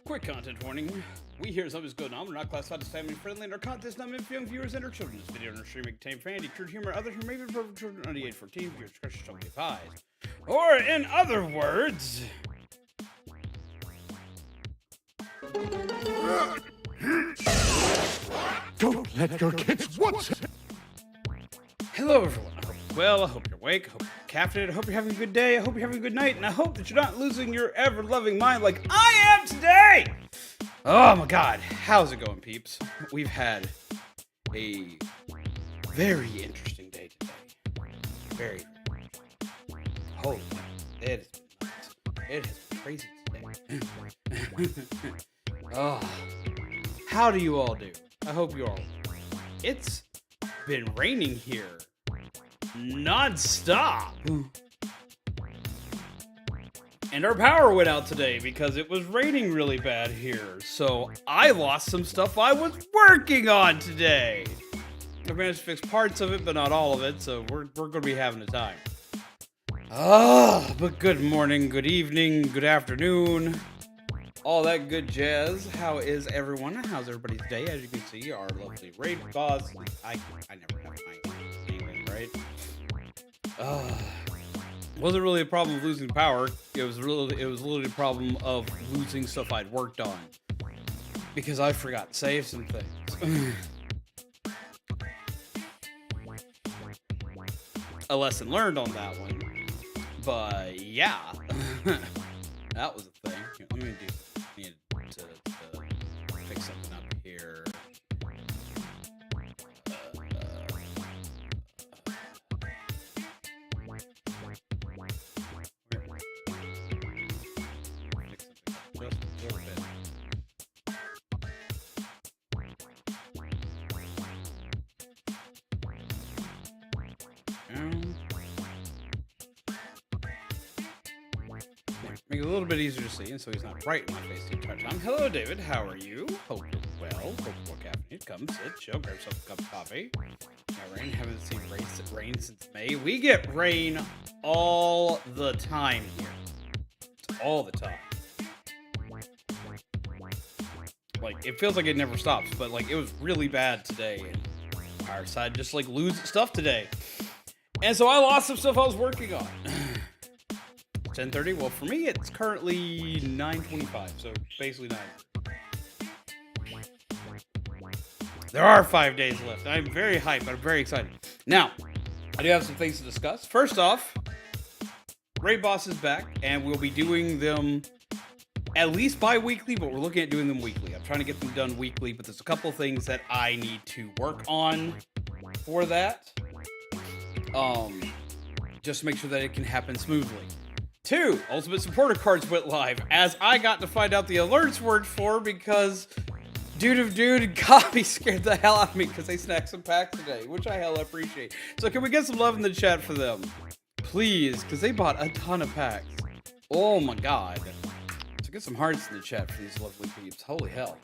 Quick content warning. We here at Something's Good On. We're not classified as family friendly, and our content is not meant for young viewers and or children. This video and our stream may contain profanity, crude humor, other humor may be appropriate for children under the age of 14. Viewers' discretion shall be advised. Or, in other words... Don't let your kids watch it! Hello, everyone. I hope you're well. I hope you're awake. I hope you're caffeinated. I hope you're having a good day. I hope you're having a good night. And I hope that you're not losing your ever-loving mind like I am today! Oh, my God. How's it going, peeps? We've had a very interesting day today. Very. Holy cow. It has been crazy today. Oh. How do you all do? I hope you all. It's been raining here non-stop. And our power went out today because it was raining really bad here. So I lost some stuff I was working on today. I managed to fix parts of it, but not all of it. So we're going to be having a time. But good morning, good evening, good afternoon. All that good jazz. How is everyone? How's everybody's day? As you can see, our lovely raid boss. I never have my anyway, right? Wasn't really a problem of losing power. It was literally a problem of losing stuff I'd worked on because I forgot to save some things. A lesson learned on that one. But yeah, that was a thing. Here, let me do. Need to fix something up here. Make it a little bit easier to see, and so he's not right in my face the entire time. Hello, David. How are you? Hope you're well. Hope more caffeine. Come sit, chill, grab yourself a cup of coffee. Yeah, rain. Haven't seen rain since May. We get rain all the time here. It's all the time. Like, it feels like it never stops, but like it was really bad today. And our side just like lose stuff today. And so I lost some stuff I was working on. 10:30. Well, for me, it's currently 9:25, so basically 9. There are 5 days left. I'm very hyped. I'm very excited. Now, I do have some things to discuss. First off, Raid Boss is back, and we'll be doing them at least bi-weekly, but we're looking at doing them weekly. I'm trying to get them done weekly, but there's a couple of things that I need to work on for that. Just to make sure that it can happen smoothly. 2, Ultimate Supporter cards went live, as I got to find out the alerts were for because Dude and Copy scared the hell out of me because they snacked some packs today, which I hella appreciate. So can we get some love in the chat for them? Please, because they bought a ton of packs. Oh my God. So get some hearts in the chat for these lovely peeps. Holy hell.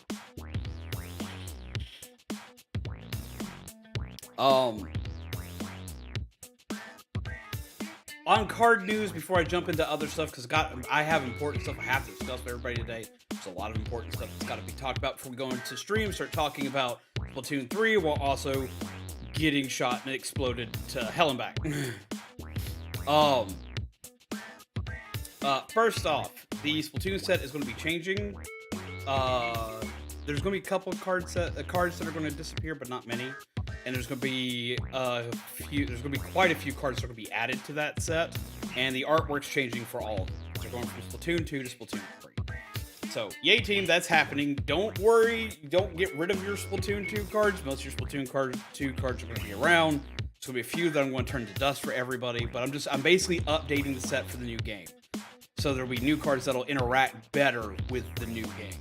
On card news, before I jump into other stuff, because I have important stuff I have to discuss with everybody today. There's a lot of important stuff that's got to be talked about before we go into stream. Start talking about Splatoon 3 while also getting shot and exploded to hell and back. First off, the Splatoon set is going to be changing. There's going to be a couple of cards that are going to disappear, but not many. And there's going to be quite a few cards that are going to be added to that set, and the artwork's changing for all of them. They're going from Splatoon 2 to Splatoon 3. So, yay team, that's happening. Don't worry, don't get rid of your Splatoon 2 cards. Most of your Splatoon 2 cards are going to be around. There's going to be a few that I'm going to turn to dust for everybody, but I'm basically updating the set for the new game. So there'll be new cards that'll interact better with the new game.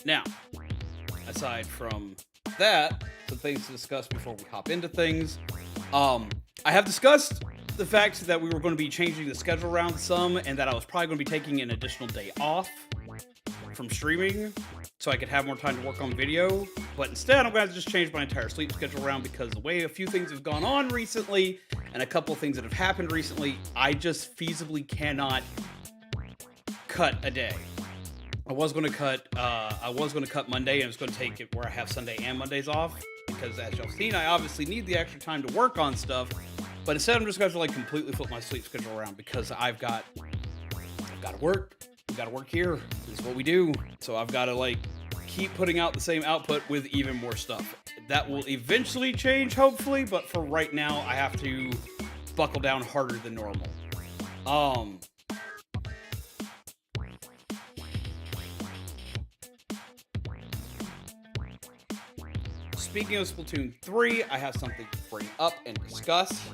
Now, aside from that, some things to discuss before we hop into things. I have discussed the fact that we were going to be changing the schedule around some, and that I was probably going to be taking an additional day off from streaming so I could have more time to work on video. But instead, I'm going to just change my entire sleep schedule around because the way a few things have gone on recently, and a couple things that have happened recently, I just feasibly cannot cut a day. I was going to cut Monday, and I was going to take it where I have Sunday and Mondays off, because as y'all seen, I obviously need the extra time to work on stuff. But instead, I'm just going to like completely flip my sleep schedule around, because I've got to work. We got to work here. This is what we do. So I've got to like keep putting out the same output with even more stuff. That will eventually change, hopefully. But for right now, I have to buckle down harder than normal. Speaking of Splatoon 3, I have something to bring up and discuss.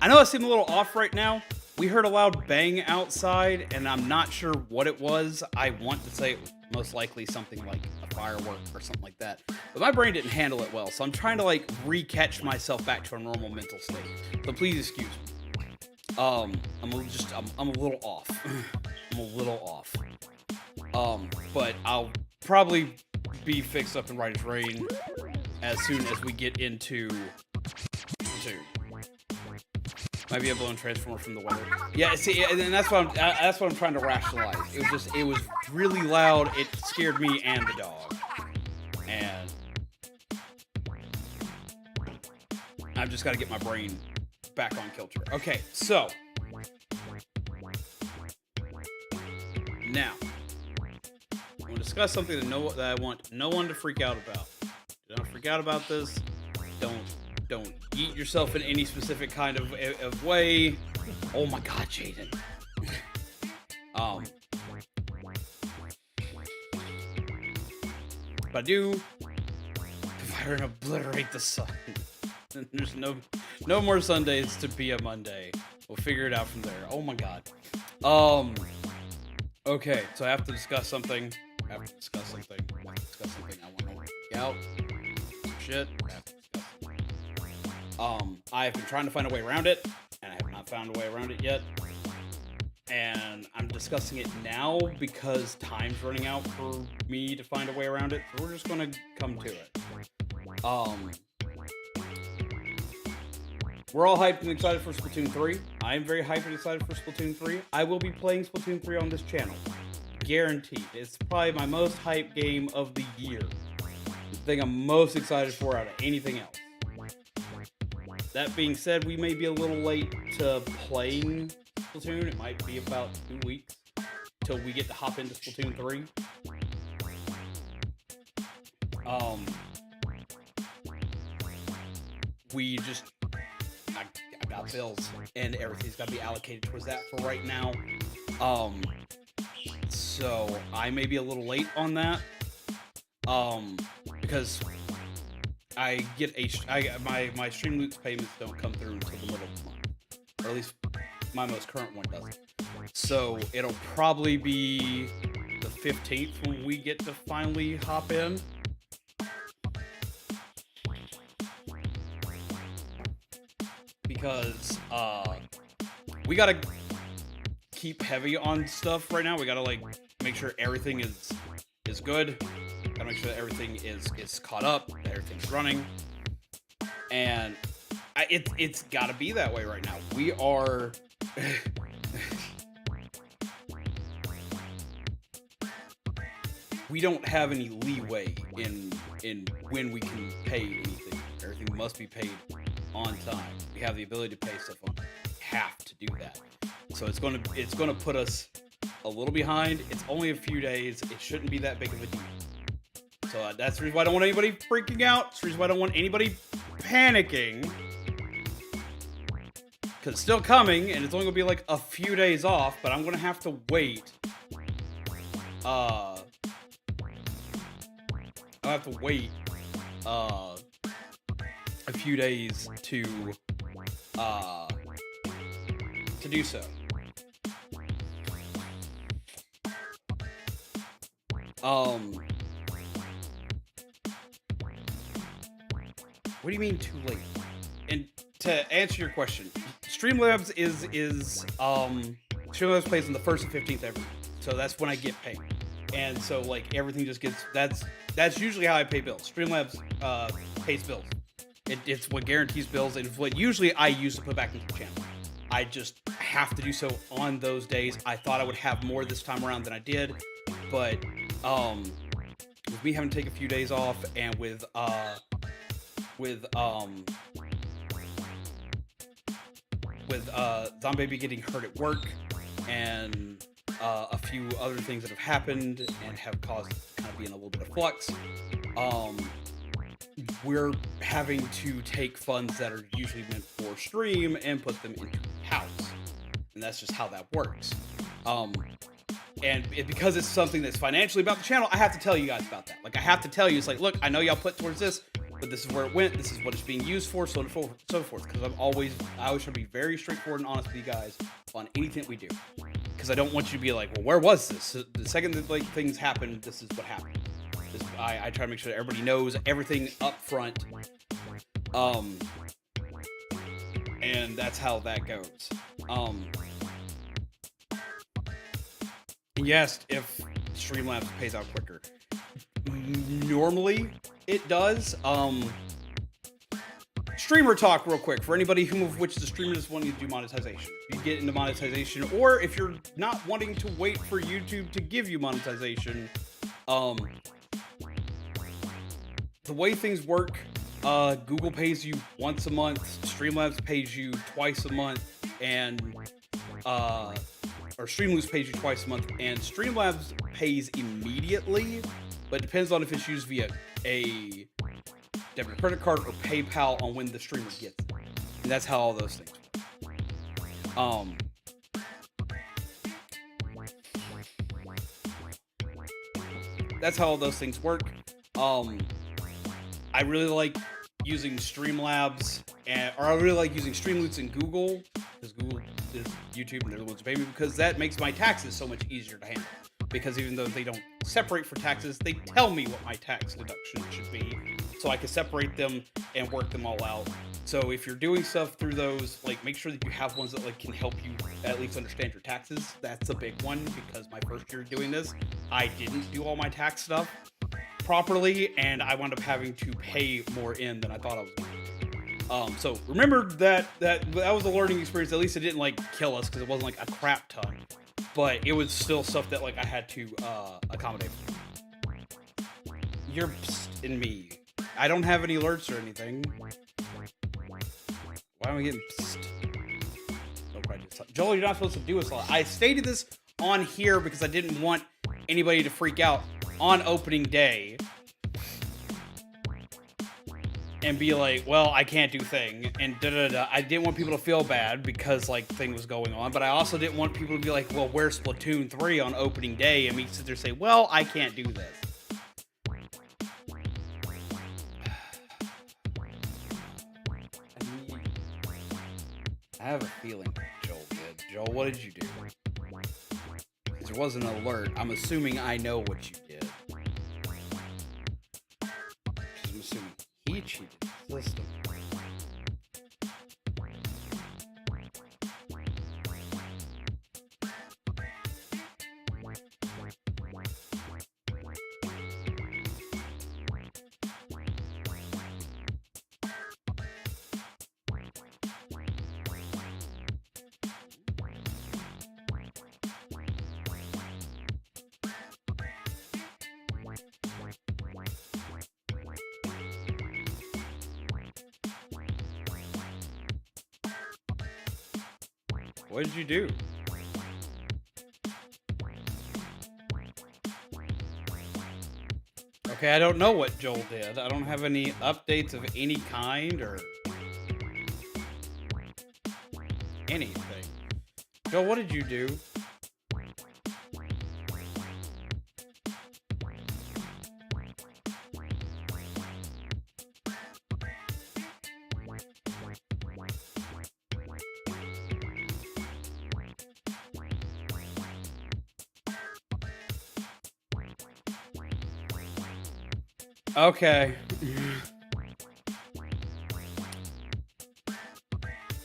I know I seem a little off right now. We heard a loud bang outside, and I'm not sure what it was. I want to say it was most likely something like a firework or something like that. But my brain didn't handle it well, so I'm trying to like re-catch myself back to a normal mental state. So please excuse me. I'm a little off. I'm a little off. But I'll probably be fixed up and right as rain as soon as we get into Splatoon. Might be a blown transformer from the weather. Yeah, see, and that's what I'm trying to rationalize. It was really loud. It scared me and the dog, and I've just got to get my brain back on kilter. Okay, so now I'm gonna discuss something that I want no one to freak out about. Do not freak out about this. Don't eat yourself in any specific kind of way. Oh my God, Jaden. But I do fire and obliterate the sun. There's no more Sundays to be a Monday. We'll figure it out from there. Oh my God. Okay, so I have to discuss something. I want to freak out. Shit. I've been trying to find a way around it, and I have not found a way around it yet. And I'm discussing it now because time's running out for me to find a way around it. So we're just gonna come to it. We're all hyped and excited for Splatoon 3. I am very hyped and excited for Splatoon 3. I will be playing Splatoon 3 on this channel. Guaranteed. It's probably my most hyped game of the year. The thing I'm most excited for out of anything else. That being said, we may be a little late to playing Splatoon. It might be about 2 weeks till we get to hop into Splatoon 3. I got bills, and everything's got to be allocated towards that for right now. So I may be a little late on that. Because I get my Stream Loots payments don't come through until the middle of the month, or at least my most current one doesn't. So it'll probably be the 15th when we get to finally hop in. Because we gotta keep heavy on stuff right now. We gotta like make sure everything is good. Gotta make sure that everything is caught up, that everything's running, and it's gotta be that way right now. We are we don't have any leeway in when we can pay anything. Everything must be paid on time. We have the ability to pay stuff on time. We have to do that. So it's gonna put us a little behind. It's only a few days. It shouldn't be that big of a deal. So that's the reason why I don't want anybody freaking out. That's the reason why I don't want anybody panicking. Because it's still coming, and it's only going to be like a few days off, but I'm going to have to wait. I'll have to wait a few days to do so. What do you mean too late? And to answer your question, Streamlabs Streamlabs plays on the 1st and 15th every week, so that's when I get paid. and so like everything just gets that's usually how I pay bills. Streamlabs pays bills. It's what guarantees bills, and it's what usually I use to put back into the channel. I just have to do so on those days. I thought I would have more this time around than I did, but with me having to take a few days off, and with Zombie getting hurt at work, and a few other things that have happened and have caused kind of being a little bit of flux, we're having to take funds that are usually meant for stream and put them into house, and that's just how that works. Because it's something that's financially about the channel, I have to tell you guys about that. Like, I have to tell you, it's like, look, I know y'all put towards this, but this is where it went, this is what it's being used for, so forth. Because I always try to be very straightforward and honest with you guys on anything we do. Because I don't want you to be like, well, where was this? The second that like things happened, this is what happened. I try to make sure that everybody knows everything up front. And that's how that goes. Yes, if Streamlabs pays out quicker. Normally, it does. Streamer talk real quick for anybody which the streamer is wanting to do monetization. If you get into monetization, or if you're not wanting to wait for YouTube to give you monetization, the way things work, Google pays you once a month, Streamlabs pays you twice a month, and or Streamlabs pays you twice a month, and Streamlabs pays immediately, but it depends on if it's used via a debit credit card or PayPal on when the streamer gets it. And that's how all those things work. That's how all those things work. I really like using Streamlabs, or I really like using Streamloots in Google, because Google is YouTube and they're the ones who pay me, because that makes my taxes so much easier to handle. Because even though they don't separate for taxes, they tell me what my tax deduction should be, so I can separate them and work them all out. So if you're doing stuff through those, like, make sure that you have ones that like can help you at least understand your taxes. That's a big one, because my first year doing this, I didn't do all my tax stuff properly, and I wound up having to pay more in than I thought I was going to. So remember that was a learning experience. At least it didn't like kill us, because it wasn't like a crap ton, but it was still stuff that like I had to accommodate. You're in me. I don't have any alerts or anything. Why am I getting psst? Joel, you're not supposed to do this a lot. I stated this on here because I didn't want anybody to freak out on opening day and be like, well, I can't do thing, and da-da-da. I didn't want people to feel bad because like thing was going on, but I also didn't want people to be like, well, where's Splatoon 3 on opening day? And me sit there and say, well, I can't do this. I have a feeling Joel did. Joel, what did you do? Because there was an alert. I'm assuming I know what you did. I'm assuming he cheated the system. What did you do? Okay, I don't know what Joel did. I don't have any updates of any kind or anything. Joel, what did you do? Okay.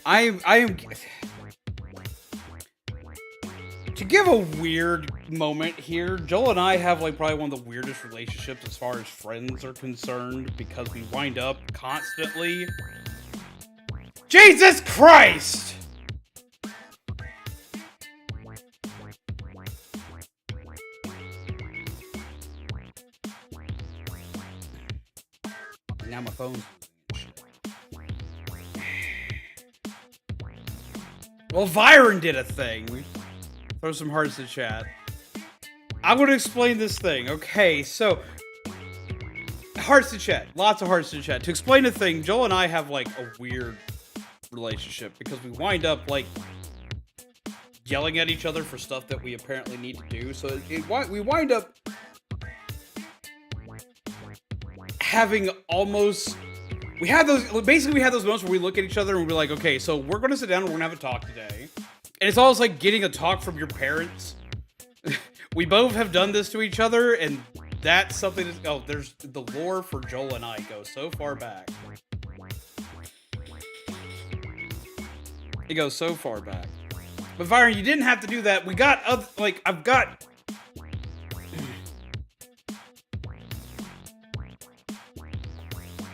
I am to give a weird moment here, Joel and I have like probably one of the weirdest relationships as far as friends are concerned because we wind up constantly. Jesus Christ! Now my phone's well, Viren did a thing. Throw some hearts in chat. I'm going to explain this thing. Okay, so hearts in chat. Lots of hearts in chat. To explain a thing, Joel and I have like a weird relationship because we wind up like yelling at each other for stuff that we apparently need to do. So we wind up having almost... We had those moments where we look at each other and we're like, okay, so we're going to sit down and we're going to have a talk today. And it's almost like getting a talk from your parents. We both have done this to each other, and that's something that, oh, there's the lore for Joel and I goes so far back. It goes so far back. But Viren, you didn't have to do that. We got, like, I've got...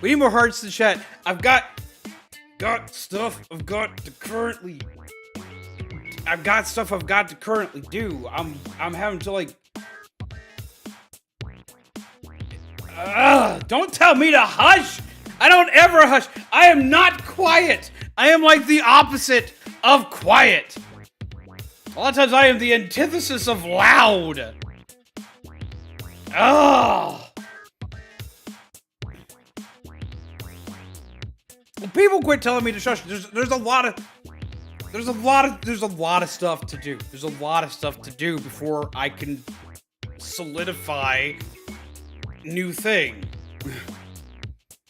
We need more hearts to chat. I've got stuff I've got to currently do. I'm having to like don't tell me to hush. I don't ever hush. I am not quiet. I am like the opposite of quiet. A lot of times I am the antithesis of loud. People quit telling me to shush. There's a lot of stuff to do. There's a lot of stuff to do before I can solidify new thing.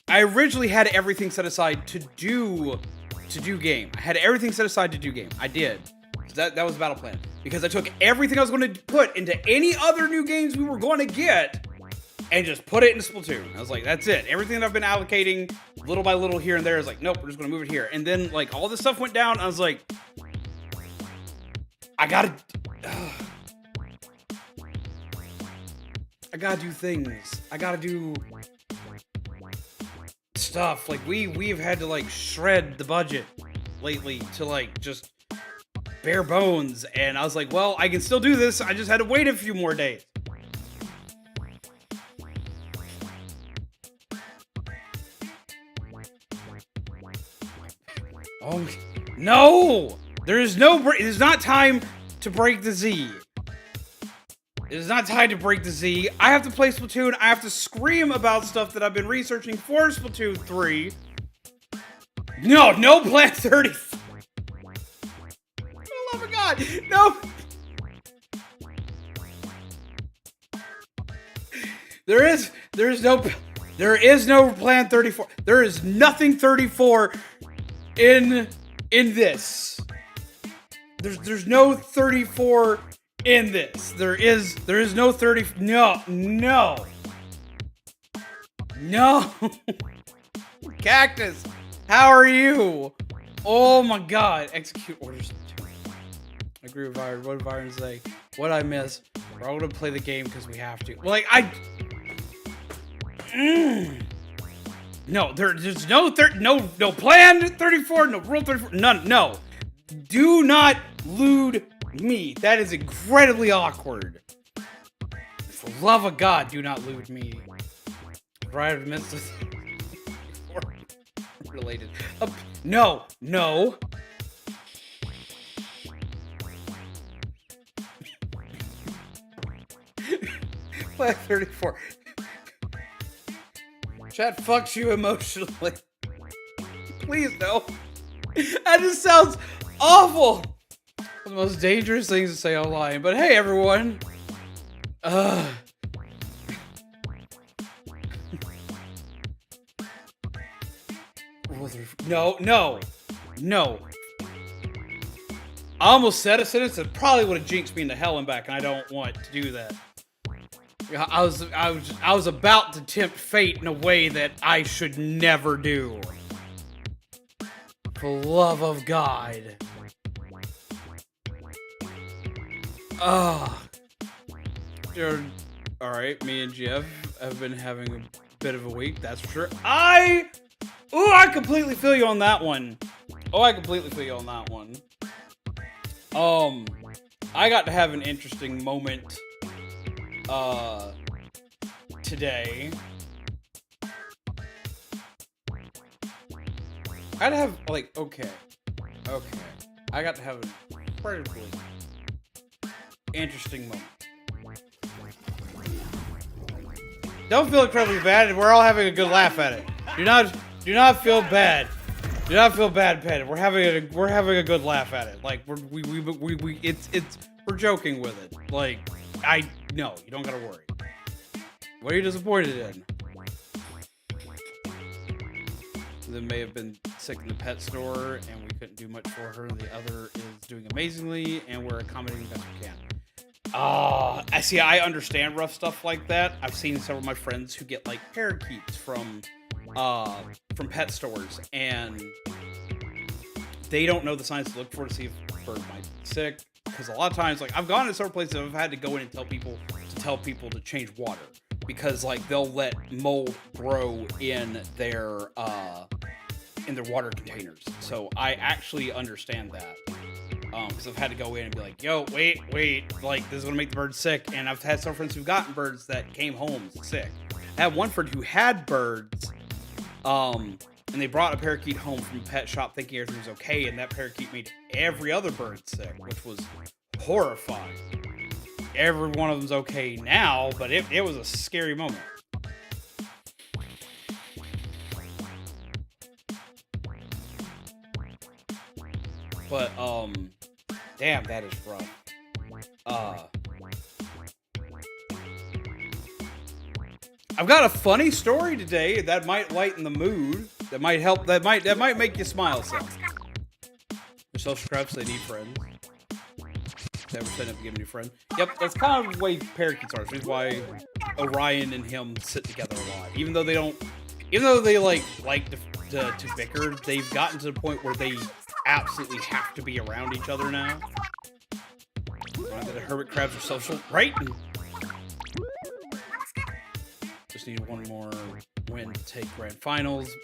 I originally had everything set aside to do game. I had everything set aside to do game. I did. That was battle plan because I took everything I was going to put into any other new games we were going to get and just put it in Splatoon. I was like, that's it. Everything that I've been allocating little by little here and there is like, nope, we're just going to move it here. And then like all this stuff went down. I was like, I gotta do things. I gotta do stuff. Like we've had to like shred the budget lately to like just bare bones. And I was like, well, I can still do this. I just had to wait a few more days. Oh, no! It is not time to break the Z. It is not time to break the Z. I have to play Splatoon. I have to scream about stuff that I've been researching for Splatoon 3. No Plan 30. For the love of God, no. There is no Plan 34. There is nothing 34 in this. There's no 34 in this. There is no 30. No. Cactus, how are you? Oh my God. Execute orders. I agree with Byron. What did Byron say? What I miss? We're all gonna play the game because we have to. Like No, there's no plan 34, no rule 34, none, no. Do not lewd me. That is incredibly awkward. For the love of God, do not lewd me. Right, I've missed this. Related. No. Plan 34. Chat fucks you emotionally. Please no. That just sounds awful. One of the most dangerous things to say online. But hey, everyone. No. I almost said a sentence that probably would have jinxed me into hell and back, and I don't want to do that. I was about to tempt fate in a way that I should never do. For the love of God. Dude, all right, me and Jeff have been having a bit of a week, that's for sure. I completely feel you on that one. I completely feel you on that one. I got to have an interesting moment, today. I'd have, like, okay. I got to have an incredibly interesting moment. Don't feel incredibly bad. We're all having a good laugh at it. Do not feel bad. Do not feel bad, Pet. We're having a good laugh at it. Like we're joking with it. Like no, you don't gotta worry. What are you disappointed in? That may have been sick in the pet store and we couldn't do much for her. The other is doing amazingly and we're accommodating best we can. I see. I understand rough stuff like that. I've seen several of my friends who get like parakeets from pet stores and they don't know the signs to look for to see if the bird might be sick. Because a lot of times, like I've gone to several places, I've had to go in and tell people to change water because like they'll let mold grow in their water containers. So I actually understand that. Because I've had to go in and be like, yo, wait, like, this is going to make the bird sick. And I've had some friends who've gotten birds that came home sick. I had one friend who had birds, and they brought a parakeet home from a pet shop thinking everything was okay, and that parakeet made every other bird sick, which was horrifying. Every one of them's okay now, but it was a scary moment. But, damn, that is rough. I've got a funny story today that might lighten the mood. That might help. That might make you smile some. They're social crafts. They need friends. Never set up to give a new friend. Yep, that's kind of the way parakeets are. Which is why Orion and him sit together a lot. Even though they don't. Even though they like to bicker, they've gotten to the point where they absolutely have to be around each other now. Not that hermit crabs are social, right? Just need one more win to take grand finals,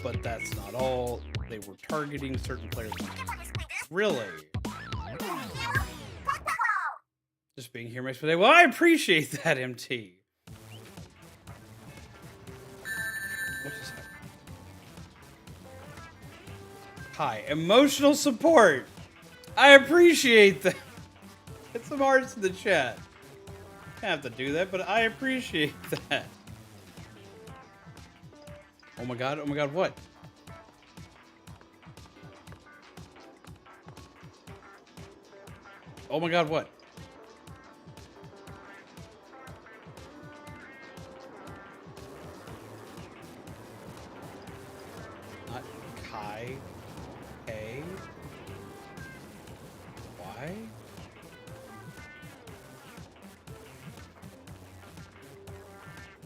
but that's not all. They were targeting certain players. Really? Just being here makes me say, well, I appreciate that, MT. What is that? Hi, emotional support. I appreciate that. Get some hearts in the chat. I have to do that, but I appreciate that. Oh my god, what? Oh my god, what? Not Kai. K. Why?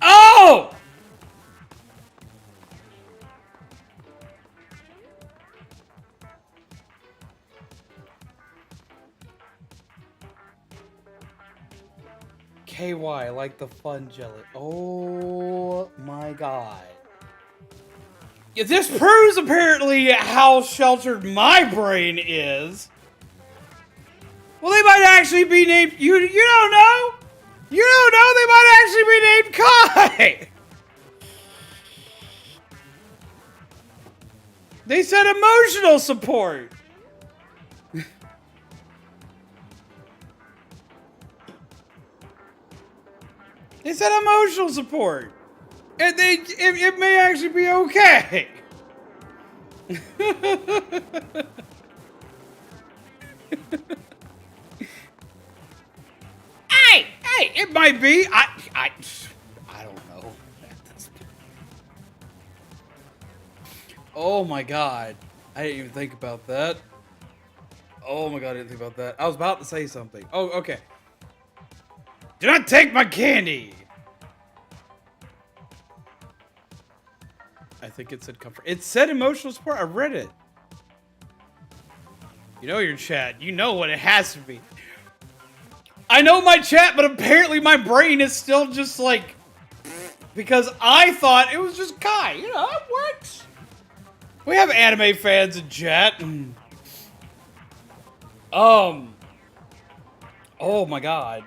Oh! KY, like the fun jelly. Oh my god. Yeah, this proves apparently how sheltered my brain is. Well, they might actually be named. You don't know? You don't know? They might actually be named Kai. They said emotional support. They said emotional support. And it may actually be okay. Hey, it might be. I don't know. Oh my god. I didn't even think about that. Oh my god, I didn't think about that. I was about to say something. Oh, okay. Do not take my candy! I think it said comfort. It said emotional support. I read it. You know your chat. You know what it has to be. I know my chat, but apparently my brain is still just like, because I thought it was just Kai. You know, it works. We have anime fans in chat. Oh my god.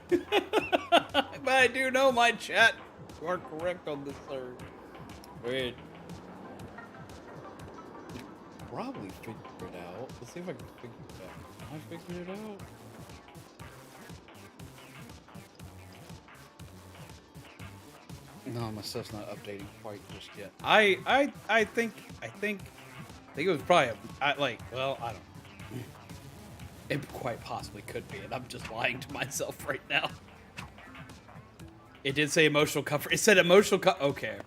But I do know my chat. You are correct on this, sir. Wait. Probably figure it out. Let's see if I can figure it out. Am I figuring it out? No, my stuff's not updating quite just yet. I think it was probably well, I don't know. It quite possibly could be, and I'm just lying to myself right now. It did say emotional comfort. It said emotional okay.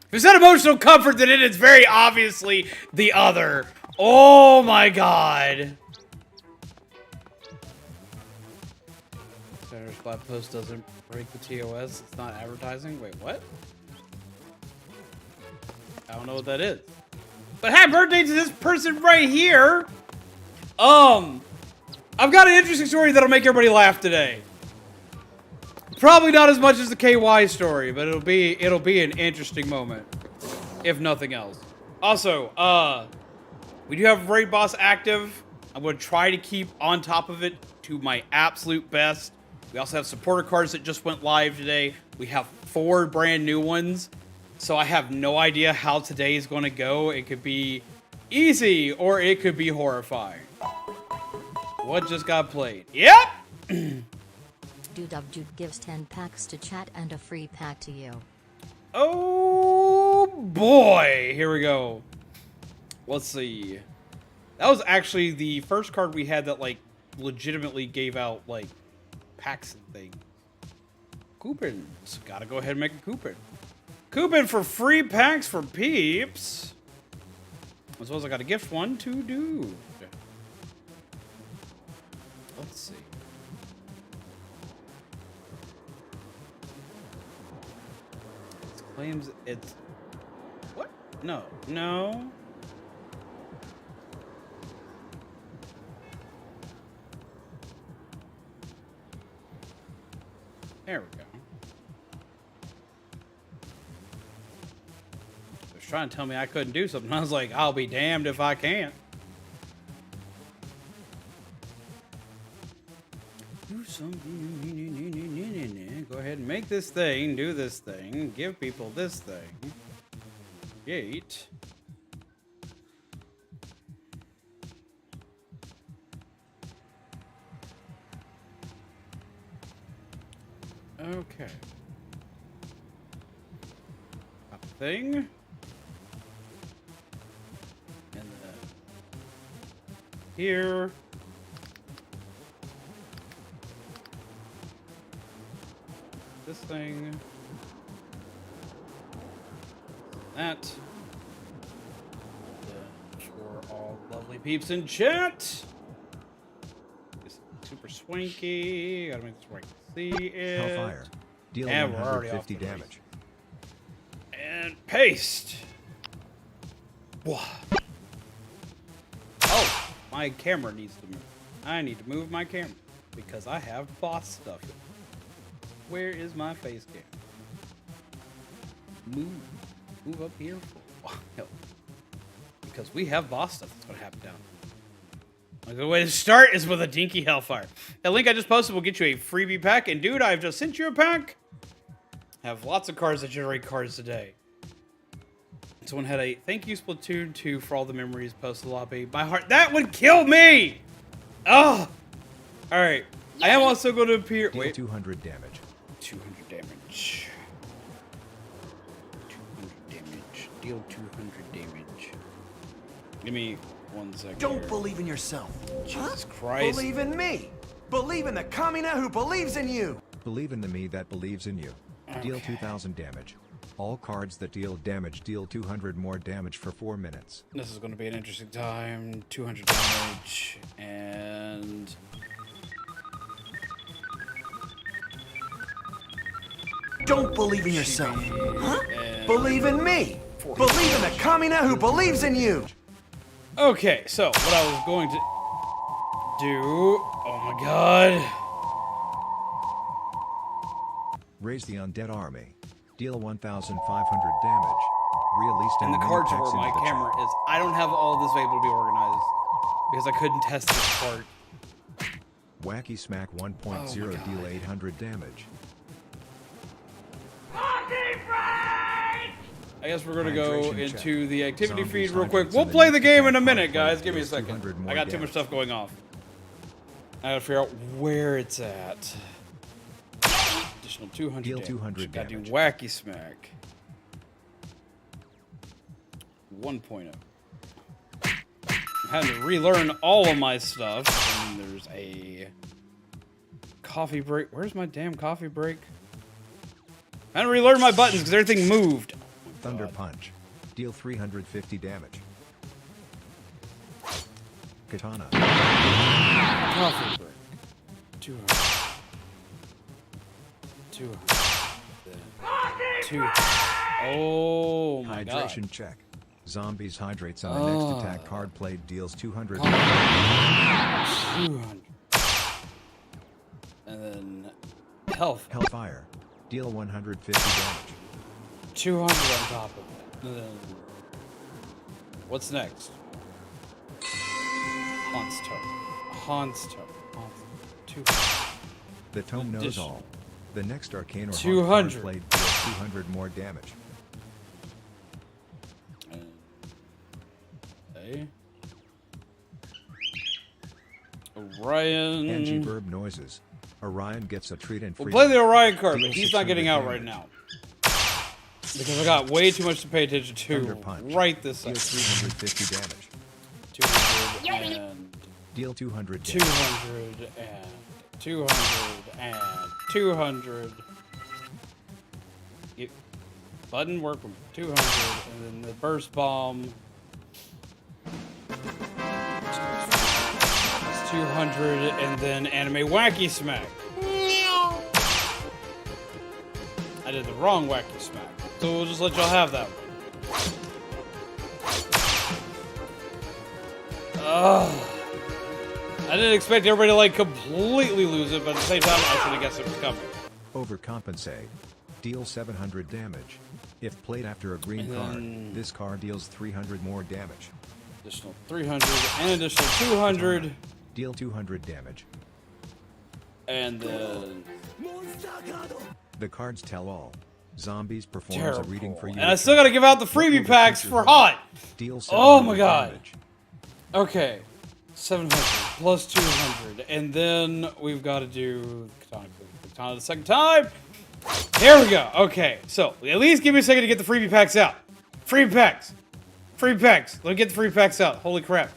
If it said emotional comfort, then it is very obviously the other. Oh my god. Sarah's blog post doesn't break the TOS. It's not advertising. Wait, what? I don't know what that is. But happy birthday to this person right here. I've got an interesting story that'll make everybody laugh today. Probably not as much as the KY story, but it'll be an interesting moment, if nothing else. Also, we do have Raid Boss active. I'm going to try to keep on top of it to my absolute best. We also have supporter cards that just went live today. We have 4 brand new ones, so I have no idea how today is going to go. It could be easy or it could be horrifying. What just got played? Yep. Dude gives 10 packs to chat and a free pack to you. Oh boy, here we go. Let's see. That was actually the first card we had that like legitimately gave out like packs and things. Coupons. Gotta go ahead and make a coupon. Coupon for free packs for peeps. As well as I got a gift one to do. Okay. Let's see. It claims it's what? No. There we go. It was trying to tell me I couldn't do something. I was like, I'll be damned if I can't. Do something. Go ahead and make this thing, do this thing, give people this thing. Gate. Okay. Up thing. And then here. This thing. That. For all lovely peeps in chat. This is super swanky. Gotta make this right. See it. Hellfire. Deal And we're already off 150 the damage. And paste. Whoa. Oh, my camera needs to move. I need to move my camera because I have boss stuff. Where is my face cam? Move up here for a while. Because we have boss stuff that's gonna happen down. A good way to start is with a dinky Hellfire. The link I just posted will get you a freebie pack. And dude, I've just sent you a pack. Have lots of cards that generate cards today. Someone had a thank you Splatoon 2 for all the memories post the lobby. My heart, that would kill me. Oh, all right. I am also going to appear. Deal Wait, 200 damage. 200 damage. 200 damage. Deal 200 damage. Give me 1 second. Don't believe in yourself. Jesus Christ. Believe in me. Believe in the Kamina who believes in you. Believe in the me that believes in you. Deal Okay. 2000 damage. All cards that deal damage deal 200 more damage for 4 minutes. This is going to be an interesting time. 200 damage and Don't believe in yourself. and Believe in me. Believe in the Kamina who believes in you. okay, so what I was going to do. Oh Oh my god. Raise the Undead Army. Deal 1,500 damage. Released And the enemy cards attacks where my into the camera chat. is. I don't have all this able to be organized because I couldn't test this part. Wacky Smack 1.0 Oh my God. deal 800 damage. I guess we're gonna go Hydration into check. the activity Zombies, feed real quick. hydrates, We'll and play then the next game in a attack minute, card guys. play Give me a deals second. 200 more I got too much damage. stuff going off. I gotta figure out where it's at. Additional 200 Deal damage. 200 Gotta do damage. Wacky Smack. 1.0. I'm having to relearn all of my stuff. And there's a coffee break. Where's my damn coffee break? I had to relearn my buttons because everything moved. Thunder God. Punch. Deal 350 damage. Katana. Coffee break. 200. 200. 200. Oh my god. Hydration check. Zombies hydrates on the next attack card played deals 200 200. damage. And then health. Hellfire. Deal 150 damage. 200 on top of it. And then what's next? Hans Toe. Hans Toe. 200. The tome knows Addition. all. The next arcane or 200. hard card played deals 200 more damage. Okay. Orion. Angie verb noises. Orion gets a treat and free. We'll play the Orion card, but Deal he's not getting 600 out right damage. now. Because I got way too much to pay attention Thunder to Punch. right this Deal second. 350 damage. 200 and Deal 200 damage. 200 and 200 and 200. Yep. Button work from 200 and then the burst bomb. It's 200 and then anime wacky smack. I did the wrong wacky smack. So we'll just let y'all have that one. I didn't expect everybody to like completely lose it, but at the same time, I should have guessed it was coming. Overcompensate. Deal 700 damage. If played after a green And card, then- this card deals 300 more damage. Additional 300 and additional 200, Deal 200 damage. and then The cards tell all. Zombies performs terrible. a reading for you. And I still gotta give out the freebie packs for hot. Deal Oh 700 my God. damage. Okay, 700 plus 200, and then we've got to do Katana the second time. There we go. Okay, so at least give me a second to get the freebie packs out. Freebie packs. Free packs. Let me get the free packs out. Holy crap.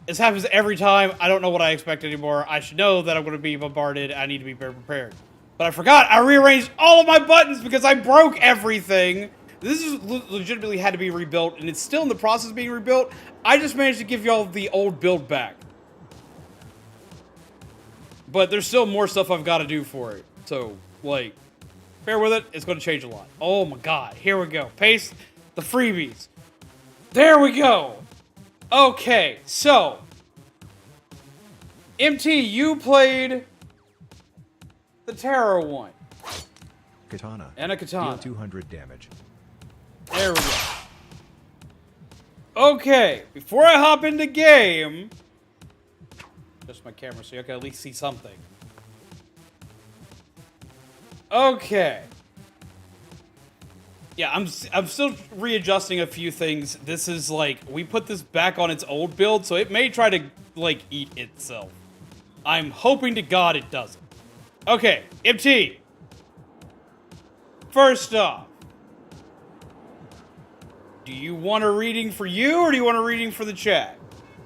This happens every time. I don't know what I expect anymore. I should know that I'm going to be bombarded. I need to be better prepared. But I forgot. I rearranged all of my buttons because I broke everything. This is legitimately had to be rebuilt, and it's still in the process of being rebuilt. I just managed to give y'all the old build back. But there's still more stuff I've got to do for it. So, like, bear with it. It's going to change a lot. Oh my god. Here we go. Paste the freebies. There we go. Okay, so MT, you played the tarot one. Katana. And a katana. Deal 200 damage. There we go. Okay, before I hop into game, just my camera so you can at least see something. Okay. Yeah, I'm still readjusting a few things. This is like, we put this back on its old build, so it may try to, like, eat itself. I'm hoping to God it doesn't. Okay, MT. First off, do you want a reading for you, or do you want a reading for the chat?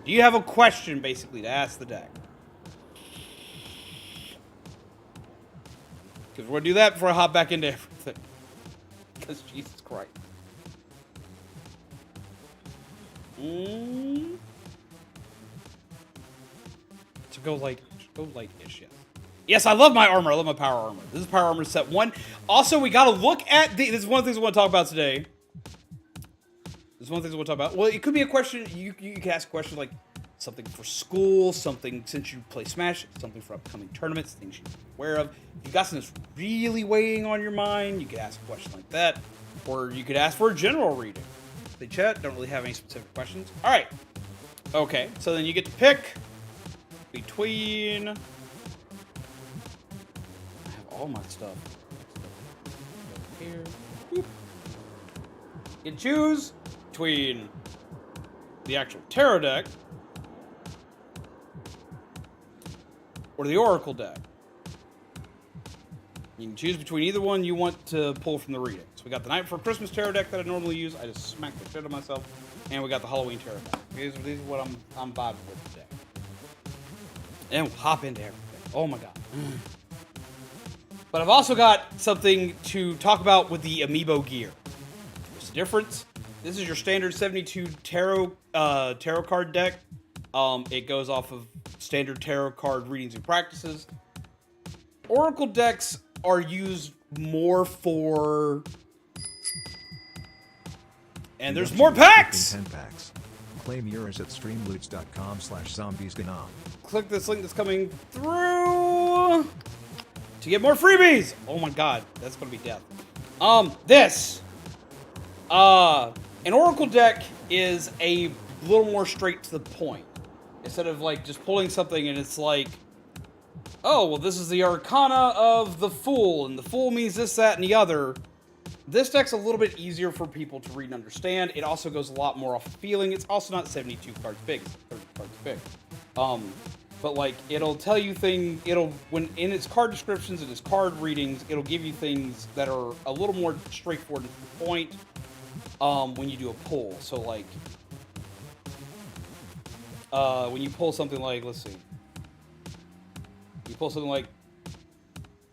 Do you have a question, basically, to ask the deck? Because we're going to do that before I hop back into everything. Because Jesus Christ. So go light-ish, yes. Yes, I love my armor. I love my power armor. This is power armor set 1. Also, we got to look at the... This is one of the things we want to talk about today. This is one of the things we want to talk about. Well, it could be a question... You can ask a question like, something for school, something since you play Smash, something for upcoming tournaments, things you should be aware of. If you got something that's really weighing on your mind, you could ask a question like that, or you could ask for a general reading. The chat don't really have any specific questions. All right. Okay, so then you get to pick between. I have all my stuff. Here. Whoop. You can choose between the actual tarot deck or the Oracle deck. You can choose between either one you want to pull from the reading. So we got the Night Before Christmas tarot deck that I normally use. I just smacked the shit out of myself. And we got the Halloween tarot deck. These are what I'm vibing with today. And we'll hop into everything. Oh my god. But I've also got something to talk about with the Amiibo gear. There's a difference. This is your standard 72 tarot card deck. It goes off of standard tarot card readings and practices. Oracle decks are used more for... And there's more packs! 10 packs. Claim yours at streamloots.com/zombiesganom. Click this link that's coming through to get more freebies! Oh my god, that's gonna be death. An Oracle deck is a little more straight to the point. Instead of like just pulling something and it's like, oh, well, this is the Arcana of the Fool, and the Fool means this, that, and the other. This deck's a little bit easier for people to read and understand. It also goes a lot more off of feeling. It's also not 72 cards big, it's 30 cards big. But like, it'll tell you things, when in its card descriptions and its card readings, it'll give you things that are a little more straightforward and to the point when you do a pull. So like, when you pull something like, let's see. You pull something like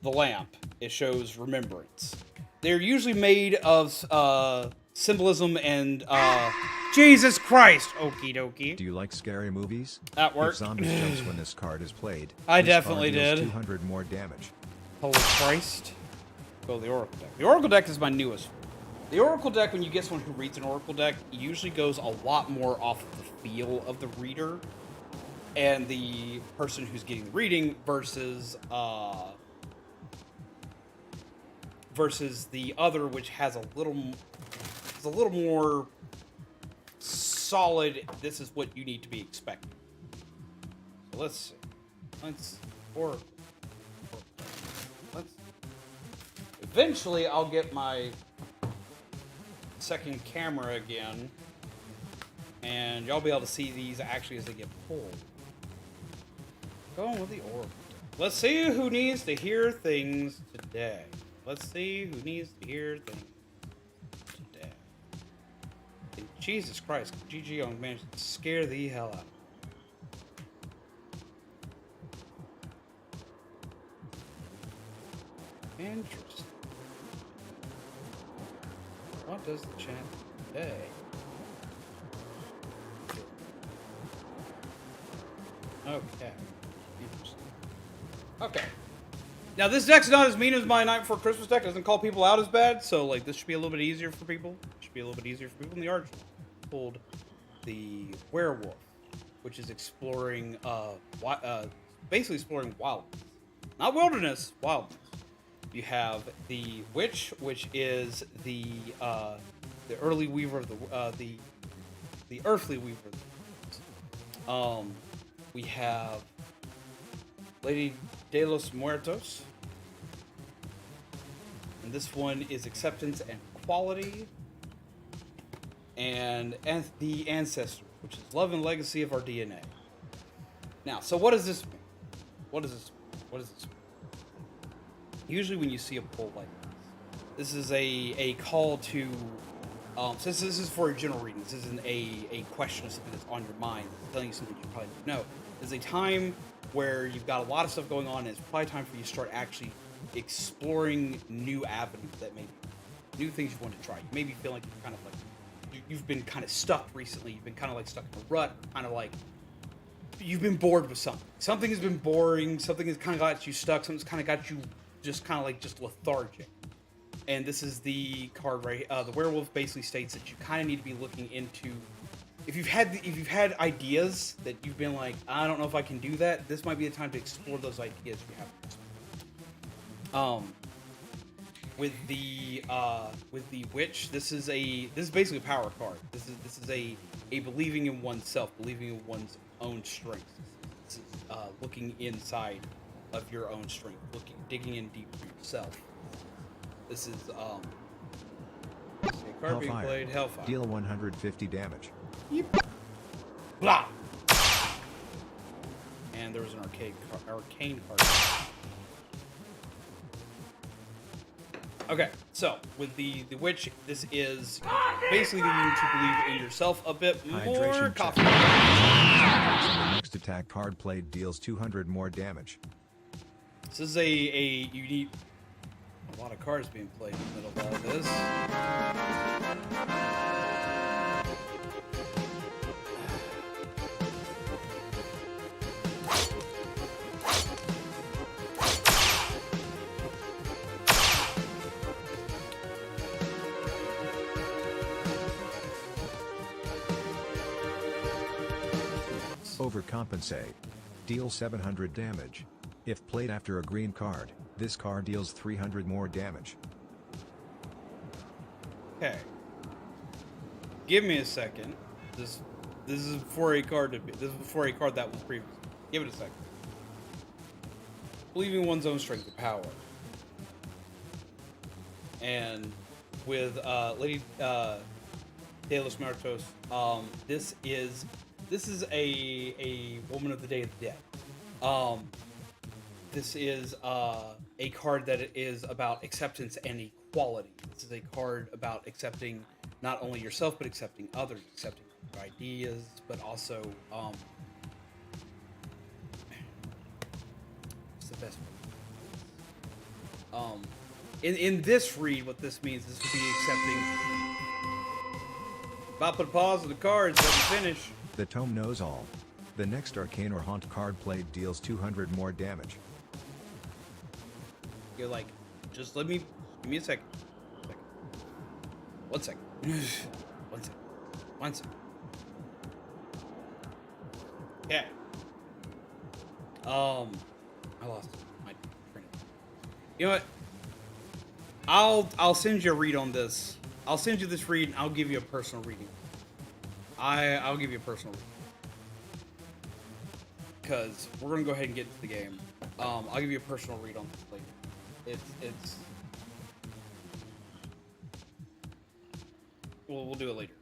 the lamp, it shows remembrance. They're usually made of symbolism and Jesus Christ, okie dokie. Do you like scary movies? That worked. If zombies jumps when this card is played. I this definitely card deals did. 200 more damage. Holy Christ. Go the Oracle deck. The Oracle deck is my newest. The Oracle deck, when you get someone who reads an Oracle deck, usually goes a lot more off of the feel of the reader and the person who's getting the reading versus the other, which has a little more solid. This is what you need to be expecting. So let's see. Eventually, I'll get my second camera again, and y'all be able to see these actually as they get pulled. Going with the Oracle. Let's see who needs to hear things today. Let's see who needs to hear things today. And Jesus Christ, GG on managed to scare the hell out. Interesting. What does the chat today? Okay. Interesting. Okay. Now this deck's not as mean as my Night Before Christmas deck. It doesn't call people out as bad, so like this should be a little bit easier for people. Should be a little bit easier for people. And the Archers pulled the Werewolf, which is exploring basically exploring wildness. Not wilderness, wildness. You have the Witch, which is the early weaver of the earthly weaver of the worlds. We have Lady de los Muertos. And this one is acceptance and quality. And the Ancestor, which is love and legacy of our DNA. Now, so what does this mean? What does this mean? Usually when you see a pull like this is a call to, since this is for a general reading, this isn't a question of something that's on your mind, it's telling you something you probably don't know. There's a time where you've got a lot of stuff going on, and it's probably time for you to start actually exploring new avenues that maybe, new things you want to try. You maybe feel like you're kind of like, you've been kind of stuck recently, you've been kind of like stuck in a rut, kind of like, you've been bored with something. Something has been boring, something has kind of got you stuck, something's kind of got you just kind of like just lethargic. And this is the card right, the Werewolf basically states that you kind of need to be looking into if you've had ideas that you've been like, I don't know if I can do that, this might be the time to explore those ideas you have. With the witch, this is basically a power card. This is a believing in oneself, believing in one's own strength. This is looking inside of your own strength, digging in deep for yourself. This is a card being played, Hellfire. Deal 150 damage. Yep. Blah. And there was an arcane card. Okay, so with the witch, this is basically you to believe in yourself a bit more. Hydration Coffee. The next attack card played deals 200 more damage. This is you need a lot of cards being played in the middle of all this. Overcompensate. Deal 700 damage. If played after a green card, this card deals 300 more damage. Okay. Give me a second. This is before a card that was previous. Give it a second. Believing one's own strength and power. And with Lady De los Muertos, this is a Woman of the Day of the Dead. This is a card that is about acceptance and equality. This is a card about accepting not only yourself, but accepting others, accepting your ideas, but also, what's the best one? In this read, what this means, this would be accepting. About to put a pause on the cards, let me finish. The tome knows all. The next arcane or haunt card played deals 200 more damage. You're like, just give me a second. One second. One second. Yeah. I lost my train. You know what? I'll send you a read on this. I'll send you this read and I'll give you a personal reading. I'll give you a personal reading. Because we're gonna go ahead and get into the game. I'll give you a personal read on this later. It's we'll do it later.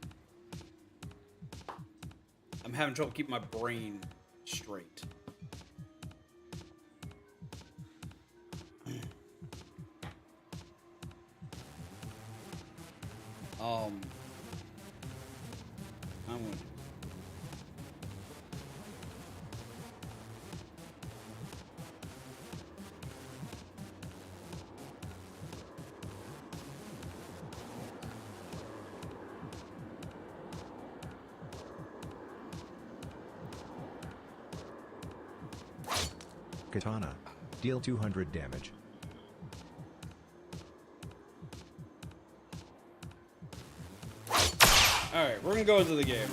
I'm having trouble keeping my brain straight. I'm gonna Katana. Deal 200 damage. Alright, we're gonna go into the game.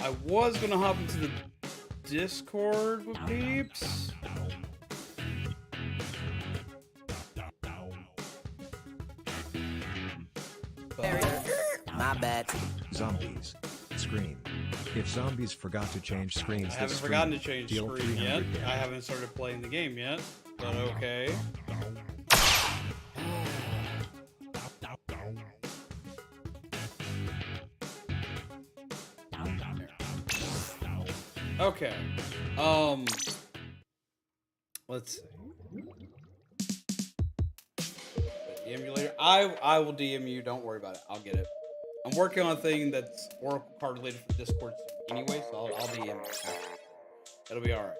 I was gonna hop into the Discord with peeps. My bad. Zombies. Screen. If zombies forgot to change screens, I haven't forgotten to change screen yet. I haven't started playing the game yet, but okay. Okay. Let's see. The emulator. I will DM you. Don't worry about it. I'll get it. I'm working on a thing that's Oracle card related for Discord anyway, so I'll DM you. It'll be all right.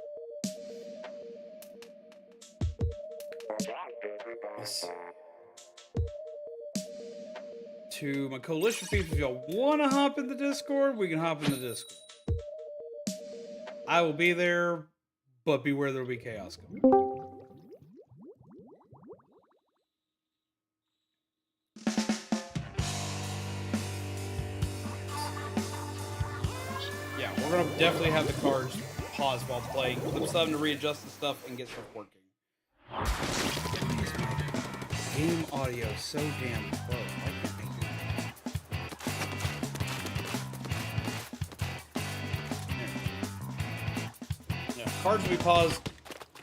Let's see. To my coalition people, if y'all want to hop in the Discord, we can hop in the Discord. I will be there, but beware there will be chaos coming. we're gonna definitely have the cards pause while playing. Flip stuff to readjust the stuff and get stuff working. Game audio is so damn slow. Why can't they do that? Yeah, cards will be paused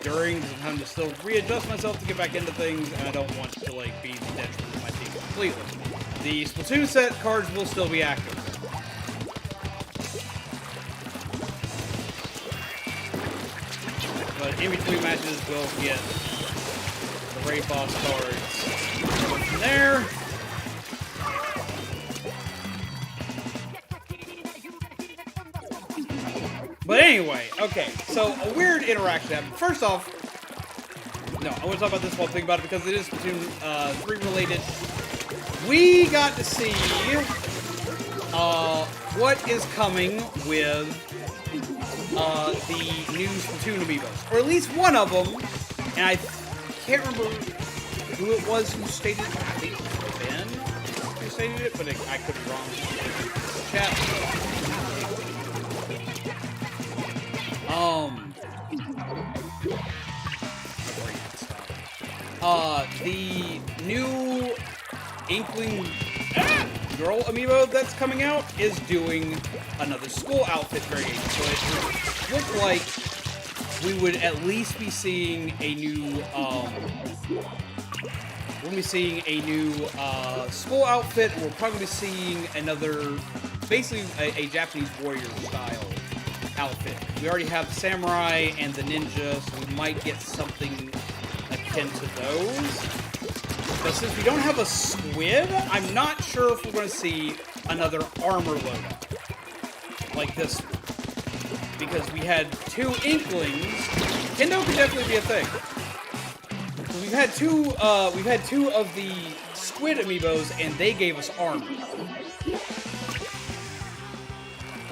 during the time to still readjust myself to get back into things, and I don't want to like be the detriment to my team completely. The Splatoon set cards will still be active. But in between matches, we'll get the raid boss cards from there. But anyway, okay, so a weird interaction happened. First off, no, I want to talk about this while thinking about it because it is Splatoon 3 related. We got to see what is coming with the new Splatoon amiibos, or at least one of them, and I can't remember who it was who stated it. I think it was Ben who stated it, but I could be wrong. Chat. The new Inkling Girl amiibo that's coming out is doing another school outfit variation, so it would look like we would at least be seeing a new, school outfit. We're probably seeing another, basically a Japanese warrior style outfit. We already have the samurai and the ninja, so we might get something akin to those. But since we don't have a squid, I'm not sure if we're going to see another armor logo like this one. Because we had two Inklings. Kendo could definitely be a thing. So we've had two of the squid amiibos, and they gave us armor.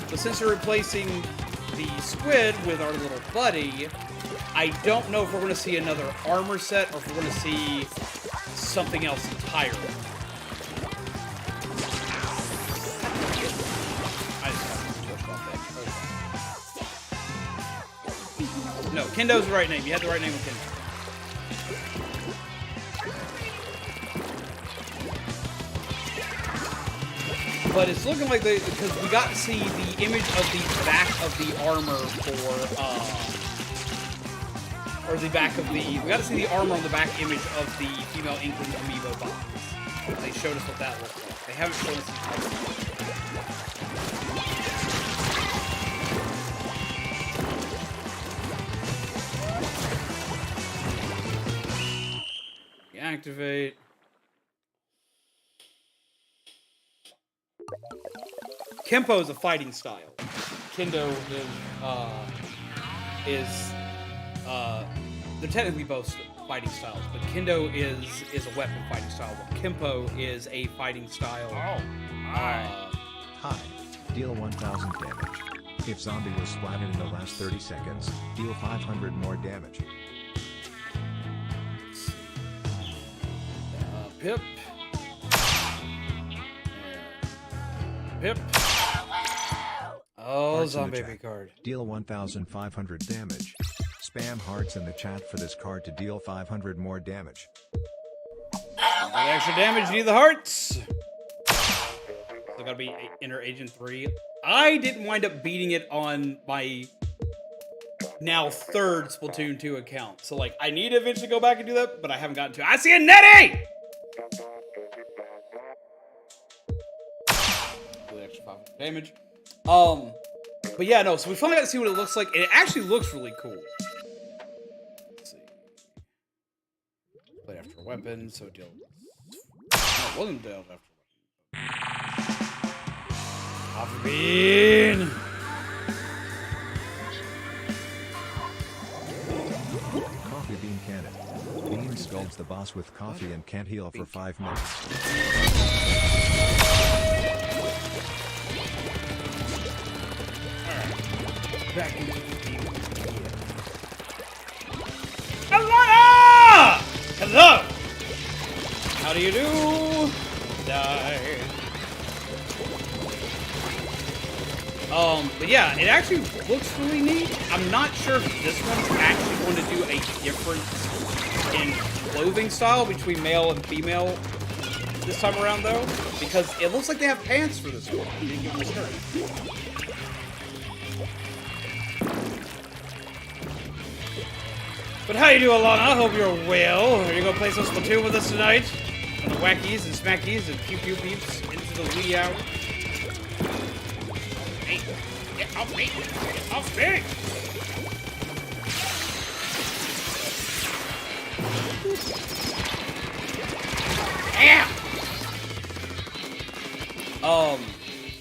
But since you're replacing the squid with our little buddy, I don't know if we're going to see another armor set or if we're going to see something else entirely. I just have to switch off that. No, Kendo's the right name. You had the right name with Kendo. But it's looking like because we got to see the image of the back of the armor we got to see the armor on the back image of the female Inkling amiibo box. They showed us what that looked like. They haven't shown us the armor. Activate. Kempo is a fighting style. Kendo is they're technically both fighting styles, but Kendo is a weapon fighting style, while Kempo is a fighting style. Hi. Deal 1,000 damage. If zombie was splattered in the last 30 seconds, deal 500 more damage. Pip. Pip. Oh, zombie baby card. Deal 1,500 damage. Spam hearts in the chat for this card to deal 500 more damage. Got extra damage, need the hearts. So gotta be Enter Agent 3. I didn't wind up beating it on my now third Splatoon 2 account. So like, I need to eventually go back and do that, but I haven't gotten to it. I see a Nettie! The extra 500 damage. But yeah, no, so we finally got to see what it looks like, and it actually looks really cool. Let's see. Played after a weapon, so deal. No, it wasn't dealt after a weapon. Coffee bean! Coffee bean cannon. Bean scolds the boss with coffee and can't heal for 5 minutes. Back into the game. Alana! Hello! How do you do? Die. But yeah, it actually looks really neat. I'm not sure if this one's actually going to do a difference in clothing style between male and female this time around, though, because it looks like they have pants for this one. They didn't give them a skirt. But how you doing, Lana? I hope you're well. Are you gonna play some Splatoon with us tonight? On the wackies and smackies and pew pew peeps into the wee hour. Hey, get off me! Get off me! Yeah.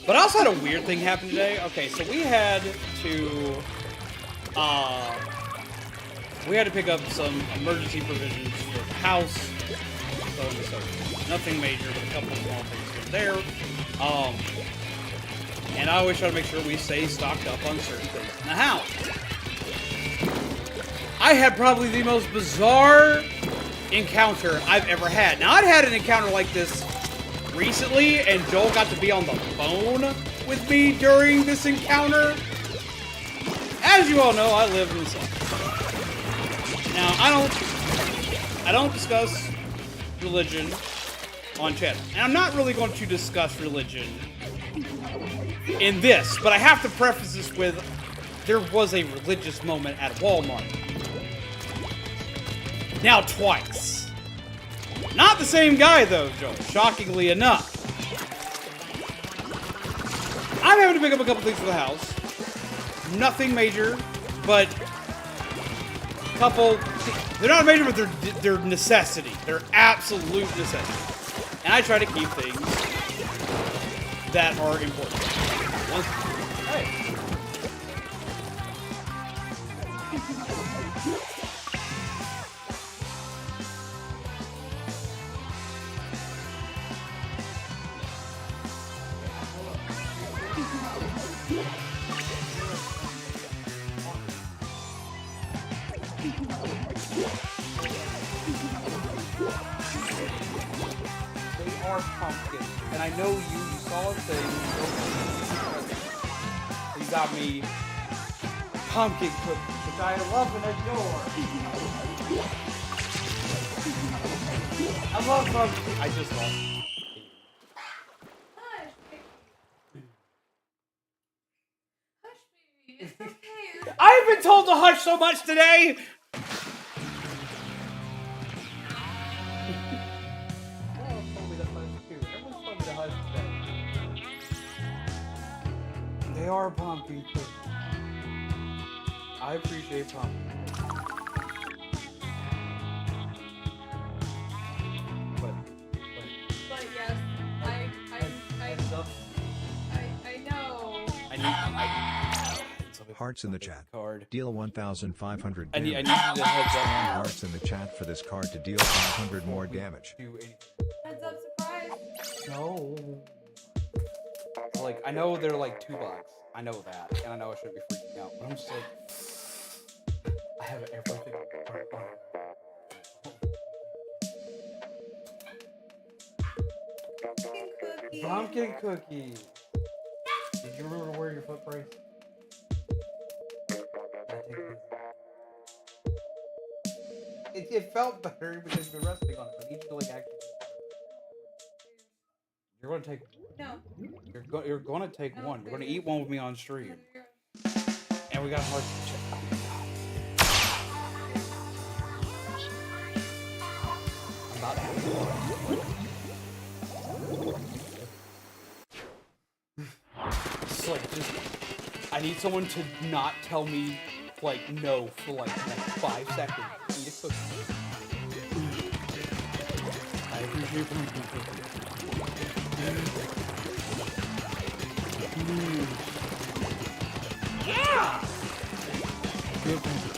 But I also had a weird thing happen today. Okay, so we had to pick up some emergency provisions for the house. So nothing major, but a couple small things here and there. And I always try to make sure we stay stocked up on certain things in the house. I had probably the most bizarre encounter I've ever had. Now, I'd had an encounter like this recently, and Joel got to be on the phone with me during this encounter. As you all know, I live in the South. Now, I don't discuss religion on channel. And I'm not really going to discuss religion in this, but I have to preface this with, there was a religious moment at Walmart. Now twice. Not the same guy though, Joe, shockingly enough. I'm having to pick up a couple things for the house. Nothing major, but couple, they're not major, but they're necessity. They're absolute necessity. And I try to keep things that are important. Hey. Pumpkin, and I know you saw a thing. You got me pumpkin cookies, which I love and adore. I love pumpkin. I just love. Hush, baby. It's okay. I've been told to hush so much today. They are pumpkin cookies. I appreciate pumpkin. But yes, I know. I need Hearts in the chat. Card. Deal 1,500 I need damage. you to heads up. Hearts in the chat for this card to deal 500 more damage. Do anything. Heads up surprise. No. Like, I know they're like $2. I know that, and I know I shouldn't be freaking out, but I'm just like, I have everything. Pumpkin cookies. Did you remember to wear your foot brace? It felt better because you've been resting on it. I need you to like actually. You're gonna take. No. You're gonna take one. You're gonna eat one with me on stream. And we got hard to check. I'm about to have It's like just I need someone to not tell me like no for like the next 5 seconds. Eat a cookie. I appreciate pumpkin cookies. Yeah!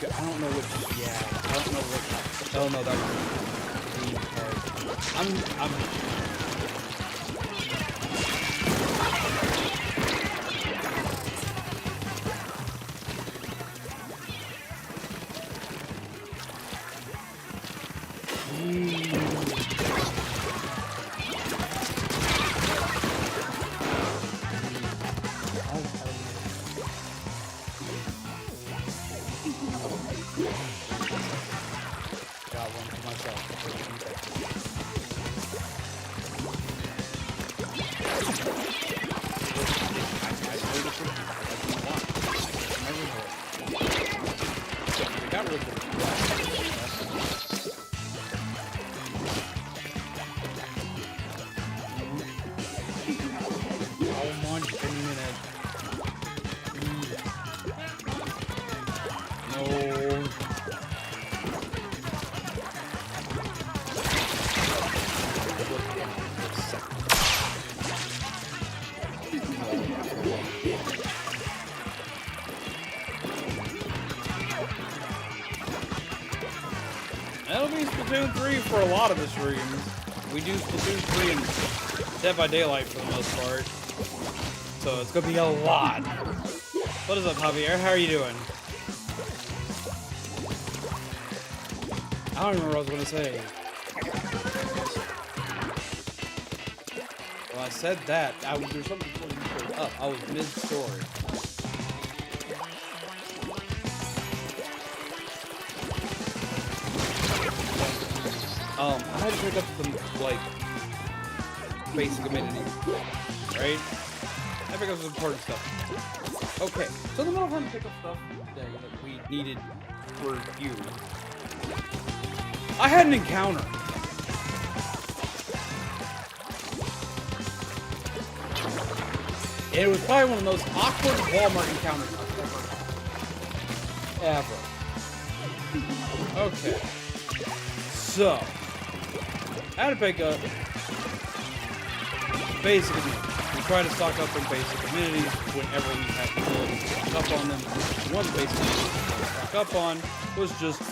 I don't know which. Yeah, I don't know what. Oh no, that was green card. I'm. got one for myself. I got rid of it. Oh, man, give me a minute. No. That'll be Splatoon 3 for a lot of the streams. We do Splatoon 3 in Dead by Daylight for the most part. So it's gonna be a lot. What is up, Javier? How are you doing? I don't remember what I was gonna say. Well, I said that. There's something before you showed up. I was mid-story. I had to pick up some, like, basic amenities, right? I picked up some important stuff. Okay, so in the middle of trying to pick up stuff today that we needed for you, I had an encounter. It was probably one of the most awkward Walmart encounters I've ever. Okay. So, I had to pick up basic amenities. We try to stock up on basic amenities whenever we have the ability to stock up on them. One basic amenity to stock up on was just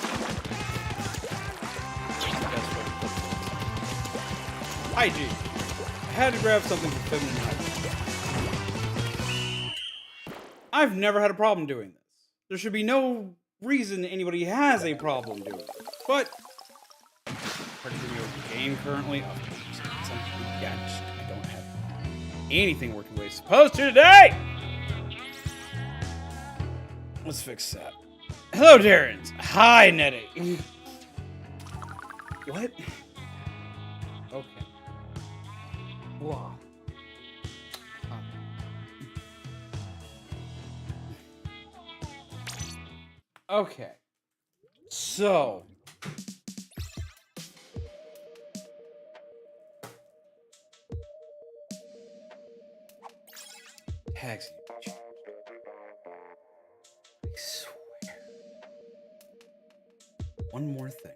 hygiene. I had to grab something for feminine hygiene. I've never had a problem doing this. There should be no reason anybody has a problem doing it. But hard to give you a game currently. Yeah, I don't have anything working the way it's supposed to today. Let's fix that. Hello, Darren. Hi, Nettie. What? Okay. Wow. Okay. So. Taxi. I swear. One more thing.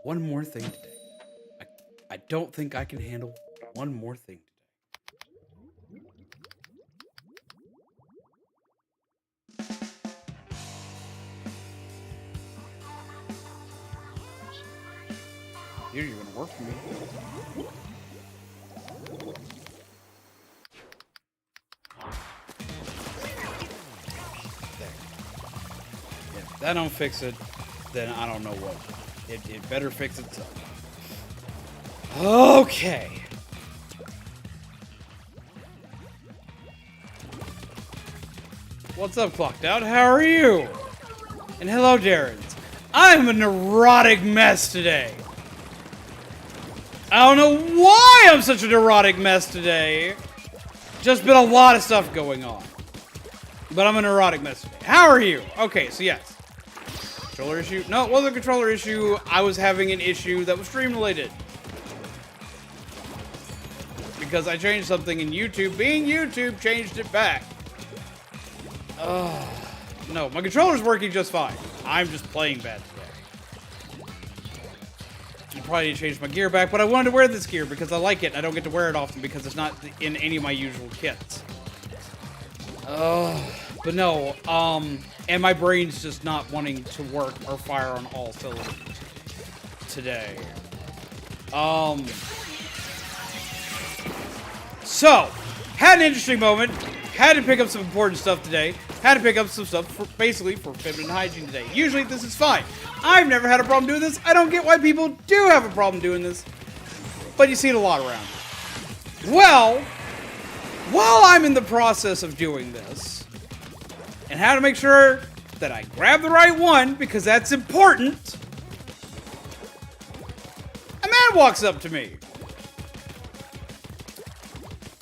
One more thing today. I don't think I can handle one more thing today. You're gonna work for me. There. If that don't fix it, then I don't know what. It better fix itself. Okay. What's up, Clocked Out? How are you? And hello, Darren. I'm a neurotic mess today. I don't know why I'm such a neurotic mess today. Just been a lot of stuff going on. But I'm a neurotic mess today. How are you? Okay, so yes. Controller issue? No, it wasn't a controller issue. I was having an issue that was stream related. Because I changed something in YouTube. Being YouTube changed it back. No, my controller's working just fine. I'm just playing bad today. I probably need to change my gear back, but I wanted to wear this gear because I like it. And I don't get to wear it often because it's not in any of my usual kits. But no, and my brain's just not wanting to work or fire on all cylinders today. So, had an interesting moment. Had to pick up some important stuff today. Had to pick up some stuff for, basically for feminine hygiene today. Usually this is fine. I've never had a problem doing this. I don't get why people do have a problem doing this. But you see it a lot around. Well, while I'm in the process of doing this, and how to make sure that I grab the right one because that's important. A man walks up to me.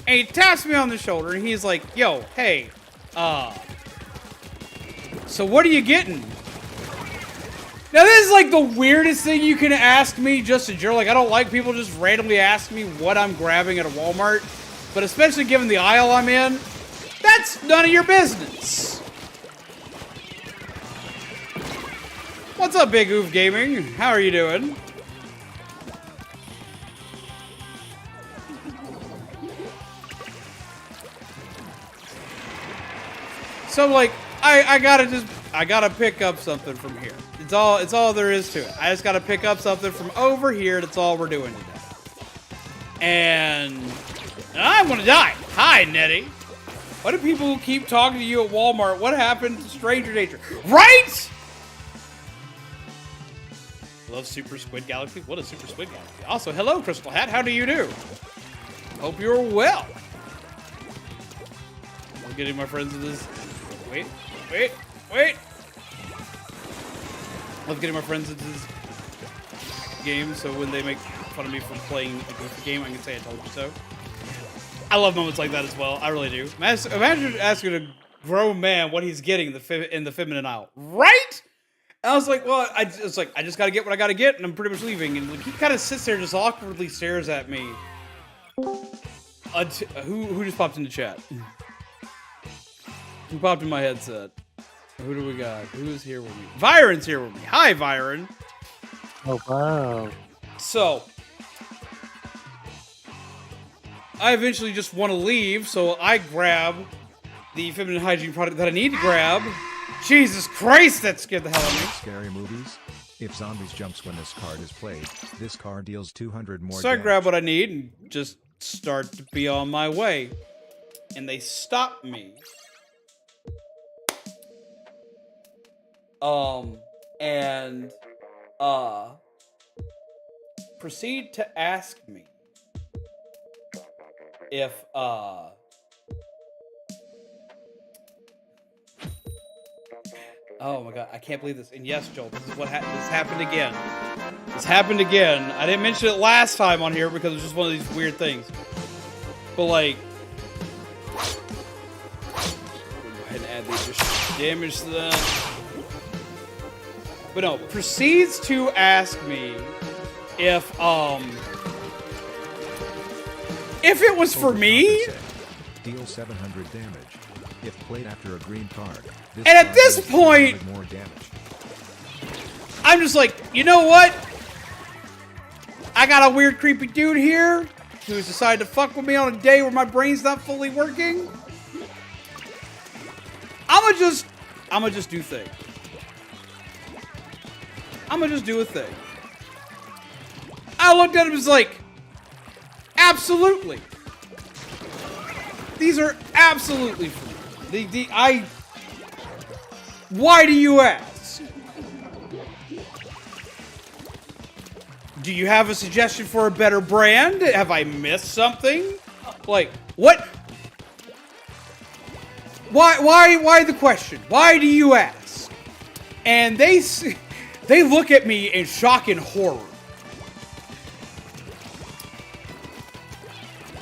And he taps me on the shoulder and he's like, yo, hey, so what are you getting? Now this is like the weirdest thing you can ask me just a jerk. Like, I don't like people just randomly ask me what I'm grabbing at a Walmart. But especially given the aisle I'm in, that's none of your business. What's up, Big Oof Gaming? How are you doing? So like, I gotta pick up something from here. It's all there is to it. I just gotta pick up something from over here. That's all we're doing today. And I want to die. Hi, Nettie. Why do people keep talking to you at Walmart? What happened to stranger nature? Right? Love Super Squid Galaxy. What is Super Squid Galaxy? Also, hello, Crystal Hat. How do you do? Hope you're well. I'm getting my friends in this. Wait. Love getting my friends into this game, so when they make fun of me for playing a goofy game, I can say I told you so. I love moments like that as well. I really do. Imagine asking a grown man what he's getting in the feminine aisle, right? And I was like, well, I just gotta get what I gotta get, and I'm pretty much leaving. And like, he kind of sits there, just awkwardly stares at me. Who just popped in the chat? Who popped in my headset? Who do we got? Who's here with me? Viren's here with me. Hi, Viren. Oh, wow. So, I eventually just want to leave, so I grab the feminine hygiene product that I need to grab. Jesus Christ, that scared the hell out of me. Scary movies? If zombies jumps when this card is played, this card deals 200 more So I damage. grab what I need and just start to be on my way. And they stop me. And proceed to ask me if, oh my god, I can't believe this. And yes, Joel, this is what this happened again. This happened again. I didn't mention it last time on here because it was just one of these weird things. But like, go ahead and add the additional damage to that. But no, proceeds to ask me if it was for me. Deal 700 damage. If played after a green card. And at this point, more damage. I'm just like, you know what? I got a weird, creepy dude here who's decided to fuck with me on a day where my brain's not fully working. I'ma just do things. I'ma just do a thing. I looked at him and was like, absolutely. These are absolutely free. Why do you ask? Do you have a suggestion for a better brand? Have I missed something? Like, what? Why the question? Why do you ask? And they look at me in shock and horror.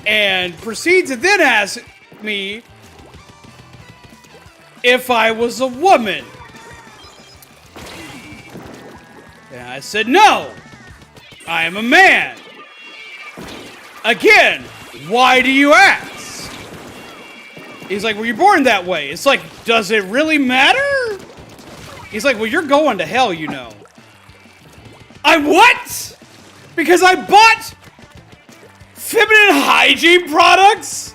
And proceeds to then ask me if I was a woman. And I said, no, I am a man. Again, why do you ask? He's like, were you born that way? It's like, does it really matter? He's like, well, you're going to hell, you know. I what? Because I bought feminine hygiene products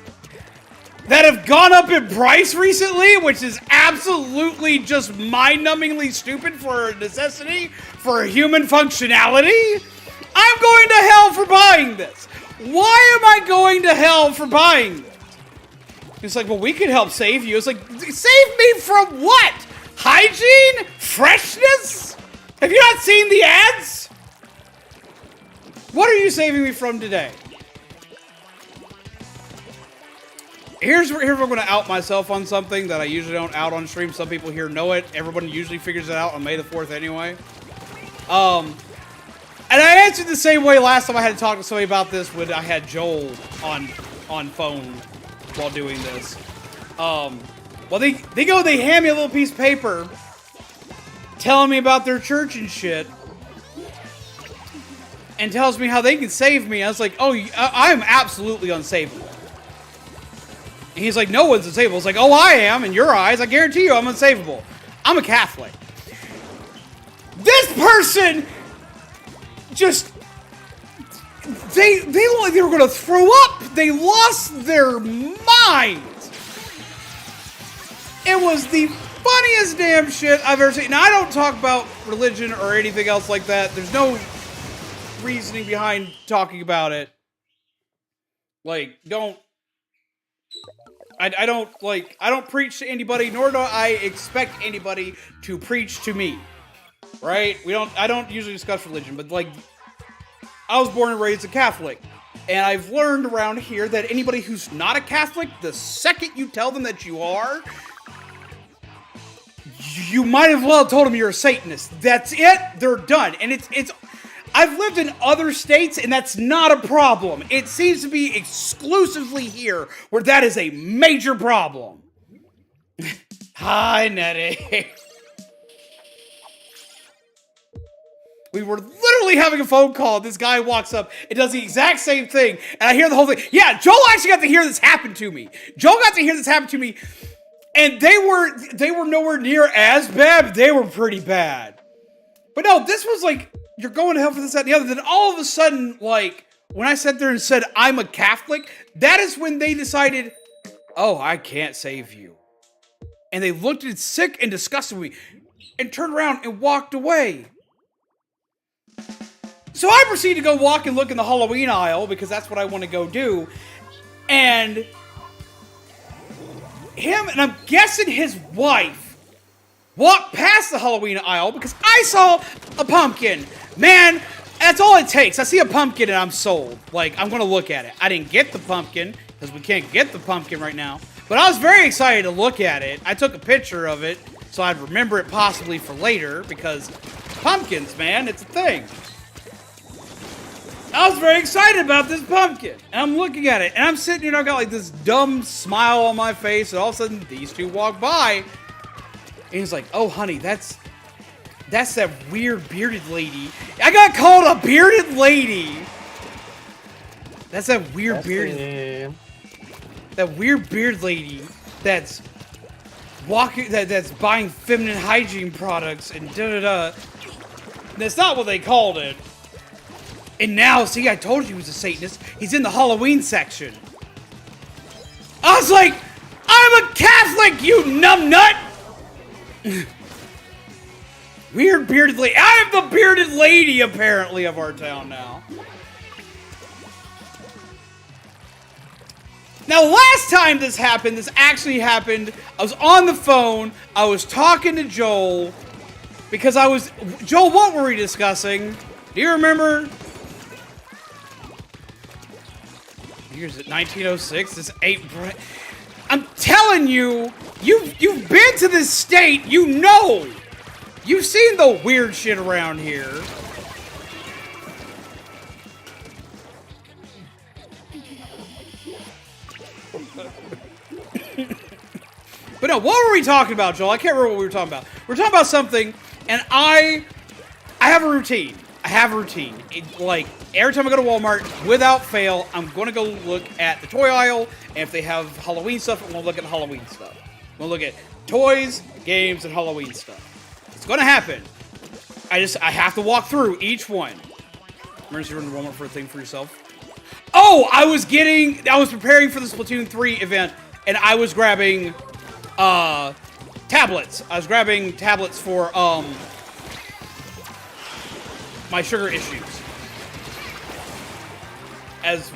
that have gone up in price recently, which is absolutely just mind-numbingly stupid for a necessity, for human functionality. I'm going to hell for buying this. Why am I going to hell for buying this? It's like, well, we could help save you. It's like, save me from what? Hygiene? Freshness? Have you not seen the ads? What are you saving me from today? Here's where I'm going to out myself on something that I usually don't out on stream. Some people here know it. Everyone usually figures it out on May the 4th anyway. And I answered the same way last time I had to talk to somebody about this when I had Joel on phone while doing this. Well, they hand me a little piece of paper telling me about their church and shit. And tells me how they can save me. I was like, oh, I'm absolutely unsavable. And he's like, no one's unsavable. It's like, oh, I am. In your eyes, I guarantee you I'm unsavable. I'm a Catholic. This person just... They looked like they were going to throw up. They lost their minds. It was the funniest damn shit I've ever seen. Now, I don't talk about religion or anything else like that. There's no reasoning behind talking about it. Like, I don't preach to anybody, nor do I expect anybody to preach to me. Right? I don't usually discuss religion, but like, I was born and raised a Catholic. And I've learned around here that anybody who's not a Catholic, the second you tell them that you are, you might as well have told them you're a Satanist. That's it. They're done. And it's I've lived in other states, and that's not a problem. It seems to be exclusively here where that is a major problem. Hi, Nettie. We were literally having a phone call. This guy walks up and does the exact same thing. And I hear the whole thing. Yeah, Joel actually got to hear this happen to me. Joel got to hear this happen to me. And they were nowhere near as bad. They were pretty bad. But no, this was like, you're going to hell for this, that, and the other. Then all of a sudden, like, when I sat there and said, I'm a Catholic, that is when they decided, oh, I can't save you. And they looked at it sick and disgusted with me and turned around and walked away. So I proceeded to go walk and look in the Halloween aisle because that's what I want to go do. And him, and I'm guessing his wife, walked past the Halloween aisle because I saw a pumpkin. Man, that's all it takes. I see a pumpkin and I'm sold. Like, I'm going to look at it. I didn't get the pumpkin because we can't get the pumpkin right now. But I was very excited to look at it. I took a picture of it so I'd remember it possibly for later because pumpkins, man, it's a thing. I was very excited about this pumpkin. And I'm looking at it and I'm sitting here and I've got like this dumb smile on my face and all of a sudden these two walk by. And he's like, oh, honey, that's that weird bearded lady. I got called a bearded lady. That's that weird bearded... That weird beard lady that's walking, that's buying feminine hygiene products and da-da-da. That's not what they called it. And now, see, I told you he was a Satanist. He's in the Halloween section. I was like, I'm a Catholic, you numbnut! Weird bearded lady. I am the bearded lady, apparently, of our town now. Now, last time this actually happened, I was on the phone, I was talking to Joel, because Joel, what were we discussing? Do you remember? Here's it, 1906, this ain't... I'm telling you, you've been to this state, you know! You've seen the weird shit around here. But no, what were we talking about, Joel? I can't remember what we were talking about. We're talking about something, and I have a routine. Like, every time I go to Walmart, without fail, I'm going to go look at the toy aisle, and if they have Halloween stuff, I'm going to look at the Halloween stuff. I'm going to look at toys, games, and Halloween stuff. It's going to happen. I have to walk through each one. Emergency run to Walmart for a thing for yourself. Oh, I was preparing for the Splatoon 3 event, and I was grabbing tablets. I was grabbing tablets for my sugar issues. As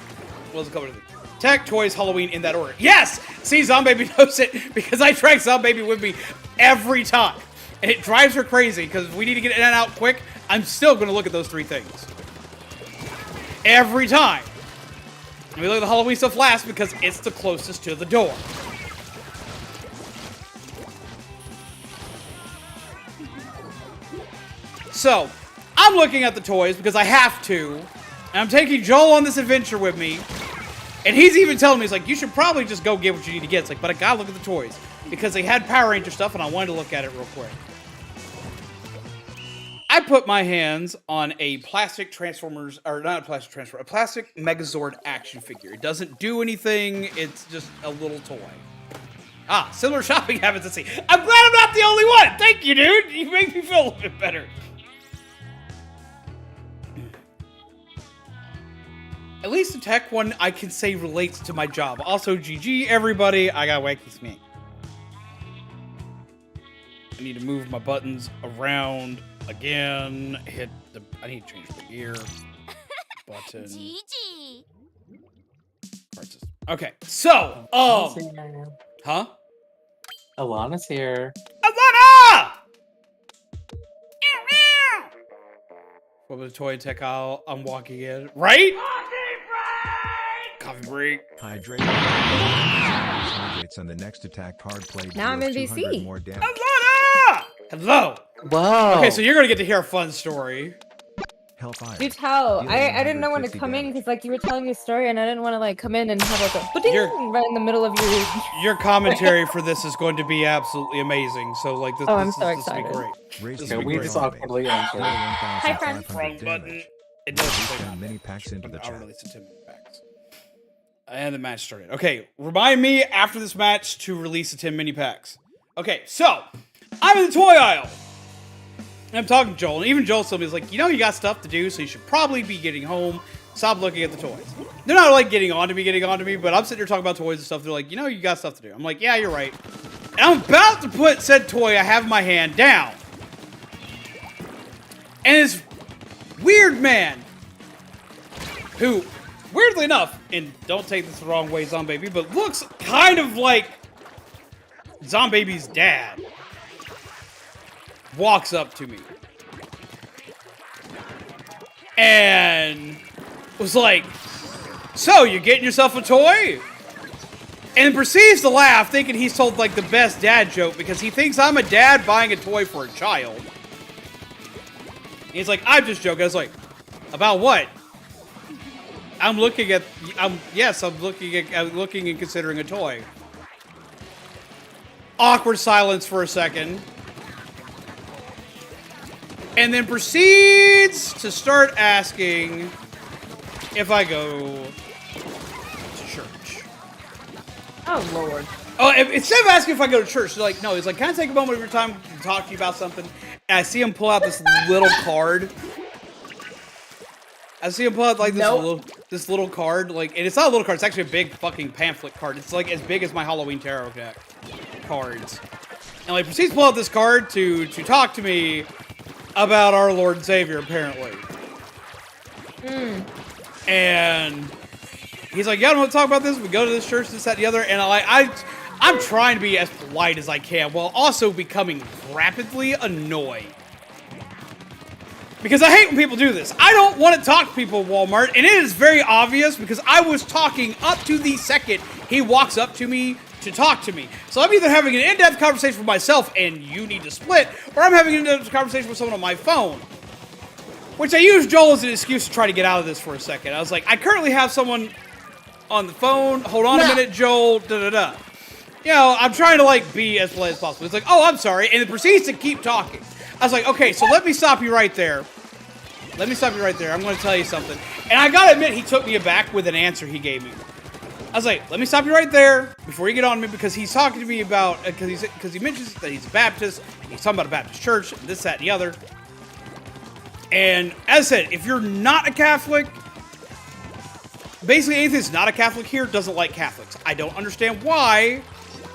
well as a couple of things. Tech, toys, Halloween, in that order. Yes! See, Zombaby knows it because I drag Zombaby with me every time. And it drives her crazy because if we need to get in and out quick, I'm still going to look at those three things. Every time. And we look at the Halloween stuff last because it's the closest to the door. So, I'm looking at the toys because I have to. And I'm taking Joel on this adventure with me. And he's even telling me, he's like, you should probably just go get what you need to get. It's like, but I gotta look at the toys. Because they had Power Ranger stuff and I wanted to look at it real quick. I put my hands on a plastic Transformers, or not a plastic Transformer, a plastic Megazord action figure. It doesn't do anything, it's just a little toy. Ah, similar shopping habits, let's see. I'm glad I'm not the only one! Thank you, dude! You make me feel a little bit better. At least the tech one I can say relates to my job. Also, GG everybody, I got wacky smeek. I need to move my buttons around again. I need to change the gear. Button. GG. Okay, so, huh? Alana's here. Alana! What was the toy tech I'm walking in? Right? Coffee break. Hydrate. Hydrates on the next attack card played. Now I'm in VC. More damage. Alana! Hello. Wow. Okay, so you're gonna get to hear a fun story. Hellfire. Do tell. I didn't know when to come in because like you were telling me a story and I didn't want to like come in and have like a right in the middle of your commentary for this is going to be absolutely amazing. So like this. I'm this, so this excited. Will be great. Raise This will be we great. just awkwardly answered. Hi, friend. Wrong button. It doesn't say that. Mini packs into the I'll chat. release the 10 minute packs. And the match started. Okay, remind me after this match to release the 10 mini packs. Okay, so I'm in the toy aisle. And I'm talking to Joel, and even Joel told me, he's like, you know, you got stuff to do, so you should probably be getting home. Stop looking at the toys. They're not like getting on to me, but I'm sitting here talking about toys and stuff. They're like, you know, you got stuff to do. I'm like, yeah, you're right. And I'm about to put said toy I have in my hand down. And this weird man, who, weirdly enough, and don't take this the wrong way, Zombaby, but looks kind of like Zombaby's dad, walks up to me and was like, so you're getting yourself a toy? And proceeds to laugh, thinking he's told like the best dad joke because he thinks I'm a dad buying a toy for a child. And he's like, I'm just joking. I was like, about what? I'm looking and considering a toy. Awkward silence for a second. And then proceeds to start asking if I go to church. Oh, Lord. Oh, instead of asking if I go to church, they're like, no, he's like, can I take a moment of your time to talk to you about something? And I see him pull out this little card. I see him pull out like this little card, like, and it's not a little card, it's actually a big fucking pamphlet card. It's like as big as my Halloween tarot deck cards. And like proceeds to pull out this card to talk to me about our Lord and Savior, apparently. And he's like, yeah, I don't want to talk about this. We go to this church, this, that, and the other. And I'm trying to be as polite as I can while also becoming rapidly annoyed. Because I hate when people do this. I don't want to talk to people at Walmart, and it is very obvious because I was talking up to the second he walks up to me to talk to me. So I'm either having an in-depth conversation with myself and you need to split, or I'm having an in-depth conversation with someone on my phone. Which I use Joel as an excuse to try to get out of this for a second. I was like, I currently have someone on the phone. Hold on a minute, Joel. Da-da-da. You know, I'm trying to, like, be as polite as possible. It's like, oh, I'm sorry. And it proceeds to keep talking. I was like, okay, so let me stop you right there. Let me stop you right there. I'm going to tell you something. And I got to admit, he took me aback with an answer he gave me. I was like, let me stop you right there before you get on me, because he's talking to me about, because he mentions that he's a Baptist, and he's talking about a Baptist church, and this, that, and the other. And as I said, if you're not a Catholic, basically anything that's not a Catholic here doesn't like Catholics. I don't understand why,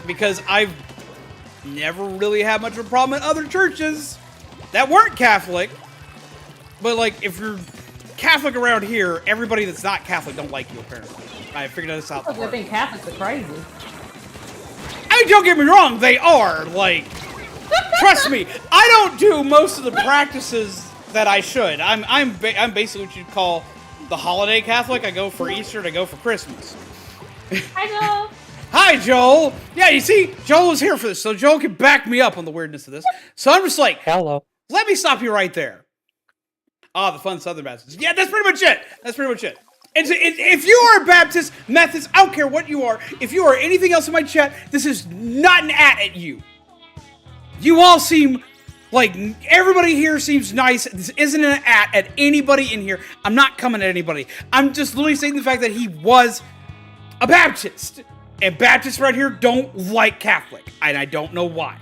because I've never really had much of a problem at other churches that weren't Catholic. But like, if you're Catholic around here, everybody that's not Catholic don't like you, apparently. I figured this out. I think Catholics are crazy. I mean, don't get me wrong, they are. Like, trust me, I don't do most of the practices that I should. I'm basically what you'd call the holiday Catholic. I go for Easter and I go for Christmas. Hi, Joel. Hi, Joel. Yeah, you see, Joel was here for this, so Joel can back me up on the weirdness of this. So I'm just like, Hello. let me stop you right there. Ah, the fun Southern Baptists. Yeah, that's pretty much it. That's pretty much it. If you are a Baptist, Methodist, I don't care what you are. If you are anything else in my chat, this is not an at you. You all seem like everybody here seems nice. This isn't an at anybody in here. I'm not coming at anybody. I'm just literally saying the fact that he was a Baptist. And Baptists right here don't like Catholic. And I don't know why.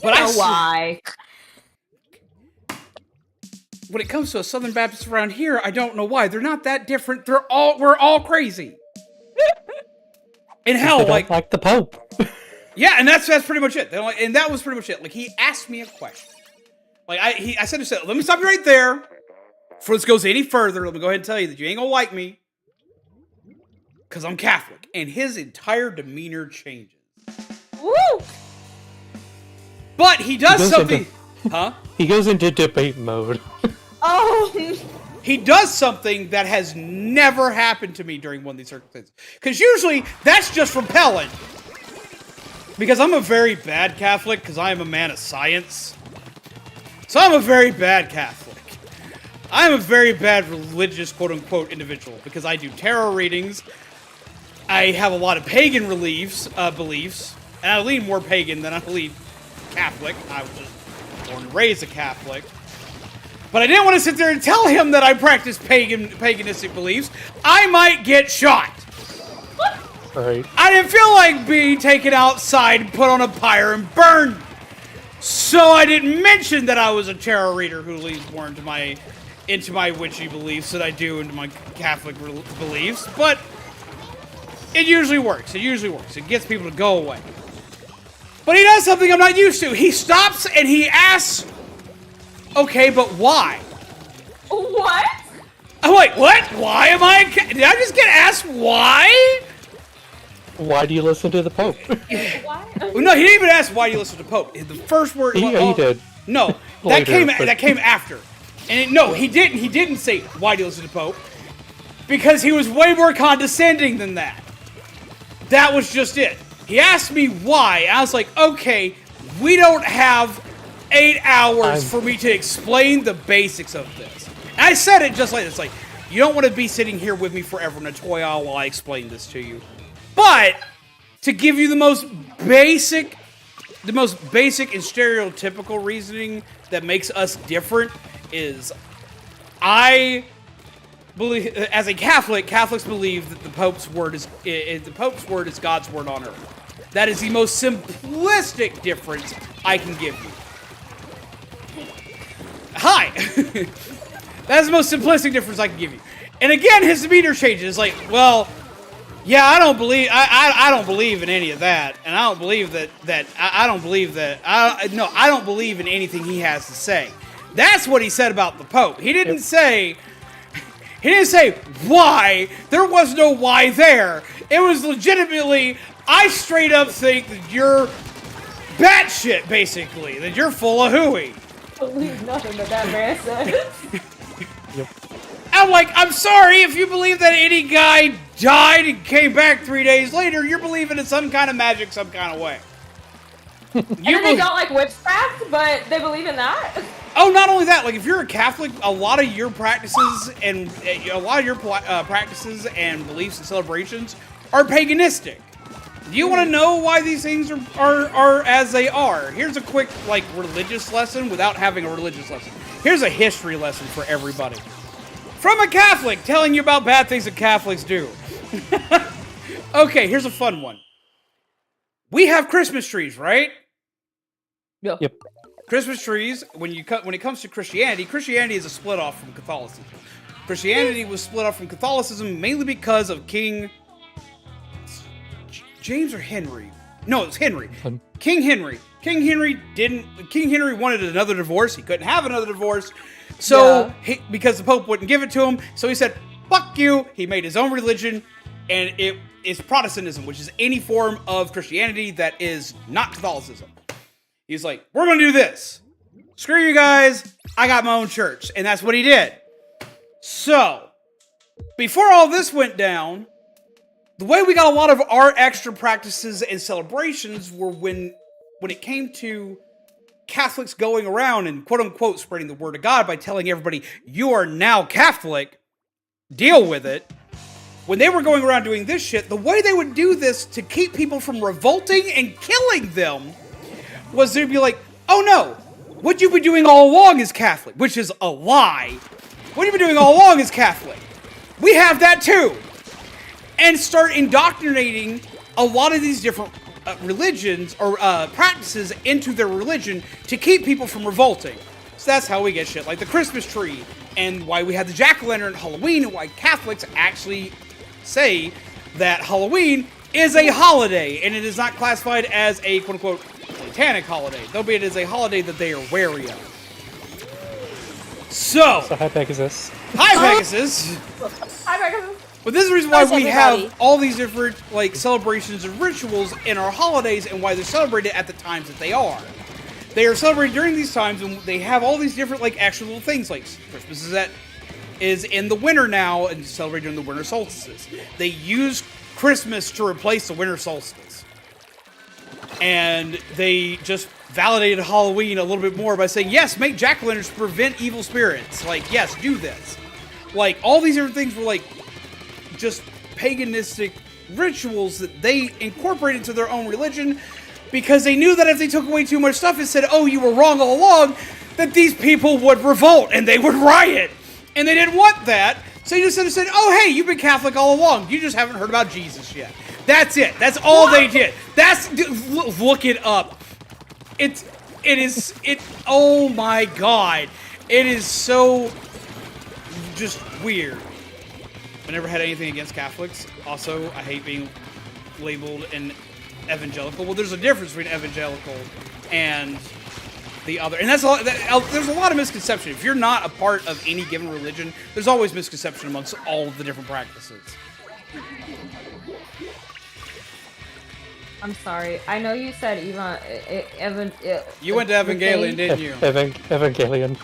But I why? When it comes to a Southern Baptist around here, I don't know why. They're not that different. We're all crazy. And hell, like the Pope. Yeah, and that's pretty much it. And that was pretty much it. Like, he asked me a question. Like, I said to him, let me stop you right there. Before this goes any further, let me go ahead and tell you that you ain't gonna like me. Because I'm Catholic. And his entire demeanor changes. Woo! But he does something... Huh? He goes into debate mode. Oh! He does something that has never happened to me during one of these circumstances. Because usually, that's just repellent. Because I'm a very bad Catholic, because I am a man of science. So I'm a very bad Catholic. I'm a very bad religious, quote-unquote, individual, because I do tarot readings. I have a lot of pagan beliefs, and I lean more pagan than I lean Catholic. I was just born and raised a Catholic. But I didn't want to sit there and tell him that I practice paganistic beliefs. I might get shot. Right. I didn't feel like being taken outside, put on a pyre, and burned. So I didn't mention that I was a tarot reader who leans more into my witchy beliefs than I do into my Catholic beliefs. But it usually works. It usually works. It gets people to go away. But he does something I'm not used to. He stops and he asks, okay, but why? What? I'm like, what? Why am I? Did I just get asked why? Why do you listen to the Pope? Why? No, he didn't even ask why do you listen to Pope. The first word. He did. No, that came after. And he didn't. He didn't say why do you listen to Pope, because he was way more condescending than that. That was just it. He asked me why. I was like, okay, we don't have 8 hours for me to explain the basics of this. And I said it just like this, like, you don't want to be sitting here with me forever in a toy aisle while I explain this to you. But to give you the most basic and stereotypical reasoning that makes us different is, I believe, as a Catholic, Catholics believe that the Pope's word is God's word on earth. That is the most simplistic difference I can give you. Hi. That's the most simplistic difference I can give you. And again, his demeanor changes. Like, well, yeah, I don't believe in any of that, and I don't believe I don't believe in anything he has to say. That's what he said about the Pope. He didn't say why. There was no why there. It was legitimately, I straight up think that you're batshit, basically, that you're full of hooey. Believe nothing that man said. I'm like, I'm sorry, if you believe that any guy died and came back 3 days later, you're believing in some kind of magic, some kind of way. And they don't like witchcraft, but they believe in that? Oh, not only that, like, if you're a Catholic, a lot of your practices and beliefs and celebrations are paganistic. Do you want to know why these things are as they are? Here's a quick, like, religious lesson without having a religious lesson. Here's a history lesson for everybody. From a Catholic telling you about bad things that Catholics do. Okay, here's a fun one. We have Christmas trees, right? Yeah. Yep. Christmas trees, when it comes to Christianity, Christianity is a split off from Catholicism. Christianity was split off from Catholicism mainly because of King James or Henry? No, it's Henry. King Henry. King Henry wanted another divorce. He couldn't have another divorce. So, because the Pope wouldn't give it to him, so he said, fuck you. He made his own religion, and it is Protestantism, which is any form of Christianity that is not Catholicism. He's like, we're going to do this. Screw you guys. I got my own church. And that's what he did. So, before all this went down, the way we got a lot of our extra practices and celebrations were when it came to Catholics going around and quote-unquote spreading the word of God by telling everybody, you are now Catholic, deal with it. When they were going around doing this shit, the way they would do this to keep people from revolting and killing them was they'd be like, oh no, what you've been doing all along is Catholic, which is a lie. What you've been doing all along is Catholic. We have that too. And start indoctrinating a lot of these different religions or practices into their religion to keep people from revolting. So that's how we get shit like the Christmas tree, and why we have the jack-o'-lantern at Halloween, and why Catholics actually say that Halloween is a holiday, and it is not classified as a quote-unquote satanic holiday, though it is a holiday that they are wary of. So hi Pegasus. Hi Pegasus! Hi, Mykah. But this is the reason why How's we everybody? have all these different like celebrations and rituals in our holidays, and why they're celebrated at the times that they are. They are celebrated during these times, and they have all these different like actual things. Like Christmas is in the winter now, and celebrated during the winter solstices. They use Christmas to replace the winter solstice, and they just validated Halloween a little bit more by saying, yes, make jack-o'-lanterns to prevent evil spirits. Like, yes, do this. Like, all these different things were like just paganistic rituals that they incorporated into their own religion, because they knew that if they took away too much stuff and said, oh, you were wrong all along, that these people would revolt and they would riot. And they didn't want that, so they just said, oh, hey, you've been Catholic all along. You just haven't heard about Jesus yet. That's it. That's all they did. Look it up. Oh my God. It is so just weird. I never had anything against Catholics. Also, I hate being labeled an evangelical. Well, there's a difference between evangelical and the other. And there's a lot of misconception. If you're not a part of any given religion, there's always misconception amongst all of the different practices. I'm sorry. I know you said You went to Evangelion, didn't you? Evangelion.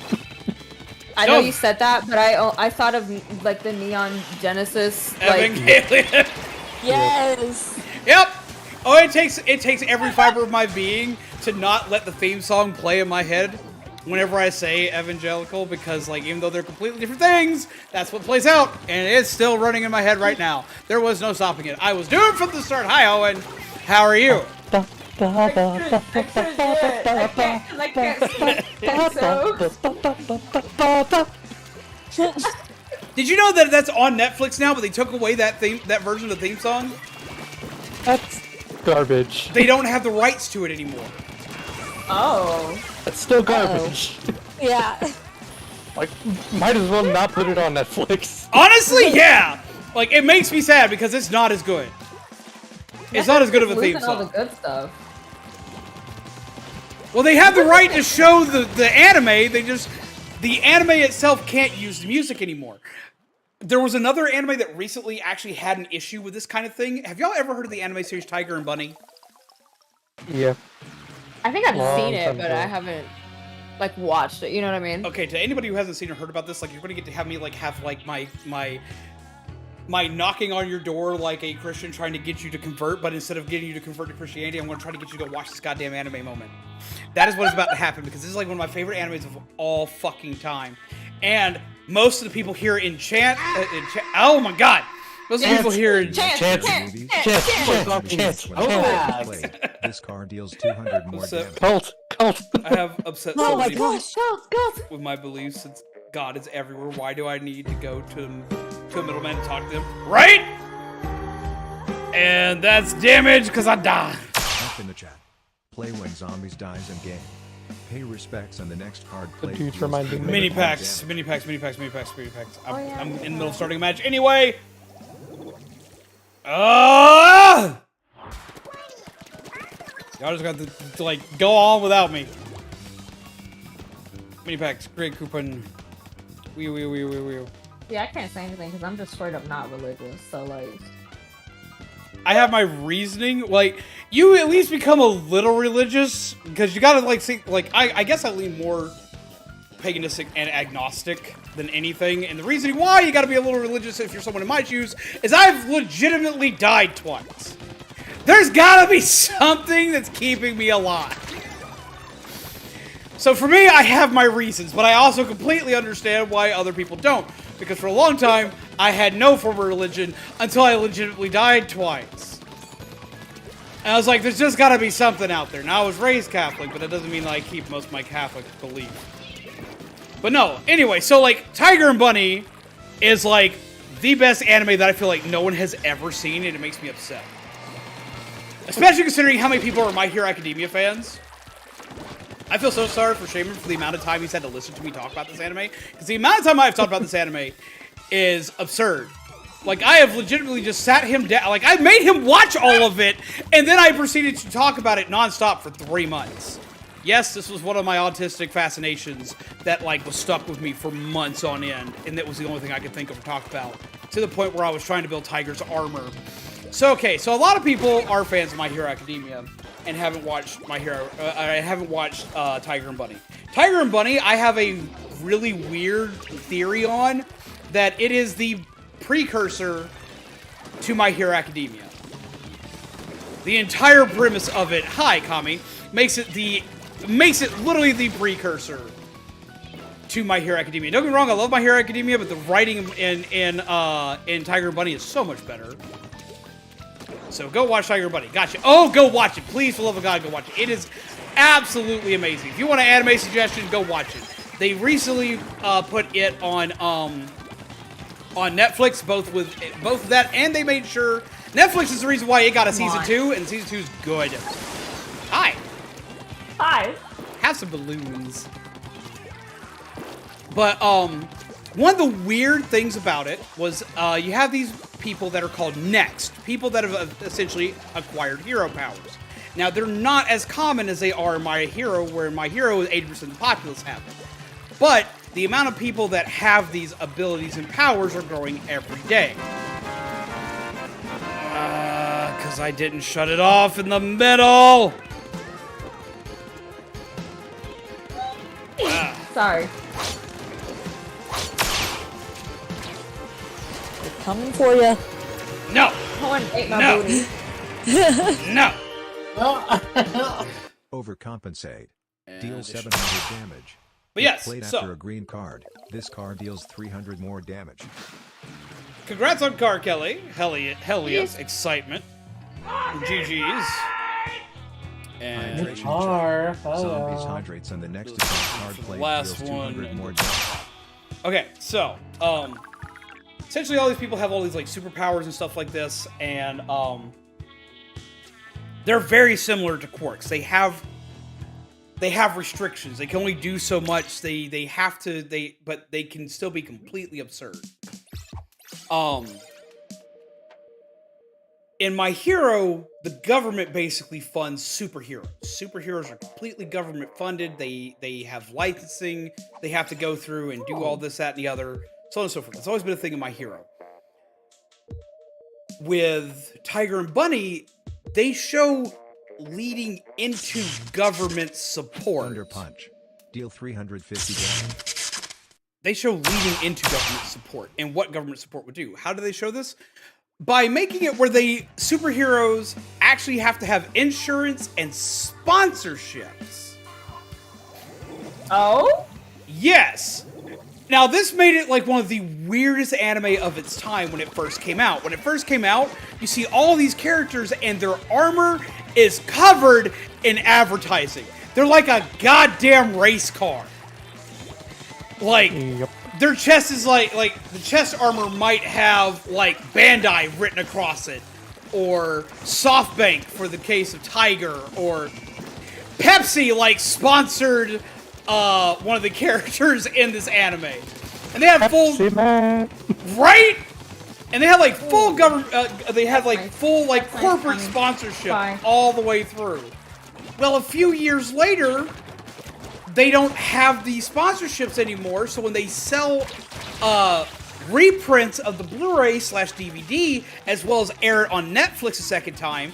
I know you said that, but I thought of like the Neon Genesis. Evangelion. Yes. Yep. Oh, it takes every fiber of my being to not let the theme song play in my head whenever I say evangelical, because like even though they're completely different things, that's what plays out, and it's still running in my head right now. There was no stopping it. I was doomed from the start. Hi, Owen. How are you? Did you know that that's on Netflix now, but they took away that version of the theme song? That's garbage. They don't have the rights to it anymore. Oh. That's still garbage. Yeah. Like, might as well not put it on Netflix. Honestly, yeah. Like, it makes me sad because it's not as good. It's not as good of a theme All the song. good stuff. Well, they have the right to show the anime. The anime itself can't use the music anymore. There was another anime that recently actually had an issue with this kind of thing. Have y'all ever heard of the anime series Tiger and Bunny? Yeah. I think I've seen it, time but ago. I haven't like watched it. You know what I mean? Okay, to anybody who hasn't seen or heard about this, like you're gonna get to have me like have like my knocking on your door like a Christian trying to get you to convert, but instead of getting you to convert to Christianity, I'm gonna try to get you to go watch this goddamn anime moment. That is what is about to happen, because this is like one of my favorite animes of all fucking time. And most of the people here in chat, oh my god! Most of the people here in Chance. This card deals 200 more damage. Cult. I have upset Oh my somebody gosh. with my beliefs. Since God is everywhere, why do I need to go to a middleman to talk to them? Right? And that's damage because I die. Up in the chat. Play when zombies dies in game. Pay respects on the next card play. dude's reminding me. Mini packs. I'm in the middle of starting a match anyway. Y'all just got to like go on without me. Mini packs, great coupon. Wee. Yeah, I can't say anything because I'm just straight up not religious. So like, I have my reasoning. Like, you at least become a little religious because you gotta like think. Like, I guess I lean more paganistic and agnostic than anything. And the reason why you gotta be a little religious if you're someone in my shoes is I've legitimately died twice. There's gotta be something that's keeping me alive. So for me, I have my reasons, but I also completely understand why other people don't. Because for a long time, I had no form of religion until I legitimately died twice. And I was like, there's just gotta be something out there. Now, I was raised Catholic, but it doesn't mean that I keep most of my Catholic beliefs. But no, anyway, so like, Tiger and Bunny is like the best anime that I feel like no one has ever seen, and it makes me upset. Especially considering how many people are My Hero Academia fans. I feel so sorry for Shaman for the amount of time he's had to listen to me talk about this anime. Because the amount of time I've talked about this anime is absurd. Like, I have legitimately just sat him down. Like, I made him watch all of it, and then I proceeded to talk about it nonstop for 3 months. Yes, this was one of my autistic fascinations that, like, was stuck with me for months on end, and that was the only thing I could think of to talk about. To the point where I was trying to build Tiger's armor. So, okay, so a lot of people are fans of My Hero Academia and haven't watched Tiger and Bunny. Tiger and Bunny, I have a really weird theory on that it is the precursor to My Hero Academia. The entire premise of it, hi Kami, makes it literally the precursor to My Hero Academia. Don't get me wrong, I love My Hero Academia, but the writing in Tiger and Bunny is so much better. So go watch Tiger and Bunny. Gotcha. Oh, go watch it. Please, for the love of God, go watch it. It is absolutely amazing. If you want an anime suggestion, go watch it. They recently put it on Netflix, both of that, and they made sure Netflix is the reason why it got a season 2, and season 2 is good. Hi. Hi. Have some balloons. But one of the weird things about it was you have these people that are called Next, people that have essentially acquired hero powers. Now, they're not as common as they are in My Hero, where in My Hero, 80% of the populace have it. But the amount of people that have these abilities and powers are growing every day. Because I didn't shut it off in the middle! Sorry. Coming for you. No! Someone ate my No. booty. No! Overcompensate. And Deal it should- 700 damage. But If yes, played so- after a green card, this card deals 300 more damage. Congrats on Car Kelly. Hell yes. Excitement. GG's. And Hydration Are, check. Zombies hello. hydrates and the next attack card played Last deals one. 200 more damage. okay, so essentially all these people have all these like superpowers and stuff like this, and they're very similar to quirks. They have restrictions. They can only do so much. But they can still be completely absurd. In My Hero, the government basically funds superheroes. Superheroes are completely government funded. They have licensing. They have to go through and do all this, that, and the other, so on and so forth. It's always been a thing in My Hero. With Tiger and Bunny, they show leading into government support. Thunder Punch. Deal 350 damage. They show leading into government support and what government support would do. How do they show this? By making it where superheroes actually have to have insurance and sponsorships. Oh? Yes. Now, this made it like one of the weirdest anime of its time when it first came out. When it first came out, you see all these characters and their armor is covered in advertising. They're like a goddamn race car. Like, their chest is like the chest armor might have like Bandai written across it, or SoftBank for the case of Tiger, or Pepsi like sponsored one of the characters in this anime, and they have full right, and they have like full government. They have like full like corporate sponsorship all the way through. Well, a few years later, they don't have these sponsorships anymore, so when they sell reprints of the Blu-ray/DVD, as well as air it on Netflix a second time,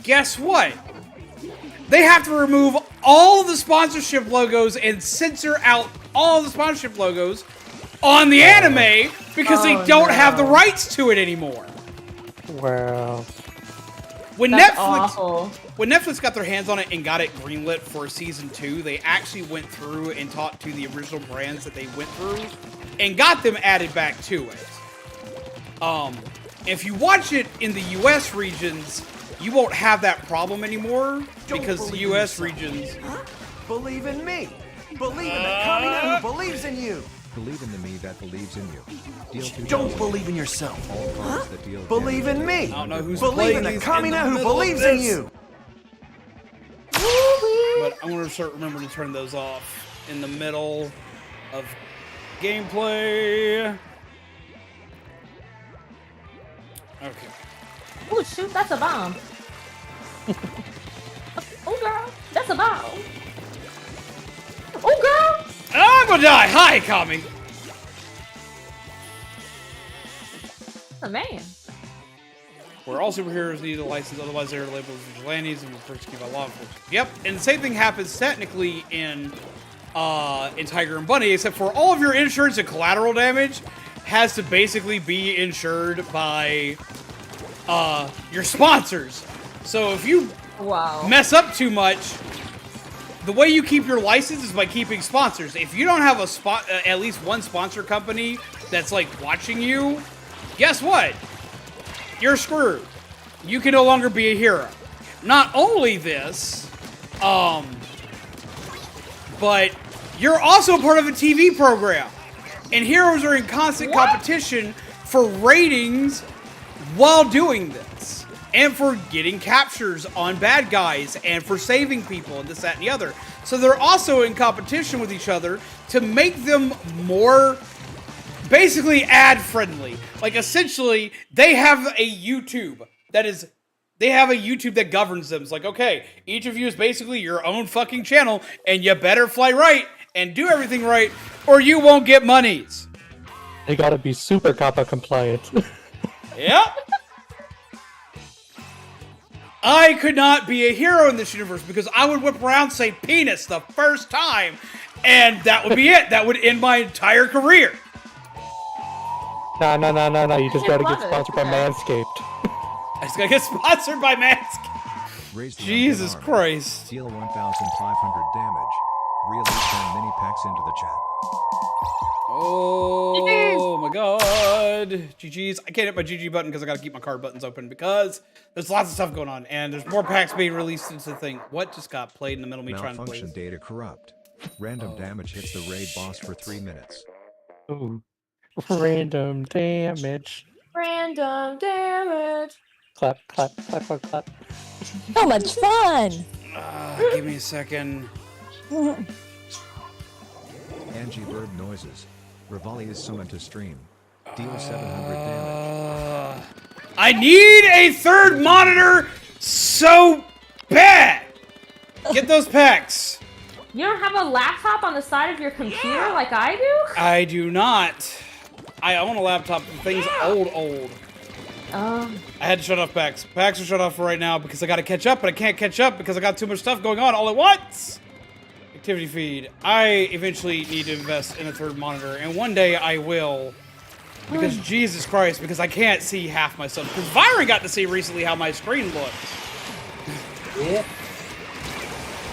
guess what? They have to remove all the sponsorship logos and censor out all the sponsorship logos on the anime because they don't have the rights to it anymore. Wow. When That's Netflix awful. when Netflix got their hands on it and got it greenlit for season 2, they actually went through and talked to the original brands that they went through and got them added back to it. If you watch it in the US regions, you won't have that problem anymore because the US regions Believe in me. Believe in the Kamina who believes in you. Believe in the me that believes in you. Deal 2,000. Don't believe in yourself. All cards that deal Believe in me. I don't know who's Believe playing in the these Kamina in the who middle of believes in this. you. But I'm gonna start remembering to turn those off in the middle of gameplay. Okay. Oh shoot, that's a bomb. Oh girl, that's a bomb. Oh girl. I'm gonna die! Hi, Kami! That's a man. Where all superheroes need a license, otherwise they're labeled as vigilantes and will persecuted by law enforcement. Yep, and the same thing happens technically in Tiger and Bunny, except for all of your insurance and collateral damage has to basically be insured by your sponsors. So if you mess up too much, the way you keep your license is by keeping sponsors. If you don't have a at least one sponsor company that's like watching you, guess what? You're screwed. You can no longer be a hero. Not only this, but you're also part of a TV program. And heroes are in constant competition for ratings while doing this. And for getting captures on bad guys and for saving people and this, that, and the other. So they're also in competition with each other to make them more basically ad-friendly. Like, essentially, they have a YouTube that governs them. It's like, okay, each of you is basically your own fucking channel, and you better fly right and do everything right, or you won't get monies. They gotta be super COPPA compliant. Yep. I could not be a hero in this universe because I would whip around and say penis the first time, and that would be it. That would end my entire career. No. You just gotta get sponsored by Manscaped. I just gotta get sponsored by Manscaped. Jesus Christ. Deal 1,500 damage. Release 10 mini packs into the chat. Oh my god. GG's. I can't hit my GG button because I gotta keep my card buttons open because there's lots of stuff going on and there's more packs being released into the thing. What just got played in the middle of me trying to play? Malfunction data corrupt. Random damage hits the raid boss for 3 minutes. Ooh. Random damage. Random damage. Clap, clap, clap, clap, clap. So much fun. Give me a second. Angie Bird noises. Rivali is summoned to stream. Deal 700 damage. I need a third monitor so bad. Get those packs. You don't have a laptop on the side of your computer like I do? I do not. I own a laptop. The thing's old. I had to shut off packs. Packs are shut off for right now because I gotta catch up, but I can't catch up because I got too much stuff going on all at once. Activity feed. I eventually need to invest in a third monitor, and one day I will. Because Jesus Christ, because I can't see half my stuff. Because Vyra got to see recently how my screen looks. Yeah.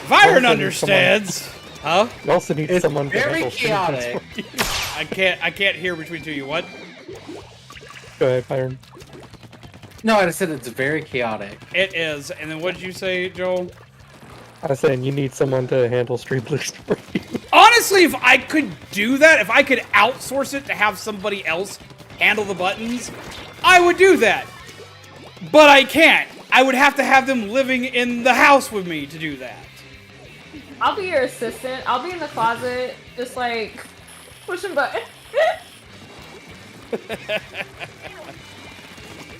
Vyron understands. Huh? You also need someone to Very handle chaotic. I can't hear between two of you. What? Go ahead, Byron. No, I said it's very chaotic. It is. And then what did you say, Joel? I was saying you need someone to handle stream boost for you. Honestly, if I could do that, if I could outsource it to have somebody else handle the buttons, I would do that. But I can't. I would have to have them living in the house with me to do that. I'll be your assistant. I'll be in the closet, just like pushing buttons.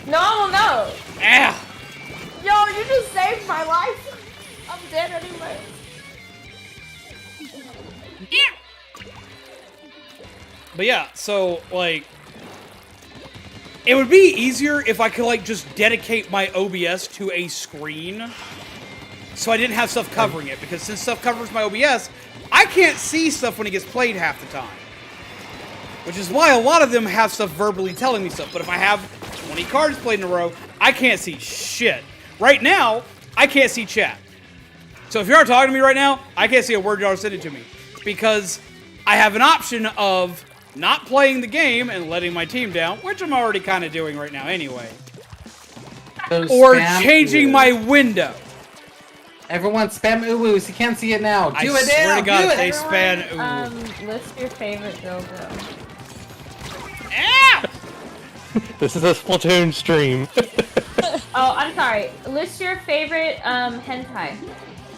No one will know. Ow. Yo, you just saved my life. I'm dead anyway. But yeah, so, like, it would be easier if I could, like, just dedicate my OBS to a screen so I didn't have stuff covering it, because since stuff covers my OBS, I can't see stuff when it gets played half the time. Which is why a lot of them have stuff verbally telling me stuff. But if I have 20 cards played in a row, I can't see shit. Right now, I can't see chat. So if you're talking to me right now, I can't see a word y'all sending to me. Because I have an option of not playing the game and letting my team down, which I'm already kind of doing right now anyway. Or changing my window. Everyone spam uwus. You can't see it now. Do it swear now. to God, Do if it. they spam uwu. List your favorite Zelda. Ow! This is a Splatoon stream. Oh, I'm sorry. List your favorite hentai.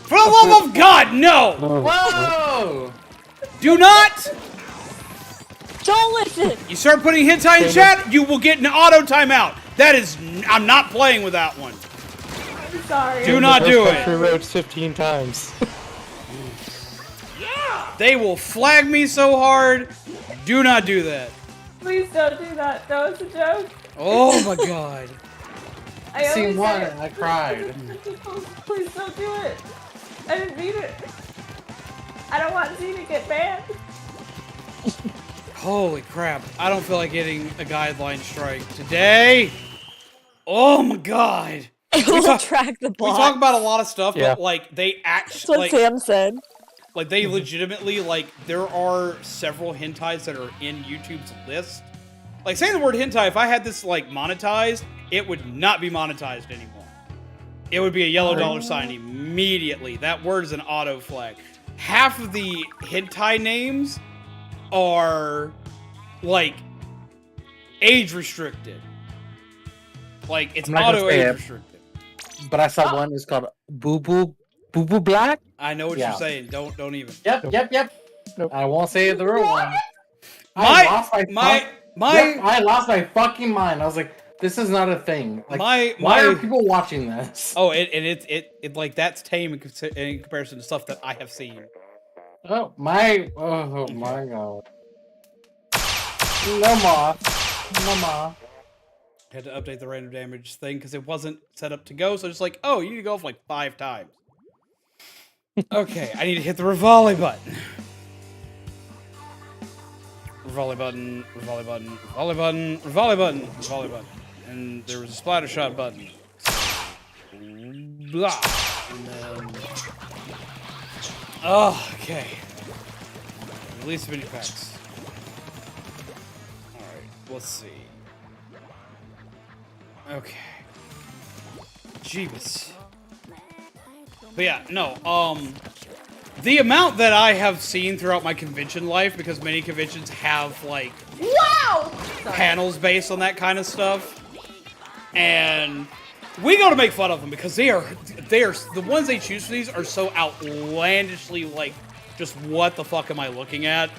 For the love of God, no! Whoa! Do not! Don't listen. You start putting hentai in chat, you will get an auto timeout. That is, I'm not playing with that one. I'm sorry. Do not do Country it. roads 15 times. They will flag me so hard. Do not do that. Please don't do that. That was a joke. Oh my God. I Scene always one, say it. I cried. Please don't do it. I didn't mean it. I don't want Z to get banned. Holy crap. I don't feel like getting a guideline strike today. Oh my God. We'll track the We bot. talk about a lot of stuff, Yeah. but like they That's actually what Sam said. like they legitimately like there are several hentais that are in YouTube's list. Like saying the word hentai, if I had this like monetized, it would not be monetized anymore. It would be a yellow dollar sign immediately. That word is an auto flag. Half of the hentai names are like age restricted. Like it's I'm not gonna auto say age it. restricted. But I saw one. It's called Boo Boo Black. I know what Yeah. you're saying. Don't even. Yep. Nope. I won't say the real one. My- I lost my fucking mind. I was like, this is not a thing. Like, why are people watching this? Oh, it like that's tame in comparison to stuff that I have seen. Oh my God. No more. Had to update the random damage thing because it wasn't set up to go. So just like, oh, you need to go off like 5 times. Okay, I need to hit the Revolving button. Revolving button, Revolving button, Revolving button, Revolving button, Revolving button. And there was a splatter shot button. Blah. And then... Oh, okay. Release mini packs. Alright, let's see. Okay. Jeebus. But yeah, no, the amount that I have seen throughout my convention life, because many conventions have, like, panels based on that kind of stuff, and we go to make fun of them because they are, the ones they choose for these are so outlandishly, like, just what the fuck am I looking at?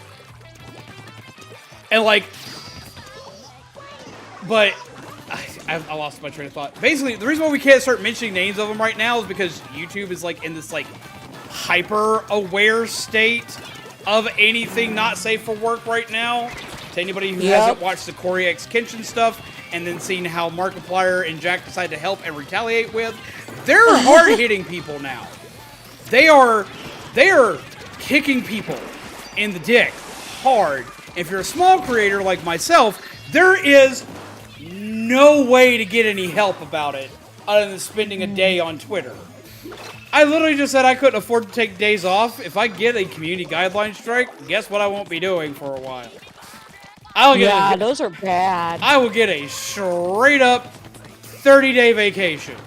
And, like, but... I lost my train of thought. Basically, the reason why we can't start mentioning names of them right now is because YouTube is like in this like hyper-aware state of anything not safe for work right now. To anybody who hasn't watched the Corey X Kenshin stuff and then seen how Markiplier and Jack decide to help and retaliate with, they're hard-hitting people now. They are kicking people in the dick hard. If you're a small creator like myself, there is no way to get any help about it other than spending a day on Twitter. I literally just said I couldn't afford to take days off. If I get a community guideline strike, guess what I won't be doing for a while? Those are bad. I will get a straight up 30-day vacation.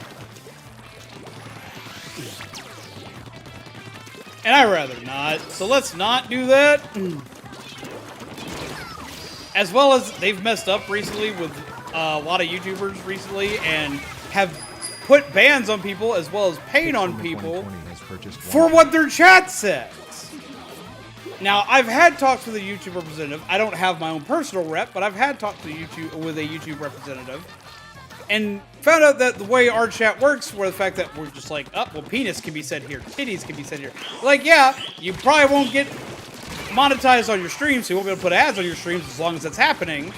And I'd rather not, so let's not do that. As well as they've messed up recently with a lot of YouTubers recently and have put bans on people as well as paid on people for what their chat says. Now, I've had talks with a YouTube representative. I don't have my own personal rep, but I've had talks with a YouTube representative and found out that the way our chat works, where the fact that we're just like, oh, well, penis can be said here, titties can be said here. Like, yeah, you probably won't get monetized on your streams, so you won't be able to put ads on your streams as long as that's happening.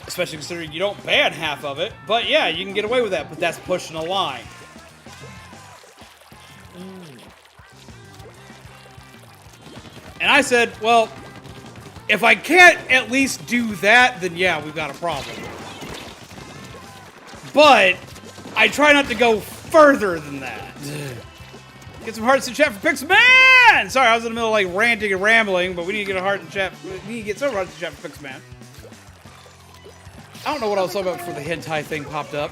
Especially considering you don't ban half of it. But yeah, you can get away with that, but that's pushing a line. And I said, well, if I can't at least do that, then yeah, we've got a problem. But I try not to go further than that. Get some hearts in chat for Pixman! Sorry, I was in the middle of like ranting and rambling, but we need to get a heart in chat. We need to get some hearts in chat for Pixman. I don't know what I was talking about before the hentai thing popped up.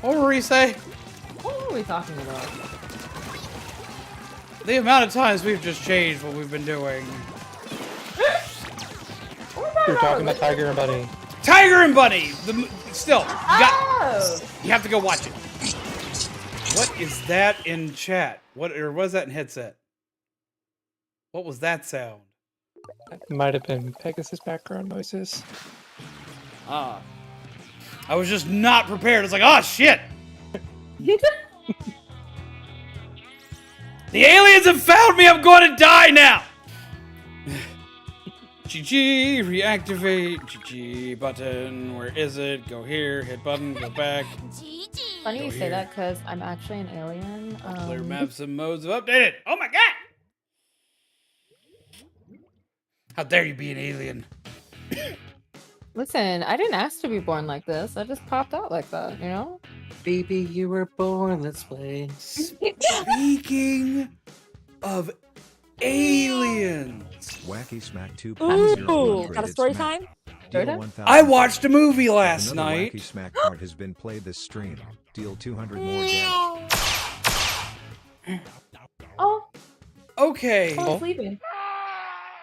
What were we say? What were we talking about? The amount of times we've just changed what we've been doing. You're talking about Tiger and Bunny. Tiger and Bunny! Still, you have to go watch it. What is that in chat? What is that in headset? What was that sound? It might have been Pegasus background noises. Ah. I was just not prepared. It's like, oh shit! The aliens have found me! I'm going to die now! GG, reactivate, GG, button, where is it? Go here, hit button, go back. Funny you say that because I'm actually an alien. Player maps and modes have updated. Oh my god! How dare you be an alien? Listen, I didn't ask to be born like this. I just popped out like that, you know? Baby, you were born this way. Speaking of aliens. Wacky Smack 2.0. Ooh, got a story time? I watched a movie last Another night. Wacky Smack card has been played this stream. Deal 200 more damage. Oh, Okay. I'm sleeping.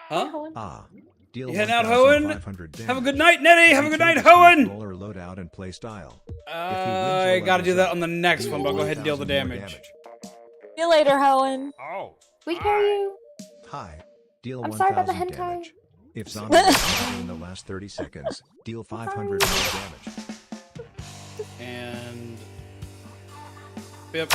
Huh? Ah. Deal You heading out, Hoenn? 1,500 damage. Have a good night, Nettie. Have a good night, Hoenn. Roller loadout and play style. I gotta do that on the next one, but I'll go ahead and deal the damage. See you later, Helen. Oh. We hear you. Hi. Deal I'm sorry about the 1,000 hentai. damage. If zombies are spotted in the last 30 seconds, deal 500 more damage. And... Yep.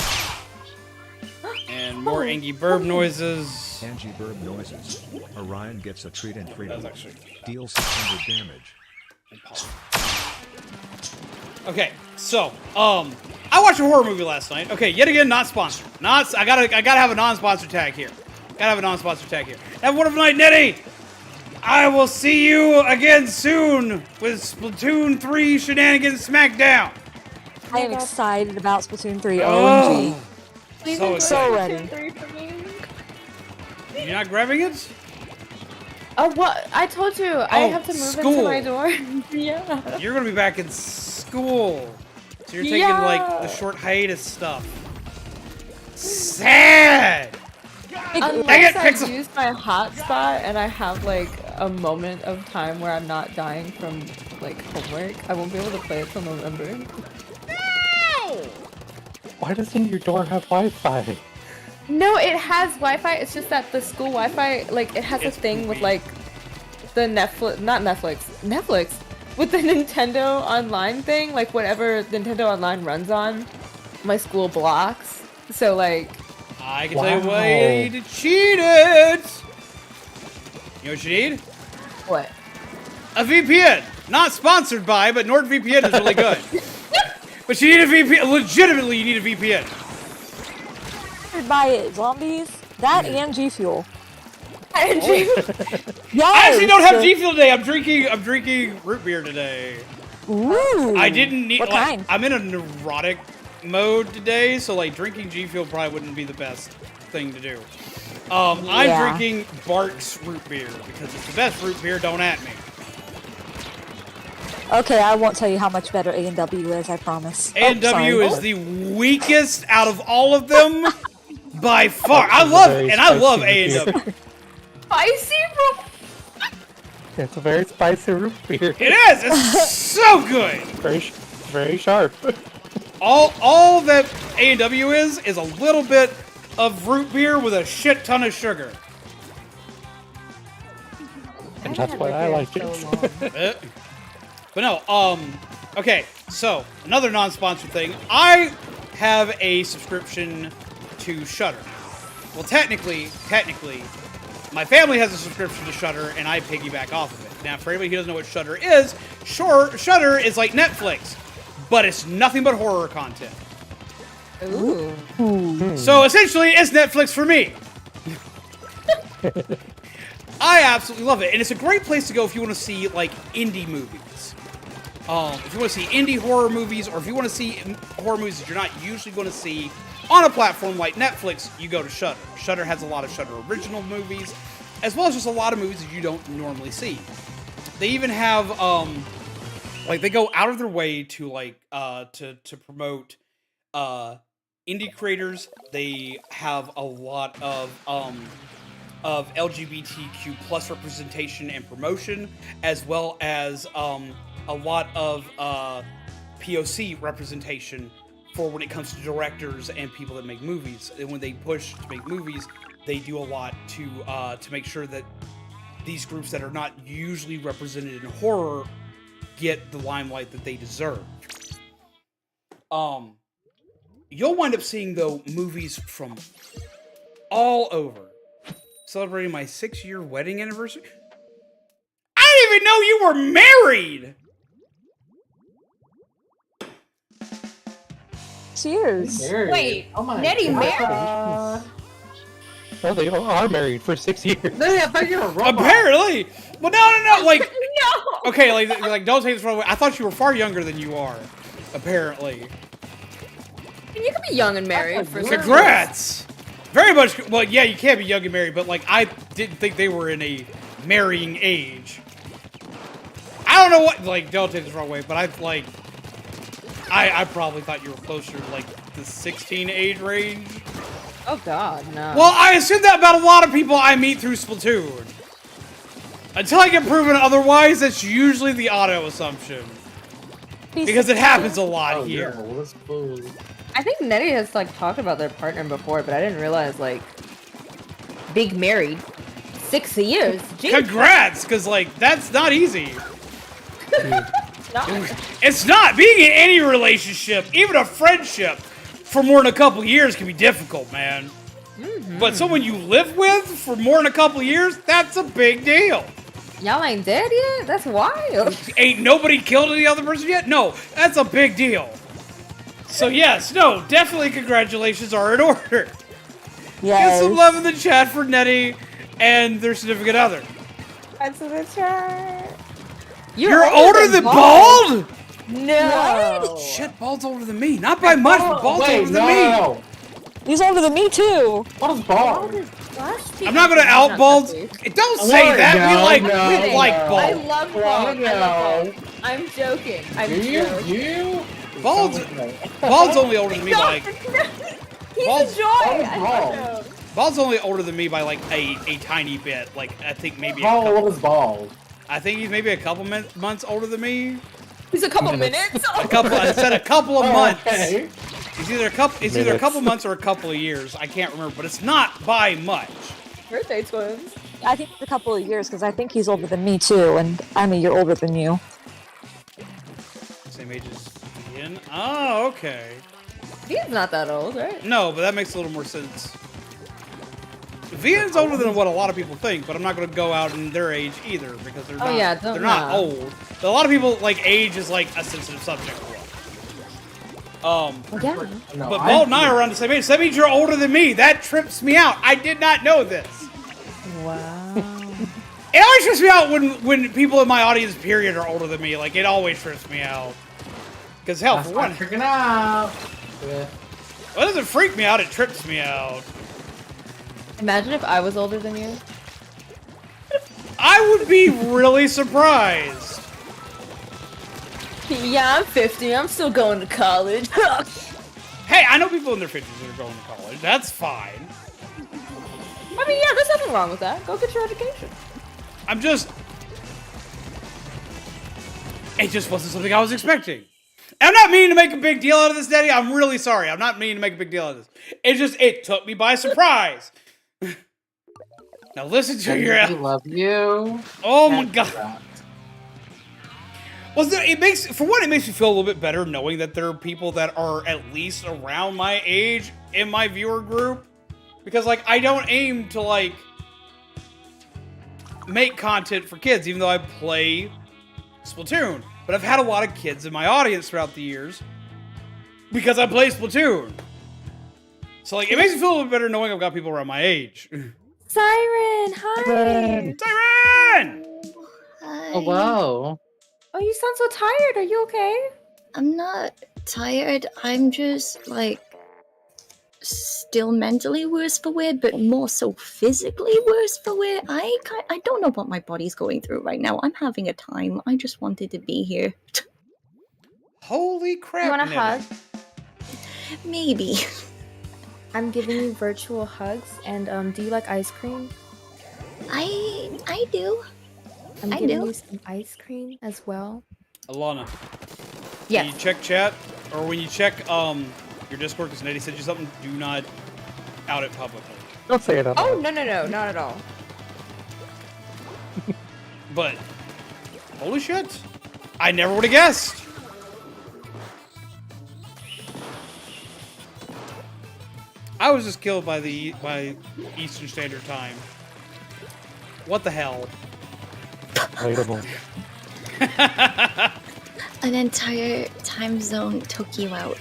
And more Angie Burb noises. Angie Burb noises. Orion gets a treat and freedom. That's actually... Deal 600 damage. Okay, so, I watched a horror movie last night. Okay, yet again, not sponsored. I gotta have a non-sponsor tag here. Gotta have a non-sponsor tag here. Have a wonderful night, Nettie! I will see you again soon with Splatoon 3 Shenanigans Smackdown! I am excited about Splatoon 3. Oh, OMG. so ready. You're not grabbing it? Oh, what? I told you. I have to move school. into my door. Yeah. You're gonna be back in school. So you're taking, like, the short hiatus stuff. Sad! Unless I use my hotspot and I have, like, a moment of time where I'm not dying from, like, homework, I won't be able to play it till November. No! Why doesn't your door have Wi-Fi? No, it has Wi-Fi. It's just that the school Wi-Fi, like, it has a thing with, like, the Netflix, with the Nintendo Online thing, like, whatever Nintendo Online runs on, my school blocks. So, like... I can tell you a way to cheat it! You know what you need? What? A VPN! Not sponsored by, but NordVPN is really good. But you need a VPN. Legitimately, you need a VPN. By it, zombies. That and G Fuel. And G Yes! I actually don't have G Fuel today. I'm drinking root beer today. Ooh. I didn't need. What kind? I'm in a neurotic mode today, so like drinking G Fuel probably wouldn't be the best thing to do. I'm drinking Barks root beer because it's the best root beer. Don't at me. Okay, I won't tell you how much better A&W is, I promise. A&W is the weakest out of all of them by far. I love A&W. Spicy root. It's a very spicy root beer. It is. It's so good. Very sharp. All that A&W is a little bit of root beer with a shit ton of sugar. And that's why I like it. But no, okay, so another non-sponsored thing. I have a subscription to Shudder. Well, technically, my family has a subscription to Shudder, and I piggyback off of it. Now, for anybody who doesn't know what Shudder is, Shudder is like Netflix, but it's nothing but horror content. Ooh. So essentially, it's Netflix for me. I absolutely love it, and it's a great place to go if you want to see like indie movies. If you want to see indie horror movies, or if you want to see horror movies that you're not usually going to see on a platform like Netflix, you go to Shudder. Shudder has a lot of Shudder original movies, as well as just a lot of movies that you don't normally see. They even have, like, they go out of their way to, like, to promote, indie creators. They have a lot of LGBTQ plus representation and promotion, as well as, a lot of, POC representation for when it comes to directors and people that make movies. And when they push to make movies, they do a lot to make sure that these groups that are not usually represented in horror get the limelight that they deserve. You'll wind up seeing, though, movies from all over. Celebrating my 6-year wedding anniversary. I didn't even know you were married! Cheers. Wait, Oh my Nettie God. married? Oh, they are married for 6 years. No, I thought you were a robot. Apparently! Well, no, like... No! Okay, like, don't take this wrong way. I thought you were far younger than you are. Apparently. You can be young and married for Congrats! Very much... Well, yeah, you can be young and married, but, like, I didn't think they were in a marrying age. I don't know what... Like, don't take this wrong way, but I probably thought you were closer to, like, the 16 age range. Oh god, no. Well, I assume that about a lot of people I meet through Splatoon. Until I get proven otherwise, that's usually the auto assumption. Because it happens a lot here. Yeah, well, that's cool. I think Nettie has like talked about their partner before, but I didn't realize like big married 6 years. Jeez. Congrats, because like that's not easy. Not. It's not. Being in any relationship, even a friendship, for more than a couple years can be difficult, man. But someone you live with for more than a couple years, that's a big deal. Y'all ain't dead yet? That's wild. Ain't nobody killed any other person yet? No, that's a big deal. So yes, no, definitely congratulations are in order. Yes. Get some love in the chat for Nettie and their significant other. That's in the chat. You're older than Bald? No. Shit, Bald's older than me. Not by much, but Bald's older than me. No. He's older than me too. What is Bald? I'm not gonna out Bald. Don't say that. We like I Bald. love Bald. I love Bald. I'm joking. I'm joking. You? Bald's only older than me by like. He's a joy. I love him. Bald's only older than me by like a tiny bit. Like I think maybe. How old is Bald? I think he's maybe a couple months older than me. He's a couple minutes. I said a couple of months. Okay. It's either a couple months or a couple of years. I can't remember, but it's not by much. Birthday twins. I think it's a couple of years because I think he's older than me too, and I'm a year older than you. Same age as Ian. Oh, okay. He's not that old, right? No, but that makes a little more sense. Vian's older than what a lot of people think, but I'm not going to go out in their age either because they're not. They're not old. A lot of people like age is like a sensitive subject for them. Yeah. No, but Bald and I are around the same age. So that means you're older than me. That trips me out. I did not know this. Wow. It always trips me out when people in my audience period are older than me. Like it always trips me out. Because hell, for one, freaking out. Well, it doesn't freak me out. It trips me out. Imagine if I was older than you. I would be really surprised. Yeah, I'm 50. I'm still going to college. Hey, I know people in their 50s that are going to college. That's fine. I mean, yeah, there's nothing wrong with that. Go get your education. It just wasn't something I was expecting. I'm not meaning to make a big deal out of this, Daddy. I'm really sorry. I'm not meaning to make a big deal out of this. It took me by surprise. Now listen to your... I love you. Oh my god. Well, it makes me feel a little bit better knowing that there are people that are at least around my age in my viewer group. Because, like, I don't aim to, like, make content for kids, even though I play Splatoon. But I've had a lot of kids in my audience throughout the years because I play Splatoon. So, like, it makes me feel a little bit better knowing I've got people around my age. Siren, hi. Siren! Hi. Oh wow. Oh, you sound so tired. Are you okay? I'm not tired. I'm just like still mentally worse for wear, but more so physically worse for wear. I don't know what my body's going through right now. I'm having a time. I just wanted to be here. Holy crap! You want a hug? Maybe. I'm giving you virtual hugs. And do you like ice cream? I do. I'm I giving do. you some ice cream as well. Alana. Yes. When you check chat, or when you check your Discord, because Nettie sent you something, do not out it publicly. Don't say it out Oh, loud. no, not at all. But holy shit! I never would have guessed. I was just killed by Eastern Standard Time. What the hell? Relatable. An entire time zone took you out.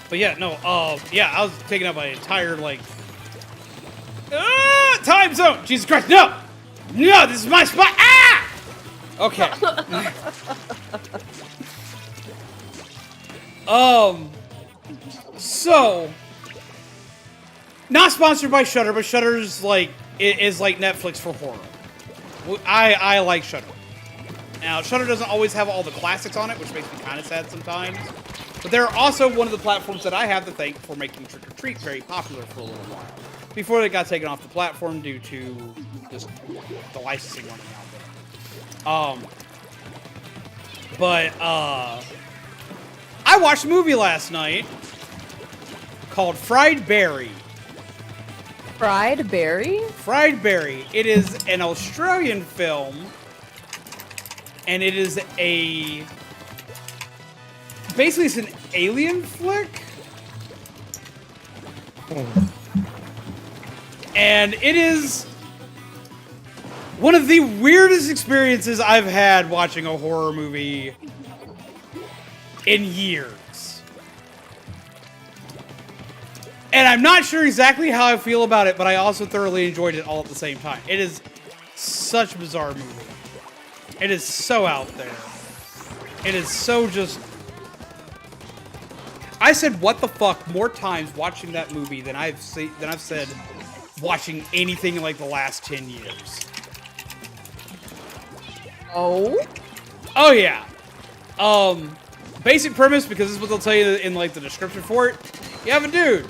But yeah, no, yeah, I was taking up my entire, like, time zone! Jesus Christ, no! No, this is my spot! Ah! Okay. So, not sponsored by Shudder, but Shudder's, like, is like Netflix for horror. I like Shudder. Now, Shudder doesn't always have all the classics on it, which makes me kind of sad sometimes. But they're also one of the platforms that I have to thank for making Trick or Treat very popular for a little while. Before they got taken off the platform due to just the licensing running out there. But I watched a movie last night called Fried Berry. Fried berry? Fried Berry. It is an Australian film. And it is basically it's an alien flick. And it is one of the weirdest experiences I've had watching a horror movie in years. And I'm not sure exactly how I feel about it, but I also thoroughly enjoyed it all at the same time. It is such a bizarre movie. It is so out there. It is so just... I said what the fuck more times watching that movie than I've said watching anything in like the last 10 years. Oh? Oh yeah. Basic premise, because this is what they'll tell you in like the description for it. You have a dude,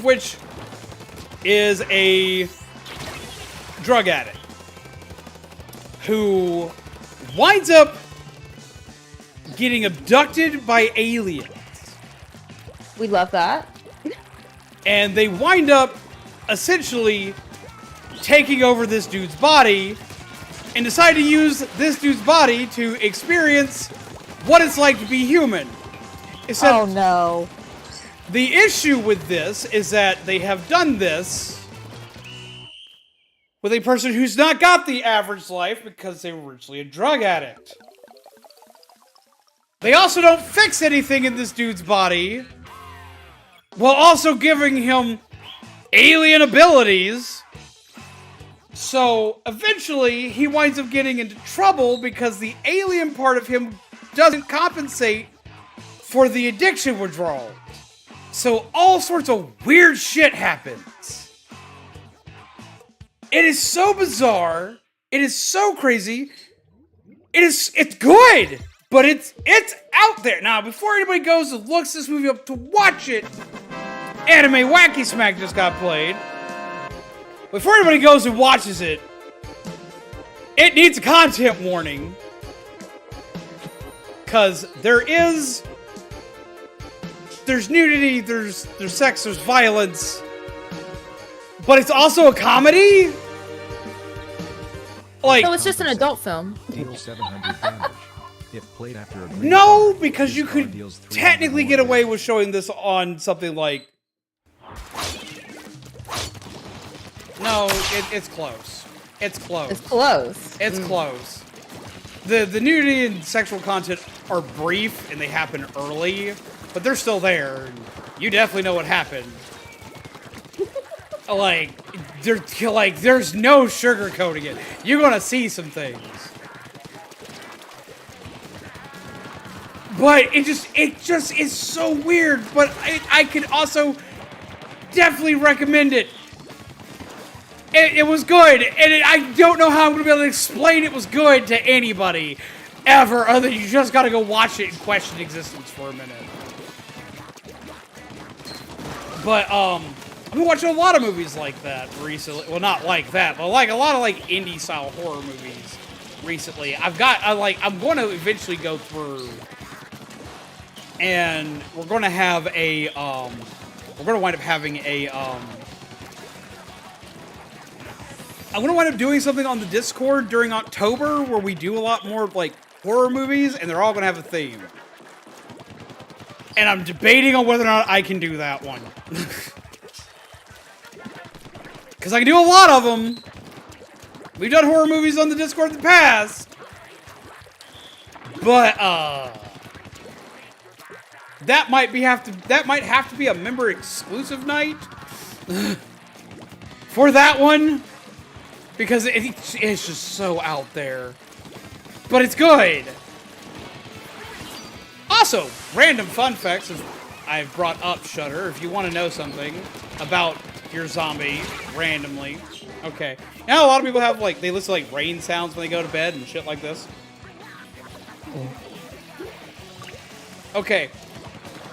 which is a drug addict, who winds up getting abducted by aliens. We love that. And they wind up essentially taking over this dude's body and decide to use this dude's body to experience what it's like to be human. Oh no. The issue with this is that they have done this with a person who's not got the average life because they were originally a drug addict. They also don't fix anything in this dude's body, while also giving him alien abilities. So eventually he winds up getting into trouble because the alien part of him doesn't compensate for the addiction withdrawal. So all sorts of weird shit happens. It is so bizarre. It is so crazy. It's good, but it's out there. Now, before anybody goes and looks this movie up to watch it, Anime Wacky Smack just got played. Before anybody goes and watches it, it needs a content warning. Because there's nudity, there's sex, there's violence. But it's also a comedy? Like, So it's just an adult film. Deal 700 damage. If played after a no, because you could technically get away with showing this on something like... No, it's close. It's close. It's close. It's close. The nudity and sexual content are brief and they happen early, but they're still there. And you definitely know what happened. Like, there's no sugarcoating it. You're gonna see some things. But it just is so weird. But I could also definitely recommend it. It was good, and I don't know how I'm gonna be able to explain it was good to anybody ever, other than you just gotta go watch it and question existence for a minute. But I've been watching a lot of movies like that recently. Well, not like that, but like a lot of like indie style horror movies recently. I'm going to eventually go through, and we're going to have a we're going to wind up having a I'm going to wind up doing something on the Discord during October where we do a lot more like horror movies, and they're all going to have a theme. And I'm debating on whether or not I can do that one. Because I can do a lot of them. We've done horror movies on the Discord in the past. But, that might have to be a member exclusive night for that one. Because it's just so out there. But it's good. Also, random fun facts, as I've brought up Shudder, if you want to know something about your zombie randomly. Okay. Now a lot of people have, like, they listen to, like, rain sounds when they go to bed and shit like this. Okay.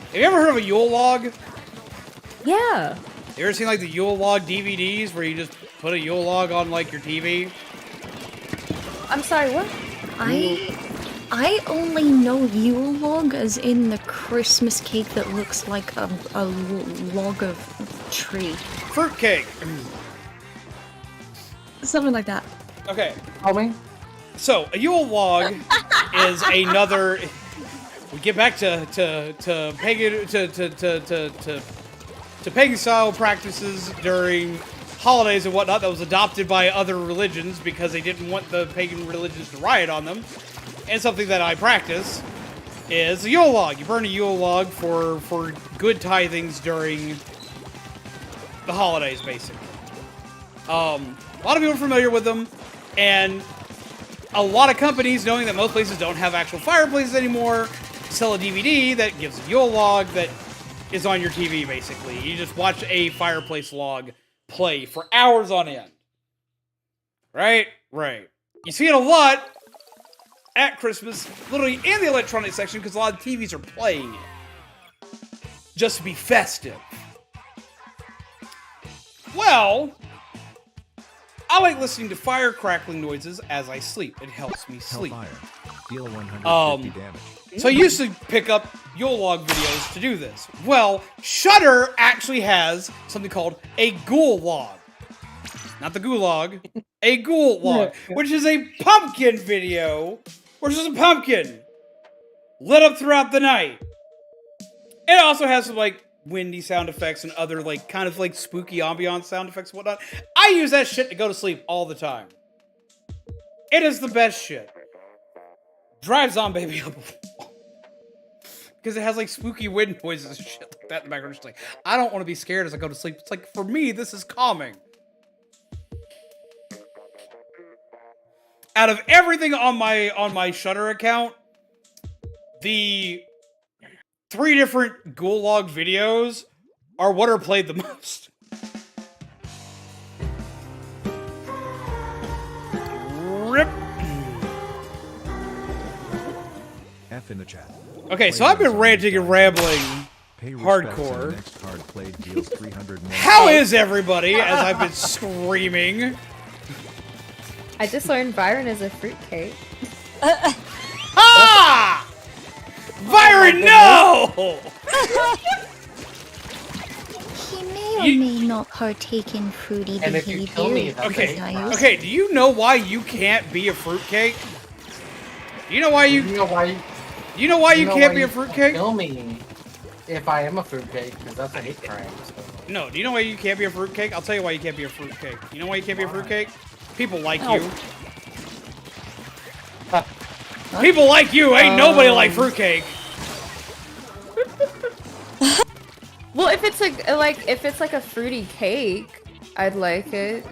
Have you ever heard of a Yule log? Yeah. You ever seen, like, the Yule log DVDs where you just put a Yule log on, like, your TV? I'm sorry, what? I only know Yule log as in the Christmas cake that looks like a log of tree. Fruitcake. Something like that. Okay. Homie. So a Yule log is another. We get back to pagan to pagan style practices during holidays and whatnot that was adopted by other religions because they didn't want the pagan religions to riot on them. And something that I practice is a Yule log. You burn a Yule log for good tithings during the holidays, basically. A lot of people are familiar with them, and a lot of companies, knowing that most places don't have actual fireplaces anymore, sell a DVD that gives a Yule log that is on your TV, basically. You just watch a fireplace log play for hours on end. Right? Right. You see it a lot at Christmas, literally in the electronic section, because a lot of TVs are playing it. Just to be festive. Well, I like listening to fire crackling noises as I sleep. It helps me sleep. Hellfire. Deal 150 damage. So I used to pick up Yule log videos to do this. Well, Shudder actually has something called a ghoul log. Not the gulag, a ghoul log, which is a pumpkin video, which is a pumpkin lit up throughout the night. It also has some, like, windy sound effects and other, like, kind of, like, spooky ambiance sound effects and whatnot. I use that shit to go to sleep all the time. It is the best shit. Drives on, baby, up. Because it has, like, spooky wind noises and shit like that in the background. It's like, I don't want to be scared as I go to sleep. It's like, for me, this is calming. Out of everything on my Shudder account, the 3 different ghoul log videos are what are played the most. Rip. F in the chat. Okay, so I've been ranting and rambling hardcore. Next card played deals 300 more. How is everybody? As I've been screaming. I just learned Byron is a fruitcake. Ah! Byron, no! He may or may not partake in fruity And if you kill me, behavior. that's Okay, do you know why you can't be a fruitcake? Do you know why you can't be a fruitcake? Kill me if I am a fruitcake, because that's a hate crime. So. No, do you know why you can't be a fruitcake? I'll tell you why you can't be a fruitcake. You know why you can't be a fruitcake? People like you. People like you, ain't nobody like fruitcake. Well, if it's like a fruity cake, I'd like it.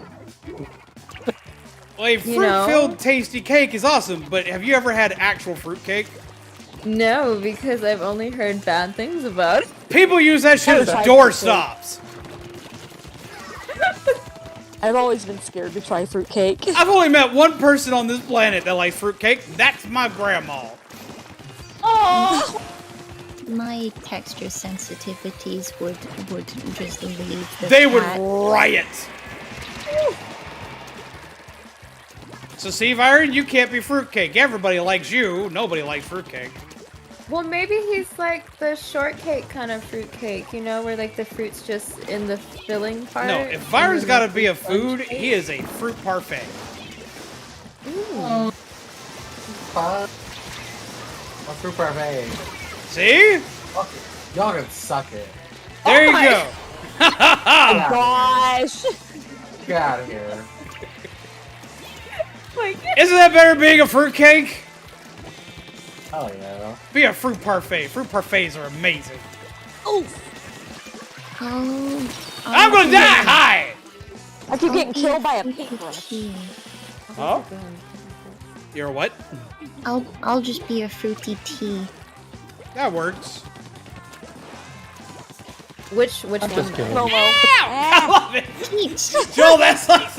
Well, a fruit-filled tasty cake is awesome, but have you ever had actual fruitcake? No, because I've only heard bad things about it. People use that shit as doorstops. I've always been scared to try fruitcake. I've only met one person on this planet that likes fruitcake. That's my grandma. Oh. My texture sensitivities would just leave. They would riot. So see, Byron, you can't be fruitcake. Everybody likes you. Nobody likes fruitcake. Well, maybe he's like the shortcake kind of fruitcake, you know, where like the fruit's just in the filling part. No, if Byron's got to be a food, he is a fruit parfait. Ooh. A fruit parfait. See? Y'all can suck it. There you go. Oh gosh. Get out of here. Isn't that better being a fruitcake? Oh yeah. Be a fruit parfait. Fruit parfaits are amazing. Oh. I'm gonna die! Hi! I keep getting killed by a paintbrush. Huh? You're what? I'll just be a fruity tea. That works. Which one? Momo. I love it. Joel, that's like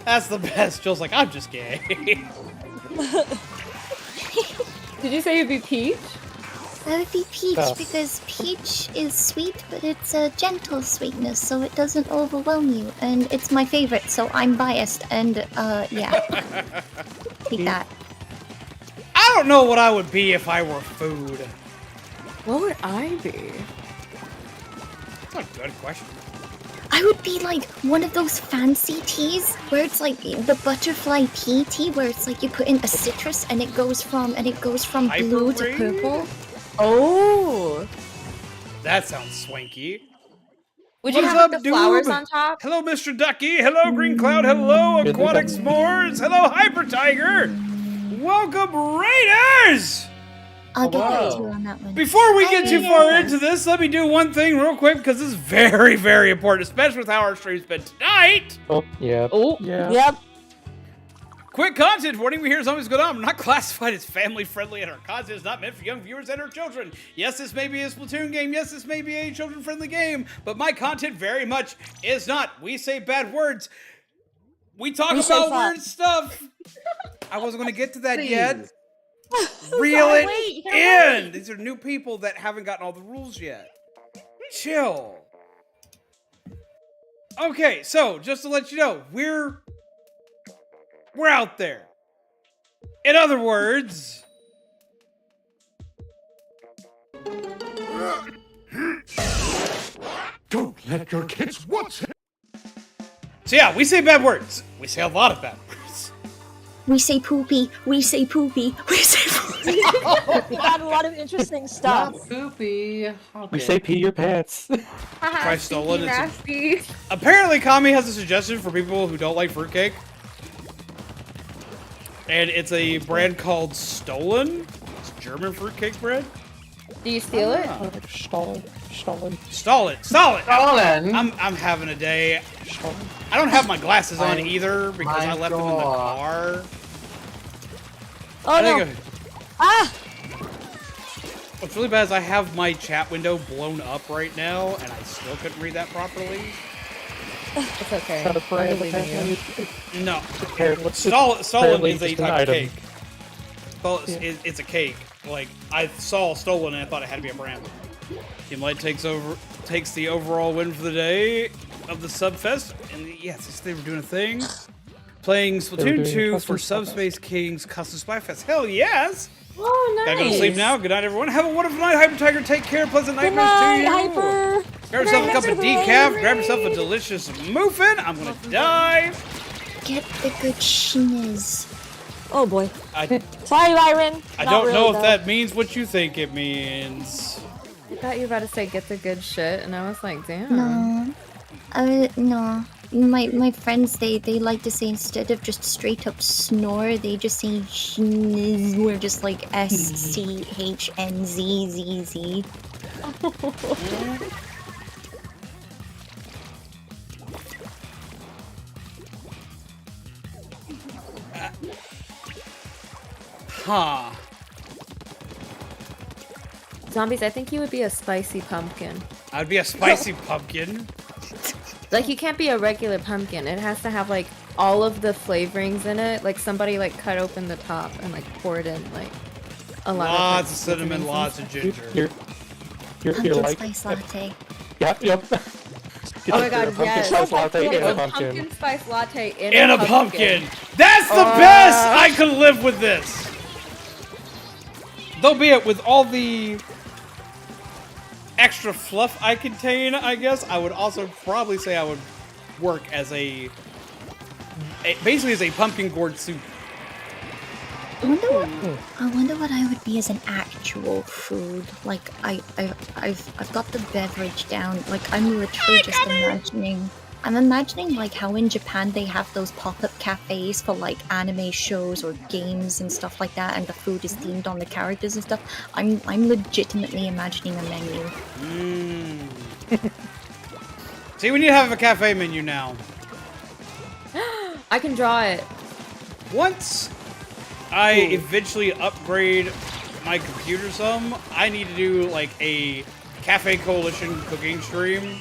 that's the best. Joel's like, I'm just gay. Did you say you'd be Peach? I would be Peach because Peach is sweet, but it's a gentle sweetness, so it doesn't overwhelm you. And it's my favorite, so I'm biased. And yeah, take that. I don't know what I would be if I were food. What would I be? That's a good question. I would be like one of those fancy teas where it's like the butterfly pea tea, where it's like you put in a citrus and it goes from blue to purple. Oh, that sounds swanky. Would you What's have up, the dude? flowers on top? Hello, Mr. Ducky. Hello, Green Cloud. Hello, Aquatic S'mores. Hello, Hyper Tiger. Welcome, Raiders. I'll get back to you on that one. Before we get too far into this, let me do one thing real quick because this is very, very important, especially with how our stream's been tonight. Oh, yeah. Oh, yeah. Yep. Quick content warning, we hear something's going on. I'm not classified as family friendly, and our content is not meant for young viewers and or children. Yes, this may be a Splatoon game. Yes, this may be a children friendly game, but my content very much is not. We say bad words. We talk about weird stuff. I wasn't going to get to that yet. Reel it in. These are new people that haven't gotten all the rules yet. Chill. Okay, so just to let you know, we're out there. In other words, Don't let your kids watch it. so yeah, we say bad words. We say a lot of bad words. We say poopy. We say poopy. We say poopy. We got a lot of interesting stuff. Not poopy. Okay. We say pee your pants. Try stolen. Nasty. Apparently, Kami has a suggestion for people who don't like fruitcake. And it's a brand called Stolen. It's German fruitcake bread. Do you steal it? Stolen. Stall it. Stolen. I'm having a day. I don't have my glasses on either because I left them in the car. Oh no! What's really bad is I have my chat window blown up right now, and I still couldn't read that properly. It's okay. Not a brand, No. Stolen Stolen is a an type of item. cake. Well, it's a cake. Like, I saw Stolen and I thought it had to be a brand. Team Light takes the overall win for the day of the Subfest. And yes, they were doing a thing. Playing Splatoon 2 for Subspace Kings Custom Splatfest. Hell yes! Oh, nice. Gotta go to sleep now. Good night, everyone. Have a wonderful night, Hyper Tiger. Take care. Pleasant Good nightmares to night, you. Hyper. Grab yourself a cup of decaf. Grab yourself a delicious muffin. I'm gonna die. Get the good schniz. Oh boy. I Sorry, Byron. don't Not really, know if though. that means what you think it means. I thought you were about to say get the good shit, and I was like, damn. No. No. my friends they like to say instead of just straight up snore, they just say shniz. We're just like SCHNZZZ. Huh. Zombies, I think you would be a spicy pumpkin. I'd be a spicy pumpkin. Like, you can't be a regular pumpkin. It has to have, like, all of the flavorings in it. Like, somebody, like, cut open the top and, like, poured in, like, a lot lots of of cinnamon, lots of ginger. You're Pumpkin like... spice latte. Yep. Oh my god, yes. Spice latte Like and a a pumpkin. spice latte In a pumpkin. That's the best! I could live with this. Though be it, with all the extra fluff I contain, I guess, I would also probably say I would work as basically as a pumpkin gourd soup. I wonder what I would be as an actual food. Like I've got the beverage down. Like I'm literally just imagining. I'm imagining like how in Japan they have those pop-up cafes for like anime shows or games and stuff like that, and the food is themed on the characters and stuff. I'm legitimately imagining a menu. See, we need to have a cafe menu now. I can draw it. Once I eventually upgrade my computer some, I need to do like a Cafe Coalition cooking stream.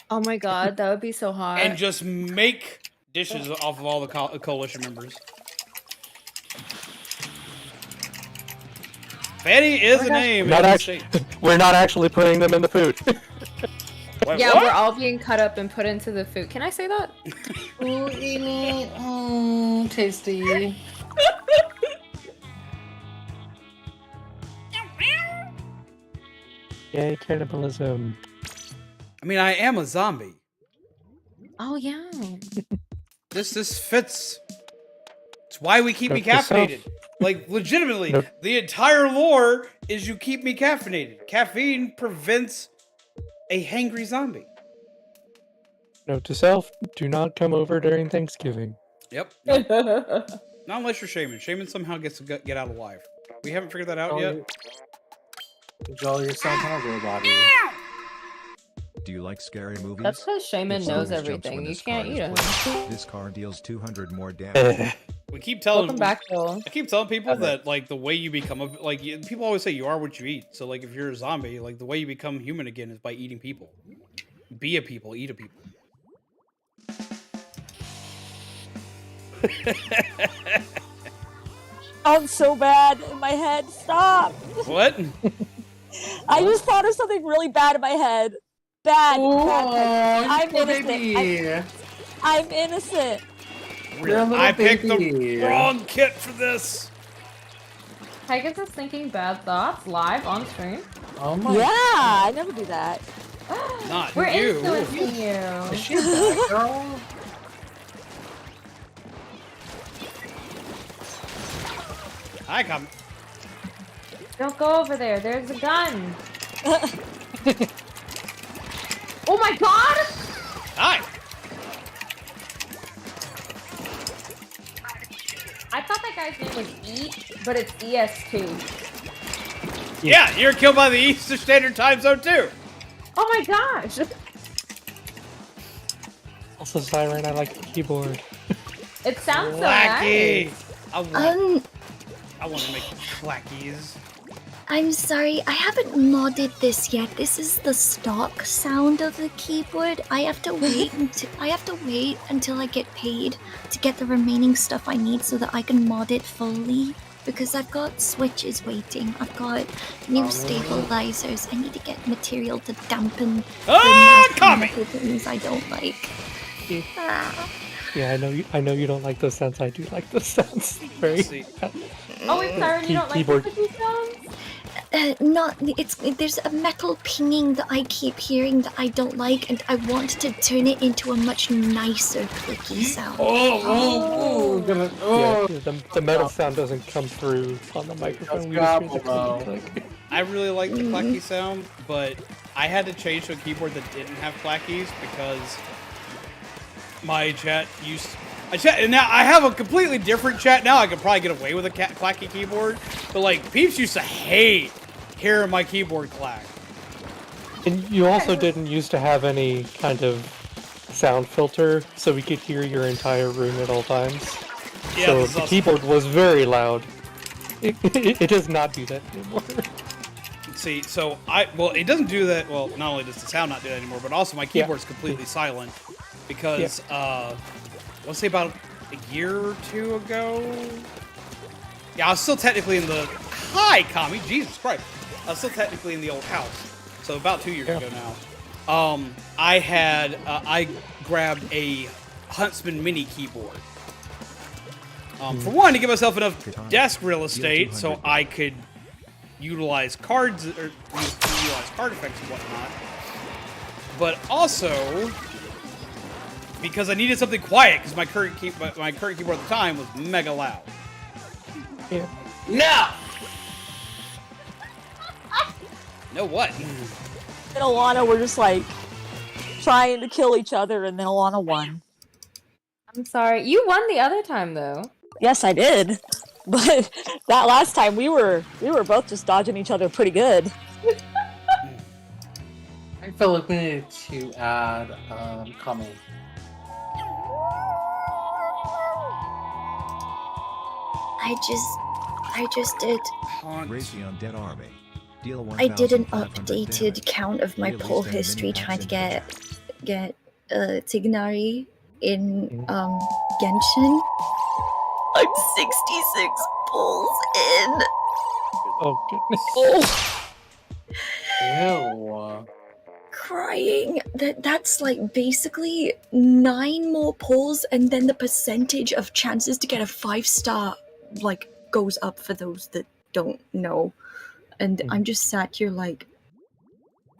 Oh my god, that would be so hard. And just make dishes off of all the coalition members. Fanny is a name. We're not actually putting them in the food. Wait, yeah, what? we're all being cut up and put into the food. Can I say that? Ooh, eat it. Tasty. Yay, cannibalism. I mean, I am a zombie. Oh yeah. This fits. It's why we keep me caffeinated. Like, legitimately, the entire lore is you keep me caffeinated. Caffeine prevents a hangry zombie. Note to self, do not come over during Thanksgiving. Yep. Not unless you're Shaman. Shaman somehow gets to get out alive. We haven't figured that out yet. Enjoy yourself, robot. Do you like scary movies? That's because Shaman If knows someone jumps everything. when You this can't car eat is him. playing, this car deals 200 more damage. We keep telling. Welcome back, Joel. I keep telling people that like the way you become people always say you are what you eat. So like if you're a zombie, like the way you become human again is by eating people. Be a people, eat a people. I'm so bad in my head. Stop. What? I just thought of something really bad in my head. Bad. Ooh, bad. I'm poor innocent. baby. I'm innocent. I picked the wrong kit for this. Pegasus is thinking bad thoughts live on stream. Oh my. Yeah, I never do that. Not We're you. influencing you. Is she a bad girl? I come. Don't go over there. There's a gun. Oh my god! Hi. I thought that guy's name was Eat, but it's EST. Yeah, you're killed by the Eastern Standard Time Zone too. Oh my gosh! Also, Siren, I like the keyboard. It sounds so Clacky. nice. I want to make clackies. I'm sorry, I haven't modded this yet. This is the stock sound of the keyboard. I have to wait until I get paid to get the remaining stuff I need so that I can mod it fully. Because I've got switches waiting. I've got new stabilizers. I need to get material to dampen the things I don't like. Yeah, I know you don't like those sounds. I do like those sounds. Very. Oh wait, Siren, you don't like keyboard. the cookie sounds? There's a metal pinging that I keep hearing that I don't like, and I want to turn it into a much nicer clicky sound. Yeah, the metal sound doesn't come through on the microphone. We just hear the clicky. I really like the clacky sound, but I had to change to a keyboard that didn't have clackies because my chat used. And now I have a completely different chat now. I could probably get away with a clacky keyboard, but like peeps used to hate hearing my keyboard clack. And you also didn't used to have any kind of sound filter, so we could hear your entire room at all times. Yeah, so the keyboard was very loud. It does not do that anymore. See, so well, it doesn't do that. Well, not only does the sound not do that anymore, but also my keyboard's completely silent because, let's say about a year or two ago. Yeah, I was still technically in the Kami, Jesus Christ! I was still technically in the old house. So about 2 years ago now, I grabbed a Huntsman mini keyboard. For one, to give myself enough desk real estate so I could utilize cards or utilize card effects and whatnot. But also because I needed something quiet because my current keyboard at the time was mega loud. Yeah. No. No what? And Alana were just like trying to kill each other, and then Alana won. I'm sorry, you won the other time though. Yes, I did. But that last time we were both just dodging each other pretty good. I feel like we need to add comment. I just did. Raytheon Dead Army. Deal I did an 1,500 updated damage. count of my Released poll in the history mini trying to packs get Tignari in Genshin. I'm 66 pulls in. Oh goodness. Ew. Crying. That's like basically 9 more pulls, and then the percentage of chances to get a 5-star like goes up for those that don't know. And I'm just sat here like,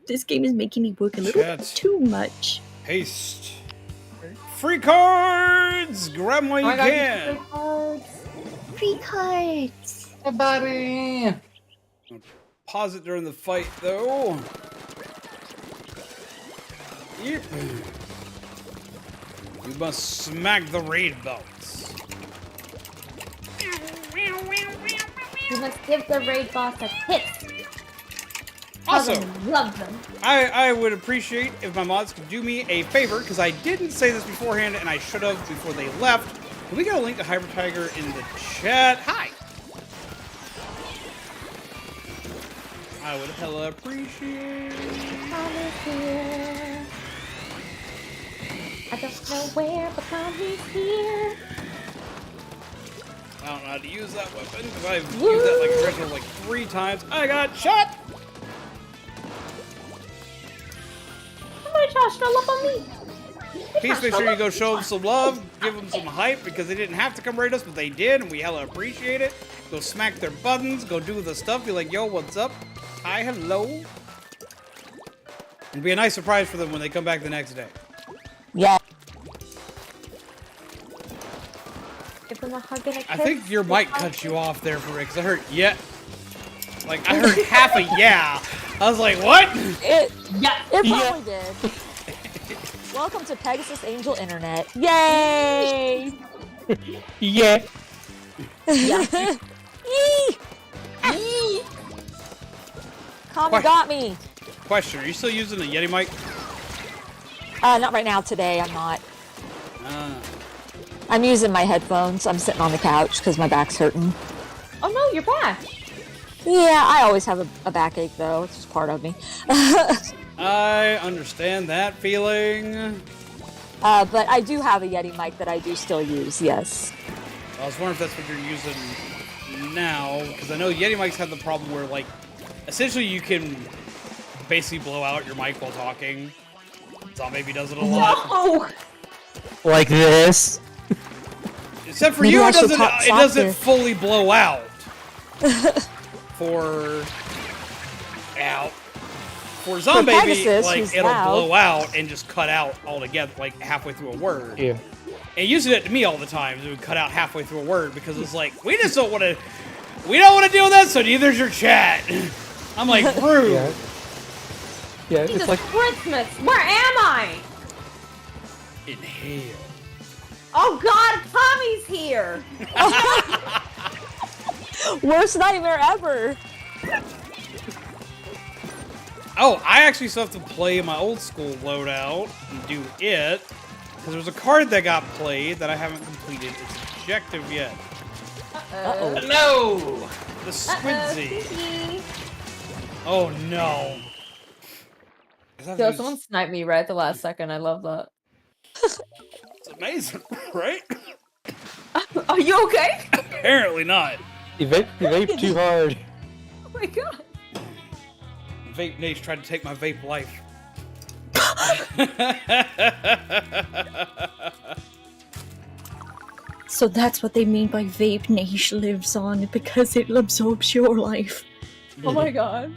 this game is making me work a little bit too much. Haste. Free cards! Grab them while you can. Free cards. Hey, buddy. Pause it during the fight, though. Yep. You must smack the raid belts. You must give the raid boss a kiss. Also, love them. I would appreciate if my mods could do me a favor, because I didn't say this beforehand, and I should have before they left. Can we get a link to Hyper Tiger in the chat? Hi! I would hella appreciate here. I don't know where, but Tommy's here. I don't know how to use that weapon, because I've used that like original like 3 times. I got shot! Somebody try to love on me. Please make sure you go show them some love, give them some hype, because they didn't have to come raid us, but they did, and we hella appreciate it. Go smack their buttons, go do the stuff, be like, yo, what's up? Hi, hello. It'll be a nice surprise for them when they come back the next day. Yeah. Give them a hug and a kiss. I think your mic cut you off there for it, because I heard, yeah. Like, I heard half a yeah. I was like, what? It probably did. Welcome to Pegasus Angel Internet. Yay! Yeah. Yeah. Yee! Yee! Kami got me. Question, are you still using the Yeti mic? Not right now. Today, I'm not. I'm using my headphones. I'm sitting on the couch because my back's hurting. Oh no, you're back. Yeah, I always have a backache though. It's just part of me. I understand that feeling. But I do have a Yeti mic that I do still use, yes. I was wondering if that's what you're using now, because I know Yeti mics have the problem where, like, essentially you can basically blow out your mic while talking. Zombie does it a lot. No! Like this. Except for Maybe you, I it should doesn't talk fully blow out. For Zombie, Pegasus, like, who's it'll loud. blow out and just cut out altogether, like, halfway through a word. Yeah. And using it to me all the time, it would cut out halfway through a word because it's like, we don't want to deal with that, so neither's your chat. I'm like, rude. Yeah, Jesus it's like Christmas, where am I? Inhale. Oh God, Tommy's here. Worst nightmare ever. Oh, I actually still have to play my old school loadout and do it. Because there's a card that got played that I haven't completed its objective yet. Uh-oh. No! The Squidzy. Oh no. Yo, someone sniped me right at the last second. I love that. It's amazing, right? Are you okay? Apparently not. You vape too hard. Oh my God. Vape Nate tried to take my vape life. So that's what they mean by vape niche lives on, because it absorbs your life. Oh my God.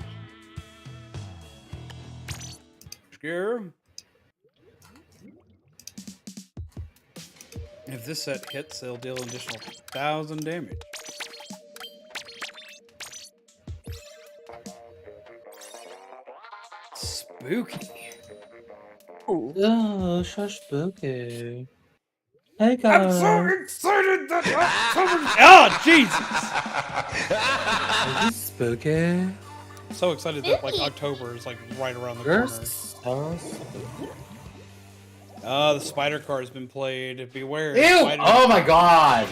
Scare. If this set hits, it'll deal an additional 1,000 damage. Spooky. Oh, so spooky. Hey guys. I'm so excited that oh, Jesus! Is this spooky? So excited that like October is like right around the corner. The spider card has been played. Beware. Ew! Spider. Oh my God!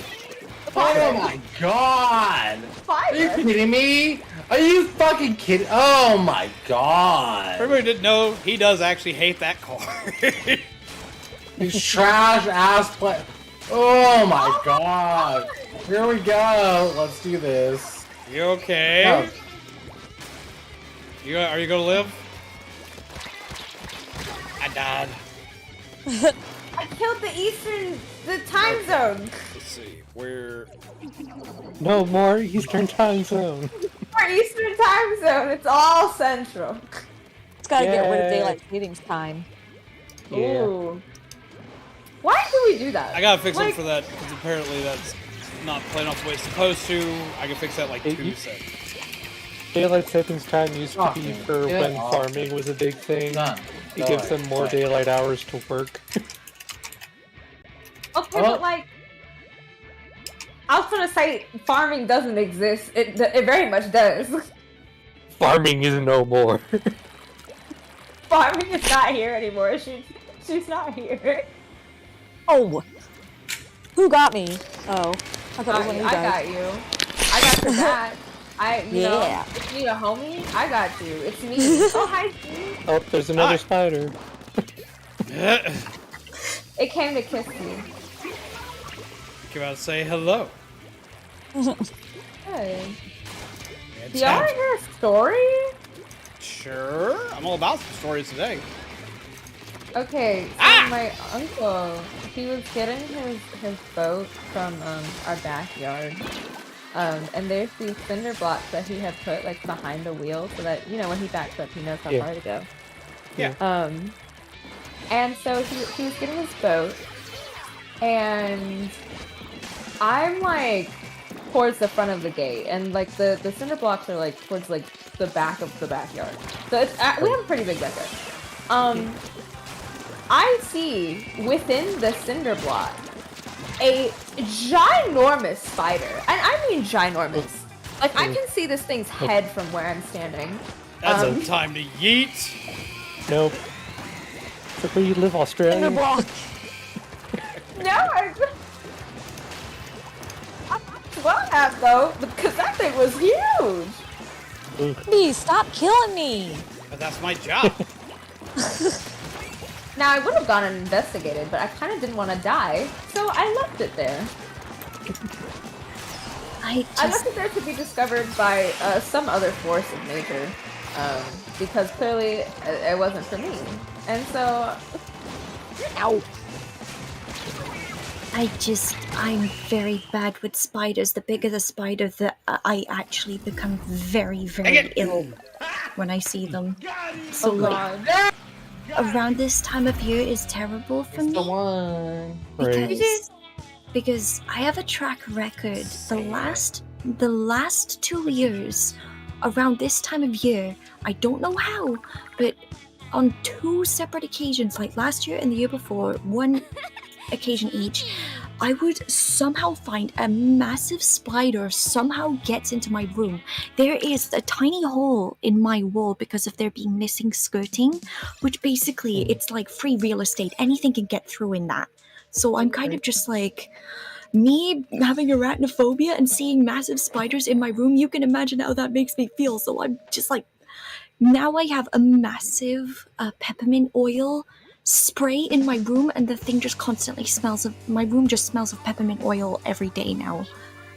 Oh my God! Are you kidding me? Are you fucking kidding? Oh my God! Everybody didn't know he does actually hate that card. These trash ass play. Oh my God! Here we go. Let's do this. You okay? No. Are you gonna live? I died. I killed the time zone. Let's see where. No more Eastern time zone. Our Eastern time zone. It's all central. It's gotta get rid of daylight savings time. Yeah. Ooh. Why do we do that? I gotta fix it for that because apparently that's not playing off the way it's supposed to. I can fix that like 2 sets. Daylight savings time used to be for when farming was a big thing. It gives them more daylight hours to work. Okay, but like, I was gonna say farming doesn't exist. It very much does. Farming is no more. Farming is not here anymore. She's not here. Oh, who got me? Oh, I thought it was one of you I guys. got you. I got your back. You know, if you need a homie, I got you. It's me. Oh, hi, Steve. Oh, there's another spider. It came to kiss me. Came out to say hello. Hey. Do y'all want to hear a story? Sure. I'm all about some stories today. Okay, so my uncle, he was getting his boat from our backyard. And there's these cinder blocks that he had put like behind the wheel so that, you know, when he backs up, he knows how far to go. Yeah. And so he was getting his boat, and I'm like towards the front of the gate, and like the cinder blocks are like towards like the back of the backyard. So it's we have a pretty big backyard. I see within the cinder block a ginormous spider, and I mean ginormous. Like I can see this thing's head from where I'm standing. That's a time to yeet. Nope. It's like where you live, Australia. Cinder block. No, well have though, because that thing was huge. Please stop killing me. But that's my job. Now I would have gone and investigated, but I kind of didn't want to die, so I left it there. I left it there to be discovered by some other force of nature, because clearly it wasn't for me, and so. Ow. I'm very bad with spiders. The bigger the spider, I actually become very, very ill when I see them. So around this time of year is terrible for me. Because I have a track record. The last 2 years, around this time of year, I don't know how, but on 2 separate occasions, like last year and the year before, 1 occasion each, I would somehow find a massive spider somehow gets into my room. There is a tiny hole in my wall because of there being missing skirting, which basically it's like free real estate. Anything can get through in that. So I'm kind of just like, me having arachnophobia and seeing massive spiders in my room, you can imagine how that makes me feel. So I'm just like, now I have a massive peppermint oil spray in my room, and the thing just constantly smells of, my room just smells of peppermint oil every day now.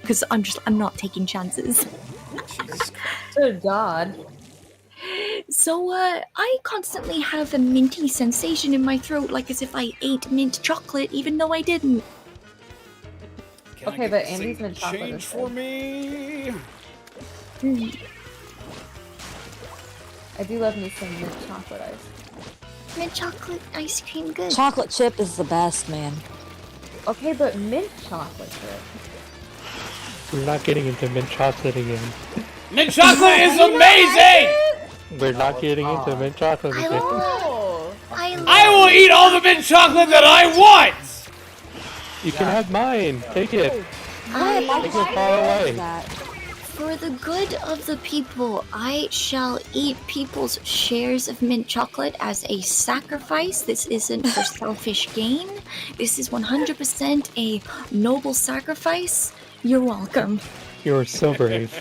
Because I'm not taking chances. Good God. So, I constantly have a minty sensation in my throat, like as if I ate mint chocolate, even though I didn't. Okay, but Andy's mint chocolate change is for good. me. I do love me some mint chocolate ice. Mint chocolate ice cream, good. Chocolate chip is the best, man. Okay, but mint chocolate chip. We're not getting into mint chocolate again. Mint chocolate is amazing! We're not getting into mint chocolate again. I will eat all the mint chocolate that I want! You can have mine. Take it. Take it far away. For the good of the people, I shall eat people's shares of mint chocolate as a sacrifice. This isn't for selfish gain. This is 100% a noble sacrifice. You're welcome. You're so brave.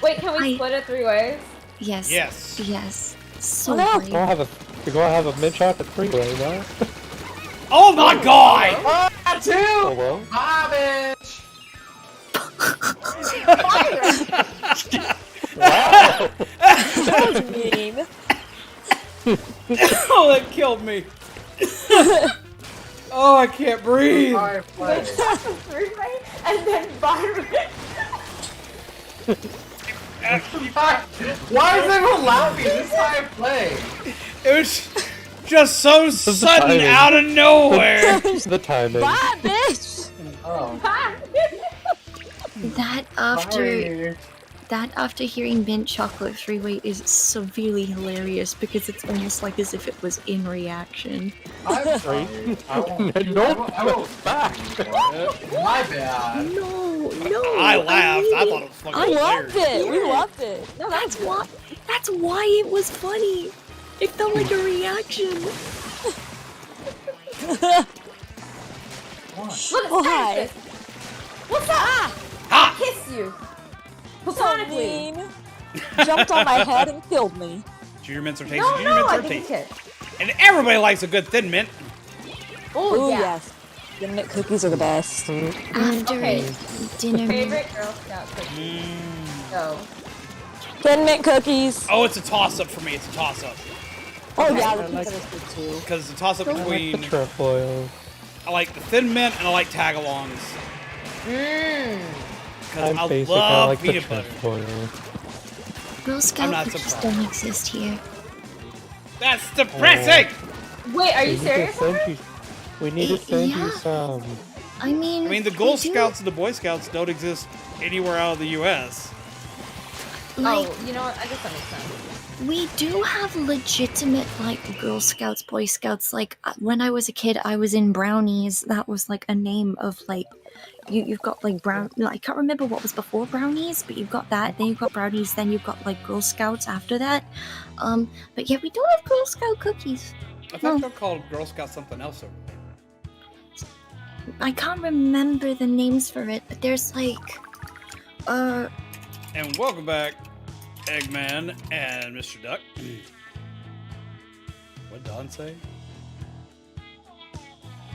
Wait, can we split it 3 ways? Yes. Yes. Yes. So We're brave. gonna have a mint chocolate freeway, right? Oh my god! Two! Oh well. Ah, bitch! Wow. That was mean. Oh, that killed me. Oh, I can't breathe. And then Byron. Why is everyone laughing? This is how I play. It was just so sudden timing. out of nowhere. The timing. Bye, bitch! Oh. That after hearing mint chocolate 3-way is severely hilarious because it's almost like as if it was in reaction. I'm sorry. I won't back. My bad. No. I laughed. I thought it was fucking I loved hilarious. it. We loved it. No, That's why it was funny. It felt like a reaction. Oh, hi. What's up? Ha! Kiss you. So Platonically. mean. Jumped on my head and killed me. Junior mints are tasty. No, Junior mints I are didn't tasty. kiss. And everybody likes a good thin mint. Oh, Ooh, yeah. yes. The mint cookies are the best. After Okay. dinner. Favorite Girl Scout cookie. Go. Thin mint cookies. Oh, it's a toss-up for me. It's a toss-up. Oh yeah, the peanut is good too. Because it's a toss-up I like between... the trefoil. I like the thin mint and I like tagalongs. Because I'm I basic. I love like the peanut butter. trefoil. Girl I'm Scout not cookies surprised. don't exist here. That's depressing! Wait, are We you need to serious? send you- We need to send you some. I mean, I mean, the Girl Scouts and the Boy Scouts don't exist anywhere out of the U.S. like, Oh, you know what? I guess that makes sense. we do have legitimate, like, Girl Scouts, Boy Scouts. Like, when I was a kid, I was in Brownies. That was, like, a name of, like, you've got, like, I can't remember what was before Brownies, but you've got that. Then you've got Brownies. Then you've got, like, Girl Scouts after that. But yeah, we do have Girl Scout cookies. I thought they're called Girl Scouts something else. I can't remember the names for it, but there's, like, And welcome back, Eggman and Mr. Duck. What'd Don say?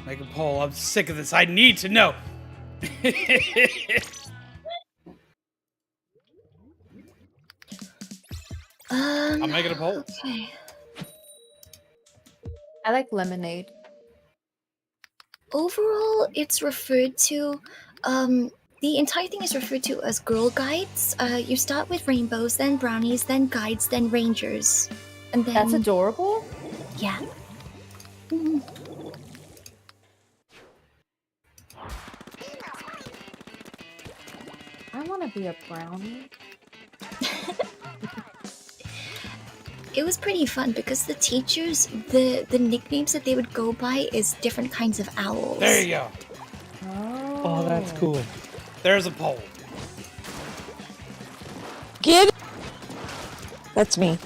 Make a poll. I'm sick of this. I need to know. I'm making a poll. Okay. I like lemonade. Overall, it's referred to, the entire thing is referred to as Girl Guides. You start with rainbows, then brownies, then guides, then rangers. And then... That's adorable? Yeah. I want to be a brownie. it was pretty fun because the teachers, the nicknames that they would go by is different kinds of owls. There you go. Oh, that's cool. There's a poll. Get. That's me.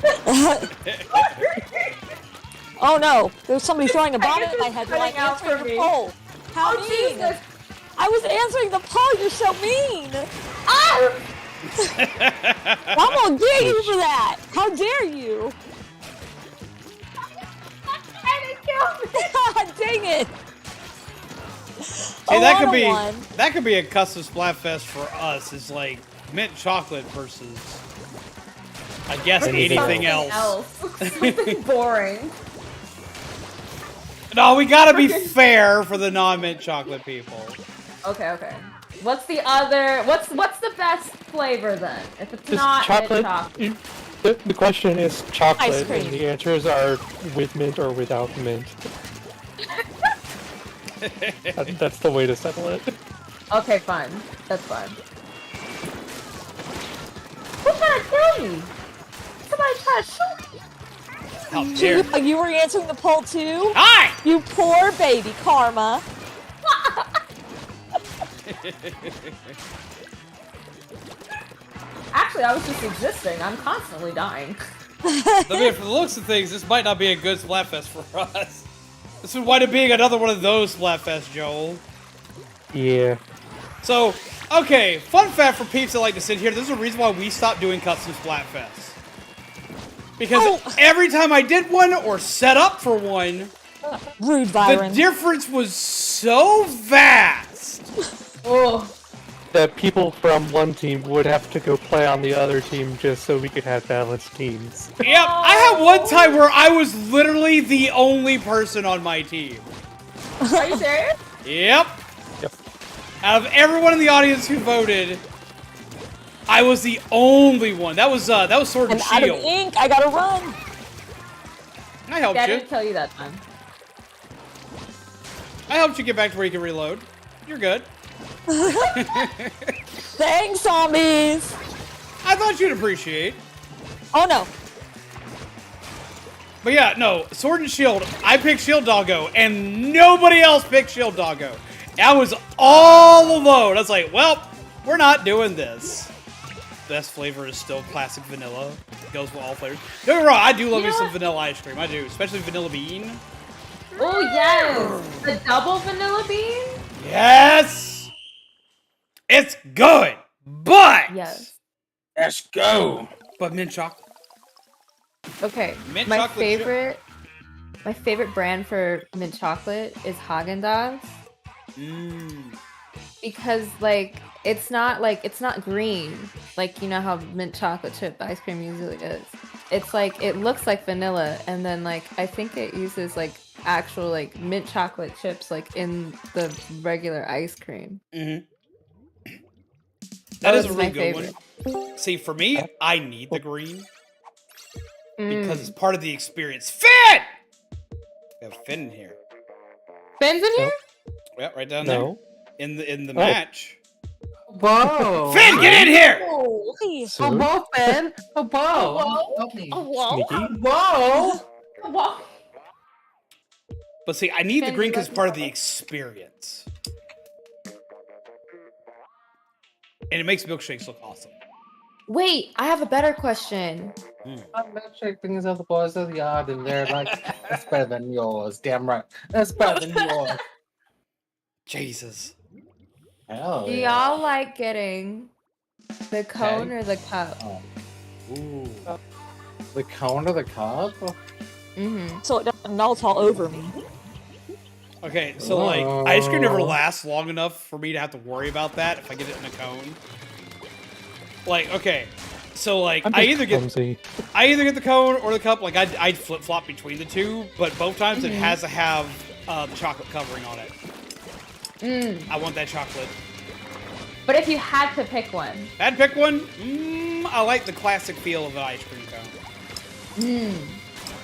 Oh no! There's somebody throwing a bomb at my head while I'm answering the poll. How mean! Jesus. I was answering the poll. You're so mean. Ah! I'm gonna get you for that. How dare you! Dang it! See, that could be a custom Splatfest for us. It's like mint chocolate versus, I guess, anything else. Something boring. No, we gotta be fair for the non-mint chocolate people. Okay. What's the other? What's the best flavor then? If it's not chocolate. mint chocolate. The question is chocolate, Ice cream. and the answers are with mint or without mint. That's the way to settle it. Okay, fine. That's fine. Who's trying to kill me? Somebody trying to shoot me. How dare You were answering the poll too? Hi! You poor baby, Karma. Actually, I was just existing. I'm constantly dying. I mean, from the looks of things, this might not be a good Splatfest for us. This would wind up being another one of those Splatfests, Joel. Yeah. So, okay, fun fact for peeps that like to sit here, there's a reason why we stopped doing custom Splatfests. Because every time I did one or set up for one, Rude Byron. the difference was so vast. That people from one team would have to go play on the other team just so we could have balanced teams. Yep, I had one time where I was literally the only person on my team. Are you serious? Yep. Out of everyone in the audience who voted, I was the only one. That was Sword and I'm out Shield. of ink. I gotta run. I helped I you. didn't tell you that time. I helped you get back to where you can reload. You're good. Thanks, zombies. I thought you'd appreciate. Oh no. But yeah, no, Sword and Shield, I picked Shield Doggo, and nobody else picked Shield Doggo. I was all alone. I was like, well, we're not doing this. Best flavor is still classic vanilla. It goes with all flavors. Don't get me wrong, I do love me some vanilla ice cream. I do, especially vanilla bean. Oh yes, the double vanilla bean. Yes, it's good, but Yes. Let's go. But mint chocolate. Okay, Mint my chocolate favorite brand for mint chocolate is Haagen-Dazs. Because like it's not green, like you know how mint chocolate chip ice cream usually is. It's like it looks like vanilla, and then like I think it uses like actual like mint chocolate chips like in the regular ice cream. That is a really good one. See, for me, I need the green because it's part of the experience. Finn! We have Finn in here. Finn's in here? Yeah, right down there. In the Oh. match. Whoa. Finn, get in here! Oh, So, whoa, Ben. Oh, whoa. Help me. sneaky. Whoa. Whoa. But see, I need the Finn, green you because like it's part of the experience. And it makes milkshakes look awesome. Wait, I have a better question. I'm milkshake brings out the boys of the yard, and they're like, that's better than yours. Damn right. That's better than yours. Jesus. Hell Do yeah. y'all like getting the cone or the cup? Oh. Ooh. The cone or the cup? So it doesn't melt all over me. Okay, so like, ice cream never lasts long enough for me to have to worry about that if I get it in a cone. Like, okay, so like, I'm I just either get the cone or the cup. Like, I'd flip flop between the two, but both times it has to have the chocolate covering on it. I want that chocolate. But if you had to pick one. If I had to pick one, I like the classic feel of the ice cream cone.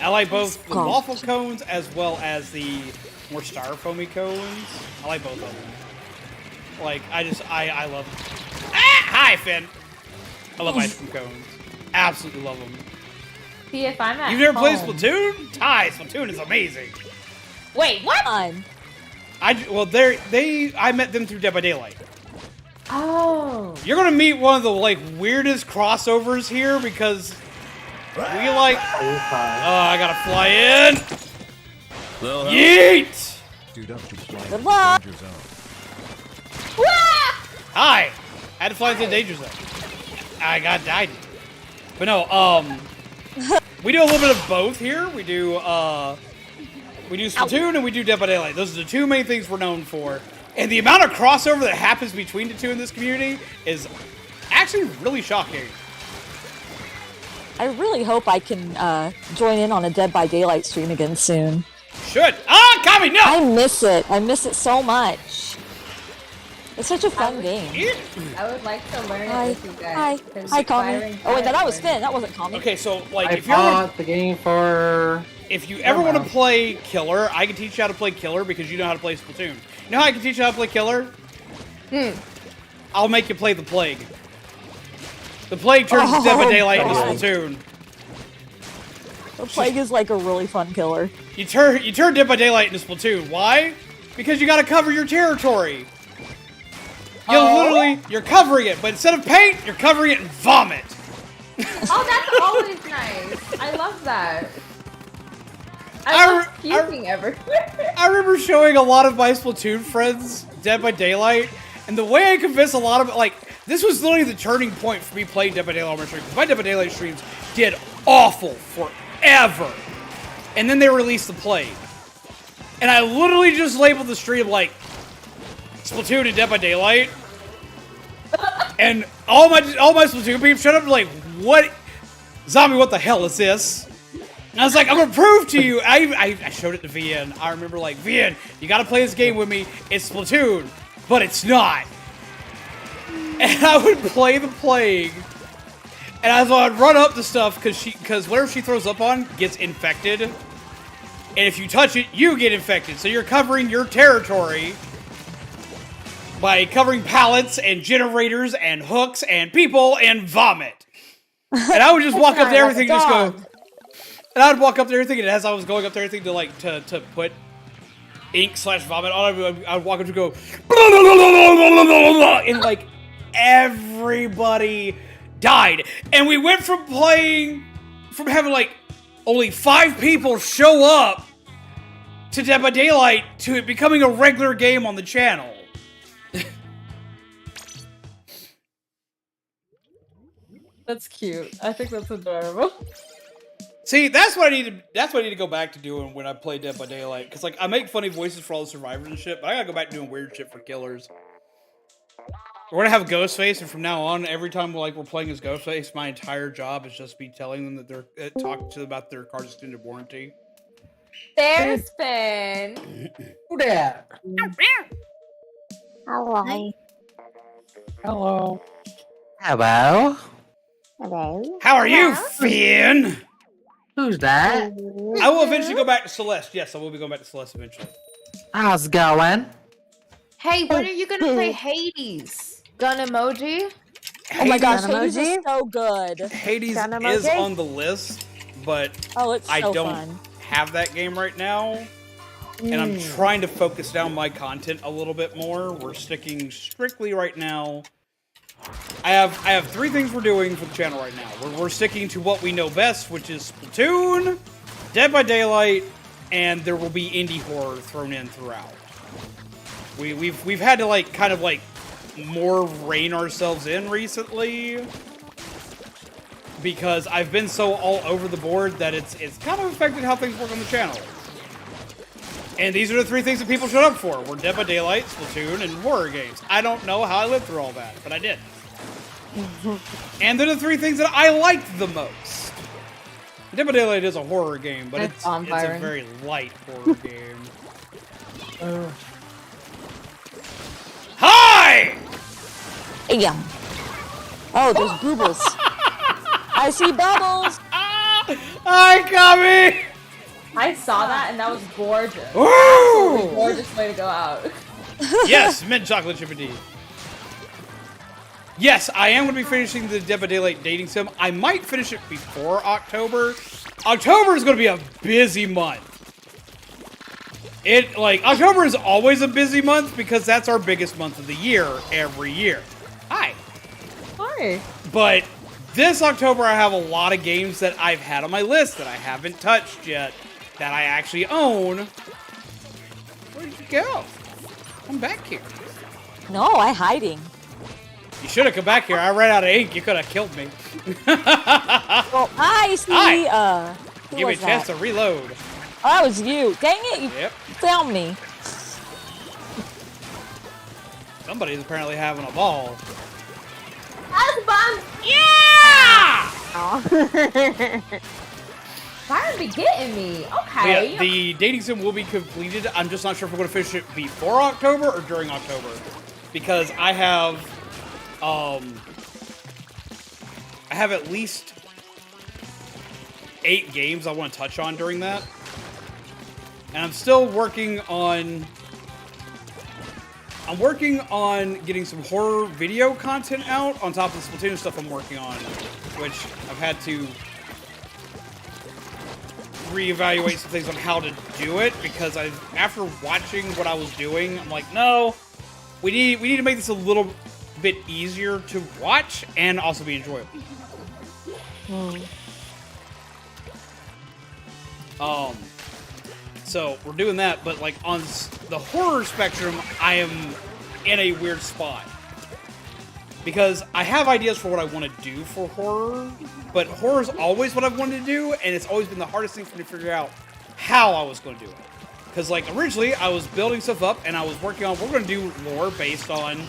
I like both the waffle cones as well as the more styrofoamy cones. I like both of them. Like, I love them. Ah! Hi, Finn! I love ice cream cones. Absolutely love them. See if I'm at You've never played home. Splatoon? Ty, Splatoon is amazing. Wait, what? I met them through Dead by Daylight. Oh. You're gonna meet one of the like weirdest crossovers here because we like. Oh, I gotta fly in. Yeet! Dude up to fly Good into luck. danger zone. Hi. I had to fly into the danger zone. I got died. But no, we do a little bit of both here. We do Splatoon and we do Dead by Daylight. Those are the two main things we're known for. And the amount of crossover that happens between the two in this community is actually really shocking. I really hope I can join in on a Dead by Daylight stream again soon. Should. Ah, Kami, no! I miss it. I miss it so much. It's such a fun game. I would like to learn Hi. it with you guys. Hi, Kami. Oh wait, that was Finn. That wasn't Kami. Okay, so like I if you ever, bought the game for. if you ever want to play Killer, I can teach you how to play Killer because you know how to play Splatoon. You know how I can teach you how to play Killer? I'll make you play the Plague. The Plague turns Dead by Daylight into Splatoon. The Plague is like a really fun killer. You turn Dead by Daylight into Splatoon. Why? Because you gotta cover your territory. You're covering it, but instead of paint, you're covering it in vomit. Oh, that's always nice. I love that. I love puking everywhere. I remember showing a lot of my Splatoon friends Dead by Daylight, and the way I convinced a lot of like this was literally the turning point for me playing Dead by Daylight on my stream. My Dead by Daylight streams did awful forever, and then they released the Plague, and I literally just labeled the stream like Splatoon and Dead by Daylight, and all my Splatoon people shut up and like, what, zombie? What the hell is this? And I was like, I'm gonna prove to you. I showed it to Vian. I remember like, Vian, you gotta play this game with me. It's Splatoon, but it's not. And I would play the Plague, and I would run up to stuff because whatever she throws up on gets infected, and if you touch it, you get infected. So you're covering your territory by covering pallets and generators and hooks and people and vomit. And I would just walk up to everything, just go. And I would walk up to everything, and as I was going up to everything to like to put ink/vomit on, I would walk up to go, and like everybody died. And we went from having like only 5 people show up to Dead by Daylight to it becoming a regular game on the channel. That's cute. I think that's adorable. See, that's what I need to go back to doing when I play Dead by Daylight. Cause like I make funny voices for all the survivors and shit, but I gotta go back to doing weird shit for killers. We're gonna have Ghostface, and from now on, every time we're playing as Ghostface, my entire job is just be telling them that they're talking to them about their car's extended warranty. There's Finn. Who there? Hello. Hello. Hello. Hello. How are you, Finn? Who's that? I will eventually go back to Celeste. Yes, I will be going back to Celeste eventually. How's it going? Hey, when are you gonna play Hades? Gun emoji? Oh my gosh, Hades Hades is so good. Hades Gun is emoji? on the list, but Oh, it's so I don't fun. have that game right now. And I'm trying to focus down my content a little bit more. We're sticking strictly right now. I have 3 things we're doing for the channel right now. We're sticking to what we know best, which is Splatoon, Dead by Daylight, and there will be indie horror thrown in throughout. We've had to like kind of like more rein ourselves in recently because I've been so all over the board that it's kind of affected how things work on the channel. And these are the 3 things that people showed up for. Were Dead by Daylight, Splatoon, and horror games. I don't know how I lived through all that, but I did. And they're the 3 things that I liked the most. Dead by Daylight is a horror game, but it's a very light horror game. Hi! Yeah. Oh, there's boobles. I see bubbles. Hi, Kami! I saw that and that was gorgeous. Woo! Gorgeous way to go out. Yes, mint chocolate chip indeed. Yes, I am going to be finishing the Dead by Daylight dating sim. I might finish it before October. October is going to be a busy month. October is always a busy month because that's our biggest month of the year every year. Hi. Hi. But this October, I have a lot of games that I've had on my list that I haven't touched yet, that I actually own. Where'd you go? Come back here. No, I'm hiding. You should have come back here. I ran out of ink. You could have killed me. Well, I see. Hi. Who Give me a was chance that? to reload. Oh, that was you. Dang it, you found me. Somebody's apparently having a ball. That's bomb. Yeah! Why are they getting me? But Okay. yeah, the dating sim will be completed. I'm just not sure if we're going to finish it before October or during October. Because I have at least 8 games I want to touch on during that. And I'm still working on... I'm working on getting some horror video content out on top of the Splatoon stuff I'm working on. Which I've had to reevaluate some things on how to do it. Because after watching what I was doing, I'm like, no, we need to make this a little bit easier to watch and also be enjoyable. So we're doing that, but like on the horror spectrum, I am in a weird spot because I have ideas for what I want to do for horror, but horror is always what I've wanted to do, and it's always been the hardest thing for me to figure out how I was going to do it. Because like originally, I was building stuff up, and I was working on we're going to do lore based on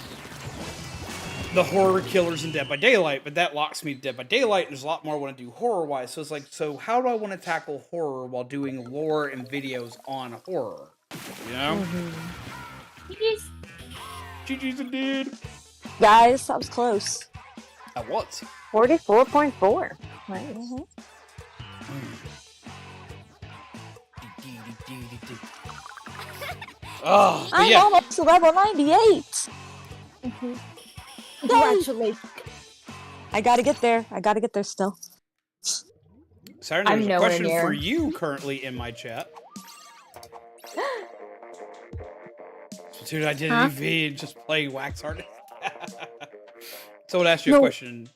the horror killers in Dead by Daylight, but that locks me to Dead by Daylight, and there's a lot more I want to do horror-wise. So it's like, so how do I want to tackle horror while doing lore and videos on horror? You know? GG's indeed. Guys, that was close. I was. 44.4. Right. Oh, I'm yeah. almost to level 98. Congratulations. I gotta get there. I gotta get there still. Saturn, there's a question for you currently in my chat. Splatoon Identity V, just playing Wax Artist. Someone asked you a question.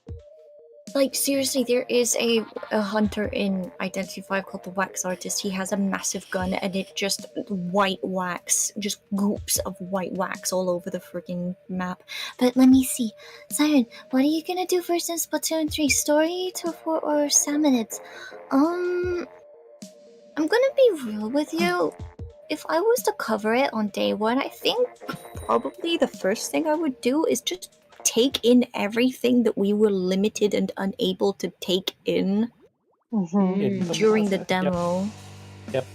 Like, seriously, there is a hunter in Identity 5 called the Wax Artist. He has a massive gun, and it just white wax, just groups of white wax all over the freaking map. But let me see. Siren, what are you gonna do first in Splatoon 3? Story, or Salmonids? I'm gonna be real with you. If I was to cover it on day one, I think probably the first thing I would do is just take in everything that we were limited and unable to take in during the demo. Yep.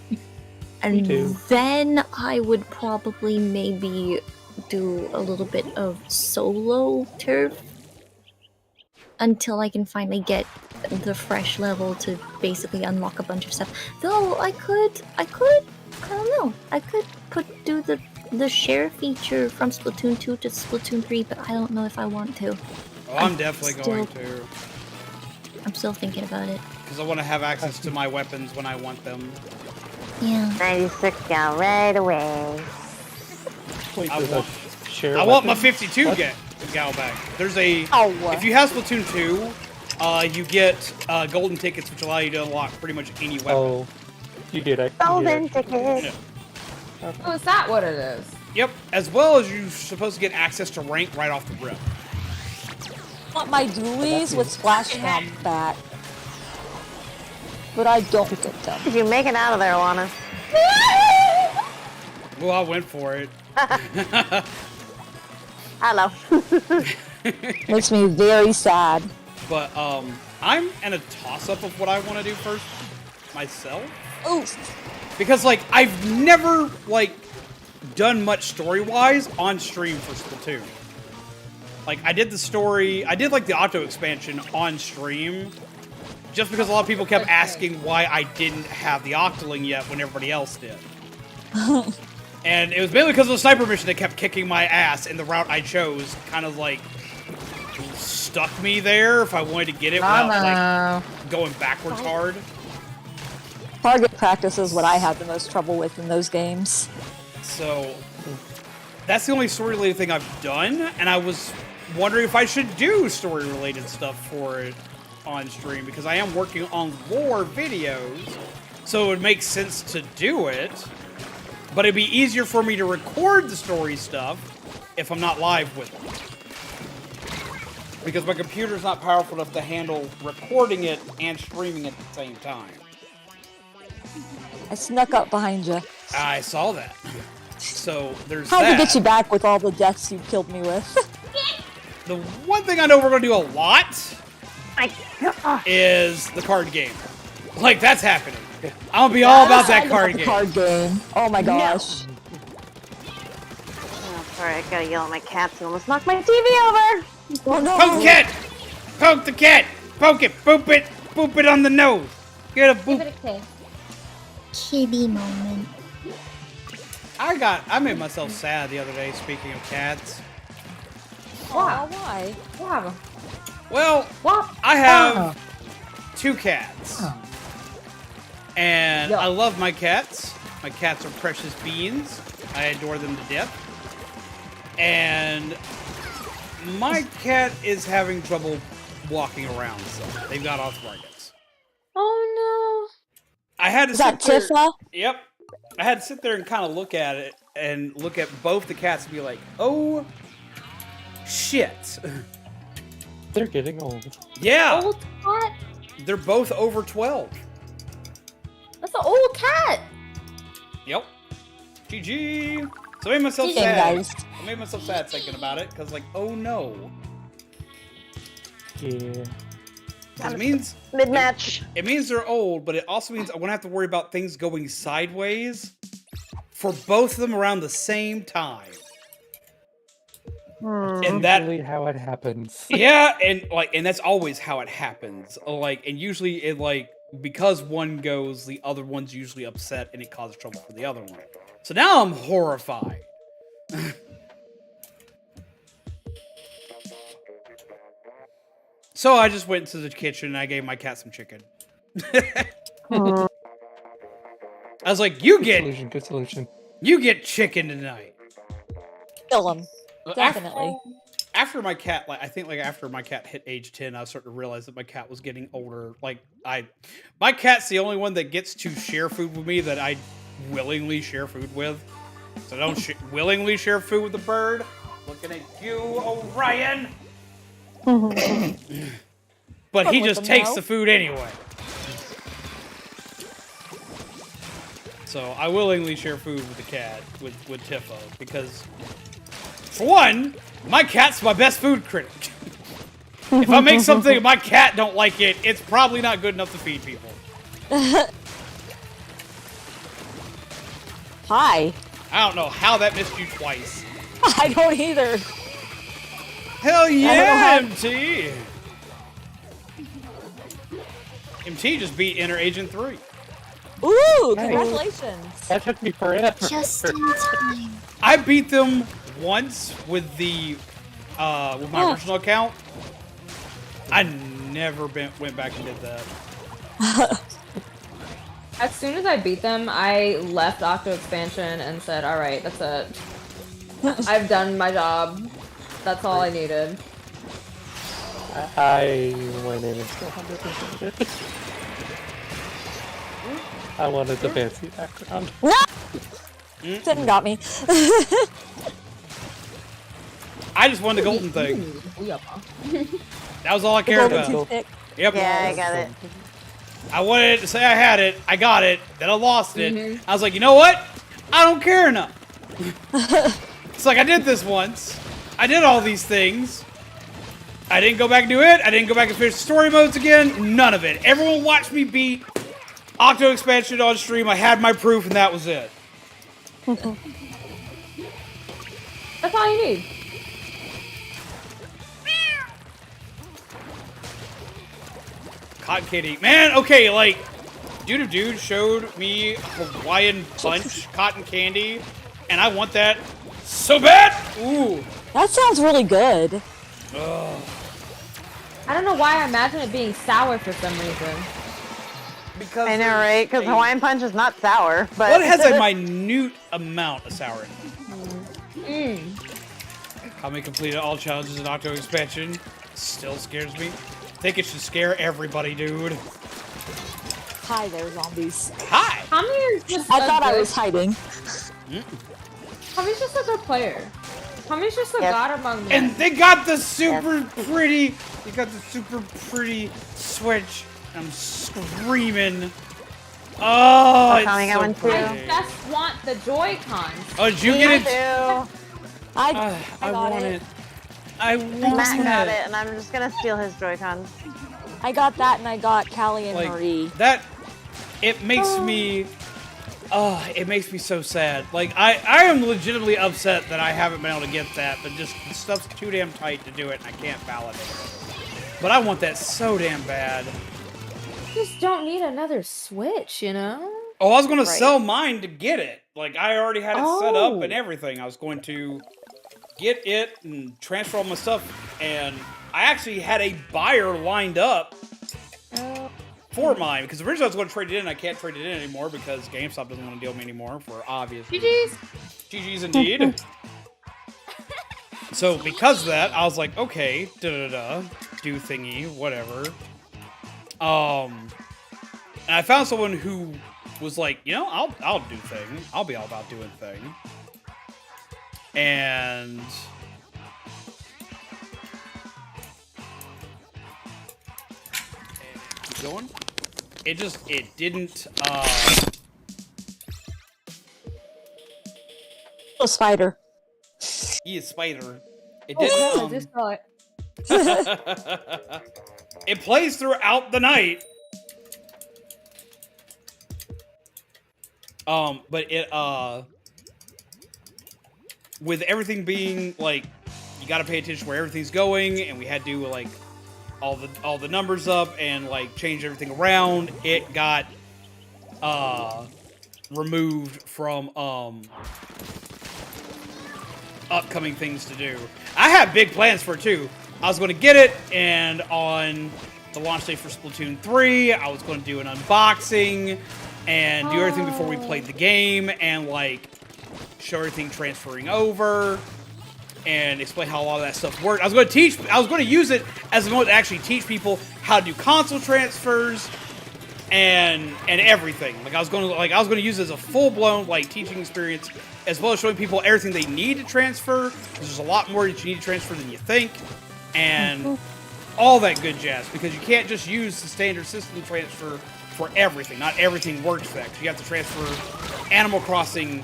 And then I would probably maybe do a little bit of solo turf until I can finally get the fresh level to basically unlock a bunch of stuff. Though I could I don't know. I could do the share feature from Splatoon 2 to Splatoon 3, but I don't know if I want to. Oh, I'm definitely going to. I'm still thinking about it. Because I want to have access to my weapons when I want them. Yeah. 96 gal right away. I want my 52 gal back. There's a... If you have Splatoon 2, you get golden tickets, which allow you to unlock pretty much any weapon. Oh, you did it. Golden tickets. Yeah. Oh, is that what it is? Yep, as well as you're supposed to get access to rank right off the rip. I want my dualies with splash pad back. But I don't get them. Did you make it out of there, Lana? Well, I went for it. Hello. Makes me very sad. But, I'm in a toss-up of what I want to do first myself. Oof. Because, like, I've never, like, done much story-wise on stream for Splatoon. Like, I did like, the Auto expansion on stream, just because a lot of people kept asking why I didn't have the Octoling yet when everybody else did. And it was mainly because of the sniper mission that kept kicking my ass, and the route I chose kind of, like, stuck me there if I wanted to get it without like going backwards hard. Target practice is what I had the most trouble with in those games. So that's the only story-related thing I've done, and I was wondering if I should do story-related stuff for it on stream, because I am working on lore videos, so it would make sense to do it, but it'd be easier for me to record the story stuff if I'm not live with it. Because my computer's not powerful enough to handle recording it and streaming at the same time. I snuck up behind you. I saw that. So there's Tried that. to get you back with all the deaths you killed me with. The one thing I know we're gonna do a lot is the card game. Like, that's happening. I'll be all about that card game. Oh my gosh. Oh, sorry, I gotta yell at my cat to almost knock my TV over. Oh no. Poke cat! Poke the cat! Poke it! Boop it! Boop it on the nose! Get a boop. Give it a kiss. Kitty moment. I made myself sad the other day, speaking of cats. Wow, why? Wow. Well, I have 2 cats. And I love my cats. My cats are precious beings. I adore them to death. And my cat is having trouble walking around, so they've got arthritis. Oh no. I had to Is that sit there. Tifa? Yep. I had to sit there and kind of look at it and look at both the cats and be like, oh, shit. They're getting old. Yeah. Old cat? They're both over 12. That's an old cat. Yep. GG. So I made myself GG, sad. guys. I made myself sad thinking about it, because, like, oh no. Yeah. It means mid-match. It means they're old, but it also means I'm gonna have to worry about things going sideways for both of them around the same time. And that Usually how it happens. yeah, and that's always how it happens. Like, and usually it like because one goes, the other one's usually upset, and it causes trouble for the other one. So now I'm horrified. So I just went to the kitchen and I gave my cat some chicken. I was like, Good solution. You get chicken tonight. Kill him. Definitely. After my cat, after my cat hit age 10, I was starting to realize that my cat was getting older. My cat's the only one that gets to share food with me that I willingly share food with. So I don't willingly share food with the bird. Looking at you, Orion. But he just takes the food anyway. So I willingly share food with the cat, with Tiffo, because for one, my cat's my best food critic. If I make something and my cat don't like it, it's probably not good enough to feed people. Hi. I don't know how that missed you twice. I don't either. Hell yeah, MT! MT just beat Enter Agent 3. Ooh, congratulations. That took me forever. Just in time. I beat them once with the with my original account. I never went back and did that. As soon as I beat them, I left Octo Expansion and said, alright, that's it. I've done my job. That's all I needed. I went in and still 100%. I wanted the fancy background. No! Didn't got me. I just won the golden thing. That was all I cared about. Yep. Yeah, I got it. I wanted to say I had it. I got it. Then I lost it. I was like, you know what? I don't care enough. It's like I did this once. I did all these things. I didn't go back and do it. I didn't go back and finish the story modes again. None of it. Everyone watched me beat Octo Expansion on stream. I had my proof, and that was it. That's all you need. Cotton Kitty. Man, okay, like, Dude showed me Hawaiian Punch cotton candy, and I want that so bad. Ooh. That sounds really good. Ugh. I don't know why I imagine it being sour for some reason. Because I know, right? Because Hawaiian Punch is not sour, but well, it has a minute amount of sour in it. Kami completed all challenges in Octo expansion. Still scares me. I think it should scare everybody, dude. Hi there, zombies. Hi! Kami is just I thought I was hiding. Kami's just a good player. Kami's just a god among men. And they got the super pretty. They got the super pretty Switch. I'm screaming. Oh, it's so pretty. I just want the Joy-Cons. Oh, did you get it? I want it. I want Matt got it. it, and I'm just gonna steal his Joy-Cons. I got that, and I got Callie and Like, Marie. That, it makes me, it makes me so sad. Like, I am legitimately upset that I haven't been able to get that, but just the stuff's too damn tight to do it, and I can't validate it. But I want that so damn bad. Just don't need another Switch, you know? Oh, I was going to sell mine to get it. Like, I already had it set up and everything. I was going to get it and transfer all my stuff, and I actually had a buyer lined up for mine, because originally I was going to trade it in. I can't trade it in anymore because GameStop doesn't want to deal with me anymore for obvious reasons. GG's indeed. So because of that, I was like, okay, do thingy, whatever. And I found someone who was like, you know, I'll do thing. I'll be all about doing thing. And keep going. It didn't A spider. He is spider. It I didn't just saw it. it plays throughout the night. But it, with everything being, like, you gotta pay attention where everything's going, and we had to, like, all the numbers up and, like, change everything around, it got, removed from, upcoming things to do. I have big plans for it, too. I was gonna get it, and on the launch date for Splatoon 3, I was gonna do an unboxing, and do everything before we played the game, and like show everything transferring over, and explain how a lot of that stuff worked. I was going to use it as a moment to actually teach people how to do console transfers and everything. Like I was going to use it as a full-blown like teaching experience, as well as showing people everything they need to transfer. Because there's a lot more that you need to transfer than you think, and all that good jazz. Because you can't just use the standard system transfer for everything. Not everything works that. You have to transfer Animal Crossing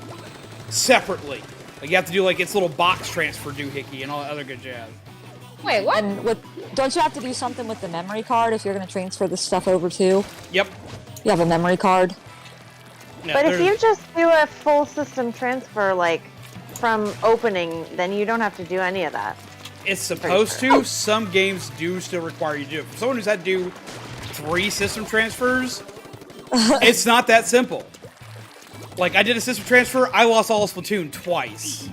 separately. Like you have to do like its little box transfer doohickey and all that other good jazz. Wait, what? And don't you have to do something with the memory card if you're going to transfer this stuff over too? Yep. You have a memory card. Yeah, but if you just do a full system transfer, like from opening, then you don't have to do any of that. It's supposed to. Some games do still require you to do it. For someone who's had to do 3 system transfers, it's not that simple. Like, I did a system transfer, I lost all of Splatoon twice.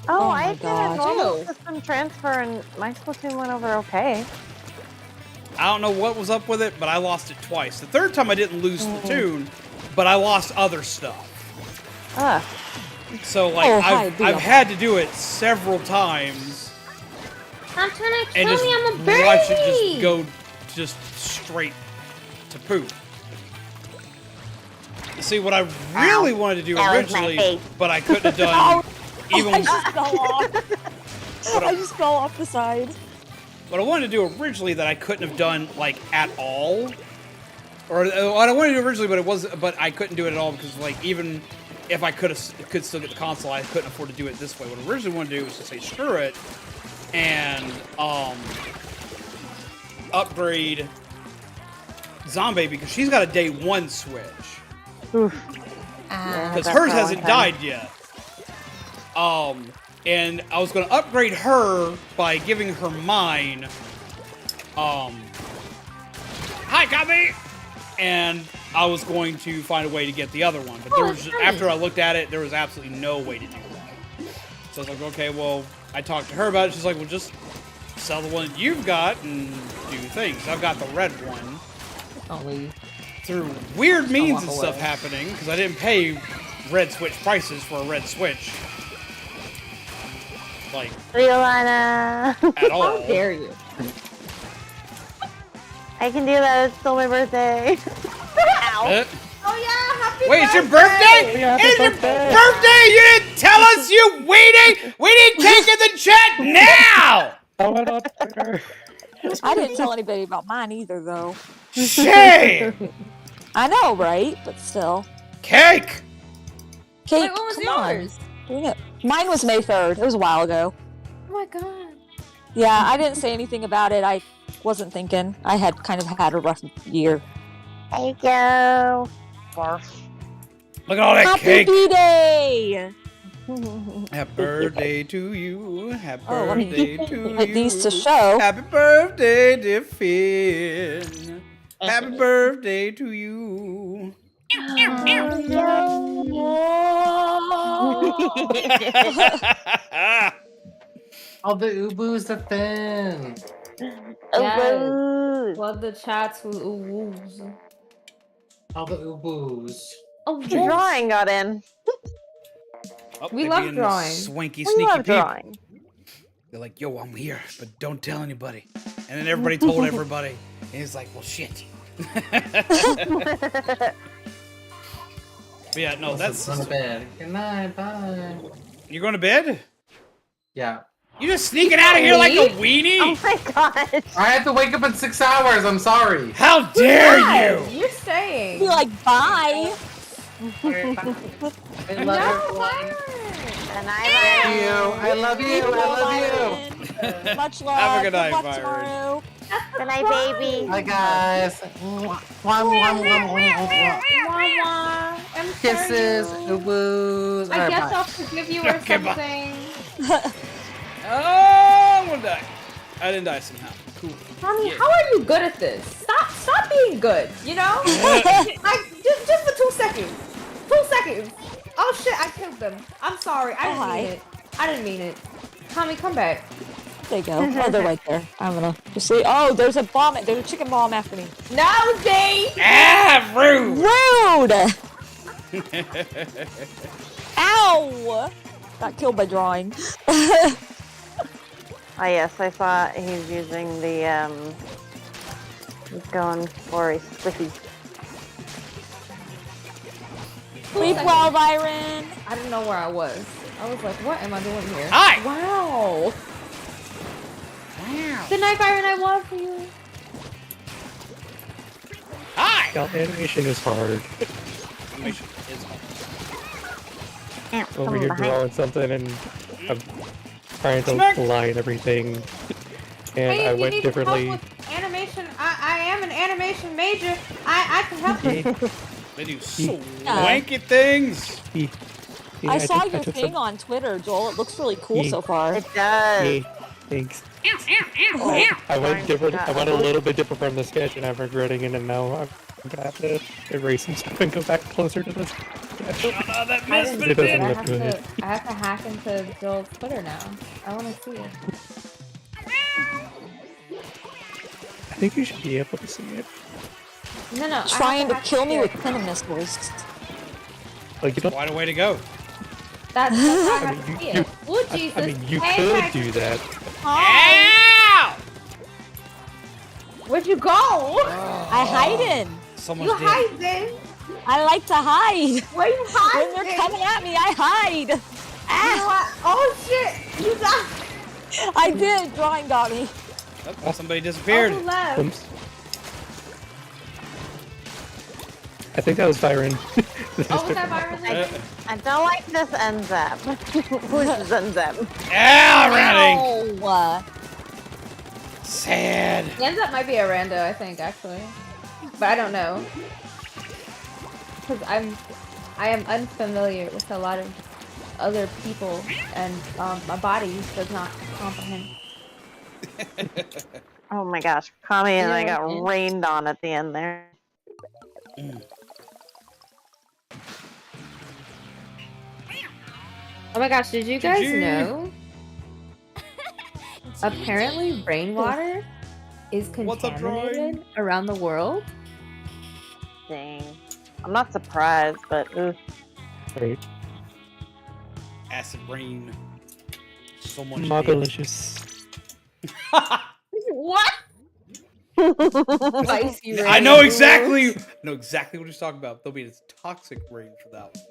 Oh, I did a normal system transfer and my Splatoon went over okay. I don't know what was up with it, but I lost it twice. The third time I didn't lose Splatoon, but I lost other stuff. So, like, I've had to do it several times. I'm trying to and tell just me I'm a birdie. watch it just go straight to poop. See, what I really wanted to do originally, but I couldn't have done even... I just fell off. I just fell off the side. What I wanted to do originally that I couldn't have done, like, at all, or what I wanted to do originally, but I couldn't do it at all because, like, even if I could still get the console, I couldn't afford to do it this way. What I originally wanted to do was to say screw it and upgrade Zombie because she's got a day 1 Switch. Because hers hasn't died yet. And I was going to upgrade her by giving her mine. Hi, Kami! And I was going to find a way to get the other one. But there was after I looked at it, there was absolutely no way to do that. So I was like, okay, well, I talked to her about it. She's like, well, just sell the one you've got and do things. I've got the red one. I'll leave. Through weird means walk and away. stuff happening, because I didn't pay red Switch prices for a red Switch. Like, Riolana. at all. How dare you? I can do that. It's still my birthday. Ow. Oh yeah, happy Wait, it's your birthday? It's your birthday! You didn't tell us, you weenie! We need cake in the chat now! I didn't tell anybody about mine either, though. Shame! I know, right? But still. Cake! Cake, Wait, when was come on. yours? Bring it. Mine was May 3rd. It was a while ago. Oh my god. Yeah, I didn't say anything about it. I wasn't thinking. I had kind of had a rough year. There you go. Barf. Look at all that Happy cake! B-Day! Happy birthday to you. Happy Oh, let me birthday to put you. these to show. Happy birthday, dear Finn. Happy birthday to you. All the Ubus the Finn. Yes. Love the chats with woos. All the Ubus. Oh, The drawing got in. Oh, We they love being the drawing. Swanky, We sneaky love people. drawing. They're like, yo, I'm here, but don't tell anybody. And then everybody told everybody. And it's like, well, shit. But yeah, no, that's. Going to bed. Good night. Bye. You're going to bed? Yeah. You just sneaking out of here like a weenie? Oh my god. I have to wake up in 6 hours. I'm sorry. How dare you? You're staying. Be like, bye. I love everyone. And I love you. I love you. Much love. Have a good night, luck Byron. tomorrow. Good night, baby. Hi, guys. Kisses. Ubus. I guess I'll forgive you or Okay, bye. something. Oh, I'm gonna die. I didn't die somehow. Cool. Tommy, how are you good at this? Stop being good, you know? Like, just for 2 seconds. 2 seconds. Oh shit, I killed them. I'm sorry. I didn't mean it. I didn't mean it. Tommy, come back. There you go. Oh, they're right there. I'm gonna just see. Oh, there's a bomb. There's a chicken bomb after me. No, Dave! Ah, rude! Rude! Ow! Got killed by drawing. Oh yes, I saw he's using the he's going for a squiffy. Sleep well, Byron. I didn't know where I was. I was like, what am I doing here? Hi! Wow! Wow. Good night, Byron. I love you. Hi! Y'all, animation is hard. Animation is hard. Over here drawing something and I'm trying to Smack. line everything. And Hey, I if you went need differently. help with animation, I am an animation major. I can help you. They do swanky things. Yeah, I saw took- your took thing some- on Twitter, Joel. It looks really cool Yeah. so far. It does. Yay, thanks. I went different. I went a little bit different from the sketch, and I'm regretting it. And now I'm gonna have to erase some stuff and go back closer to this sketch. Oh, that I missed didn't It see doesn't it. look good. I have to hack into Joel's Twitter now. I want to see it. I think you should be able to see it. No, I Trying have to hack kill me it. with venom missiles. Like you don't. Quite a way to go. That's how I I have mean, to see you- it. Oh, Jesus. I mean, you Hey, could Max. do that. Ow! Where'd you go? I hide in. Someone's You dead. hiding? I like to hide. Where you hiding? When they're coming at me, I hide. You know Ah, what? Oh shit! You got. I did. Drawing got me. Oh, somebody disappeared. Oh, who left? Oops. I think that was Byron. Oh, was that Byron? I don't like this Enzep. Who's this Enzep? Ah, running. Oh, Sad. He ends up might be a rando, I think, actually. But I don't know. Because I am unfamiliar with a lot of other people, and my body does not comprehend. Oh my gosh, Kami and I got Yeah. rained on at the end there. Oh my gosh, did you guys GG. know Apparently, rainwater is What's up, contaminated around the world. Dang. I'm not surprised, but Right. Acid rain. So much. Delicious. What? Spicy rain. I know exactly what he's talking about. There'll be this toxic rain for that one.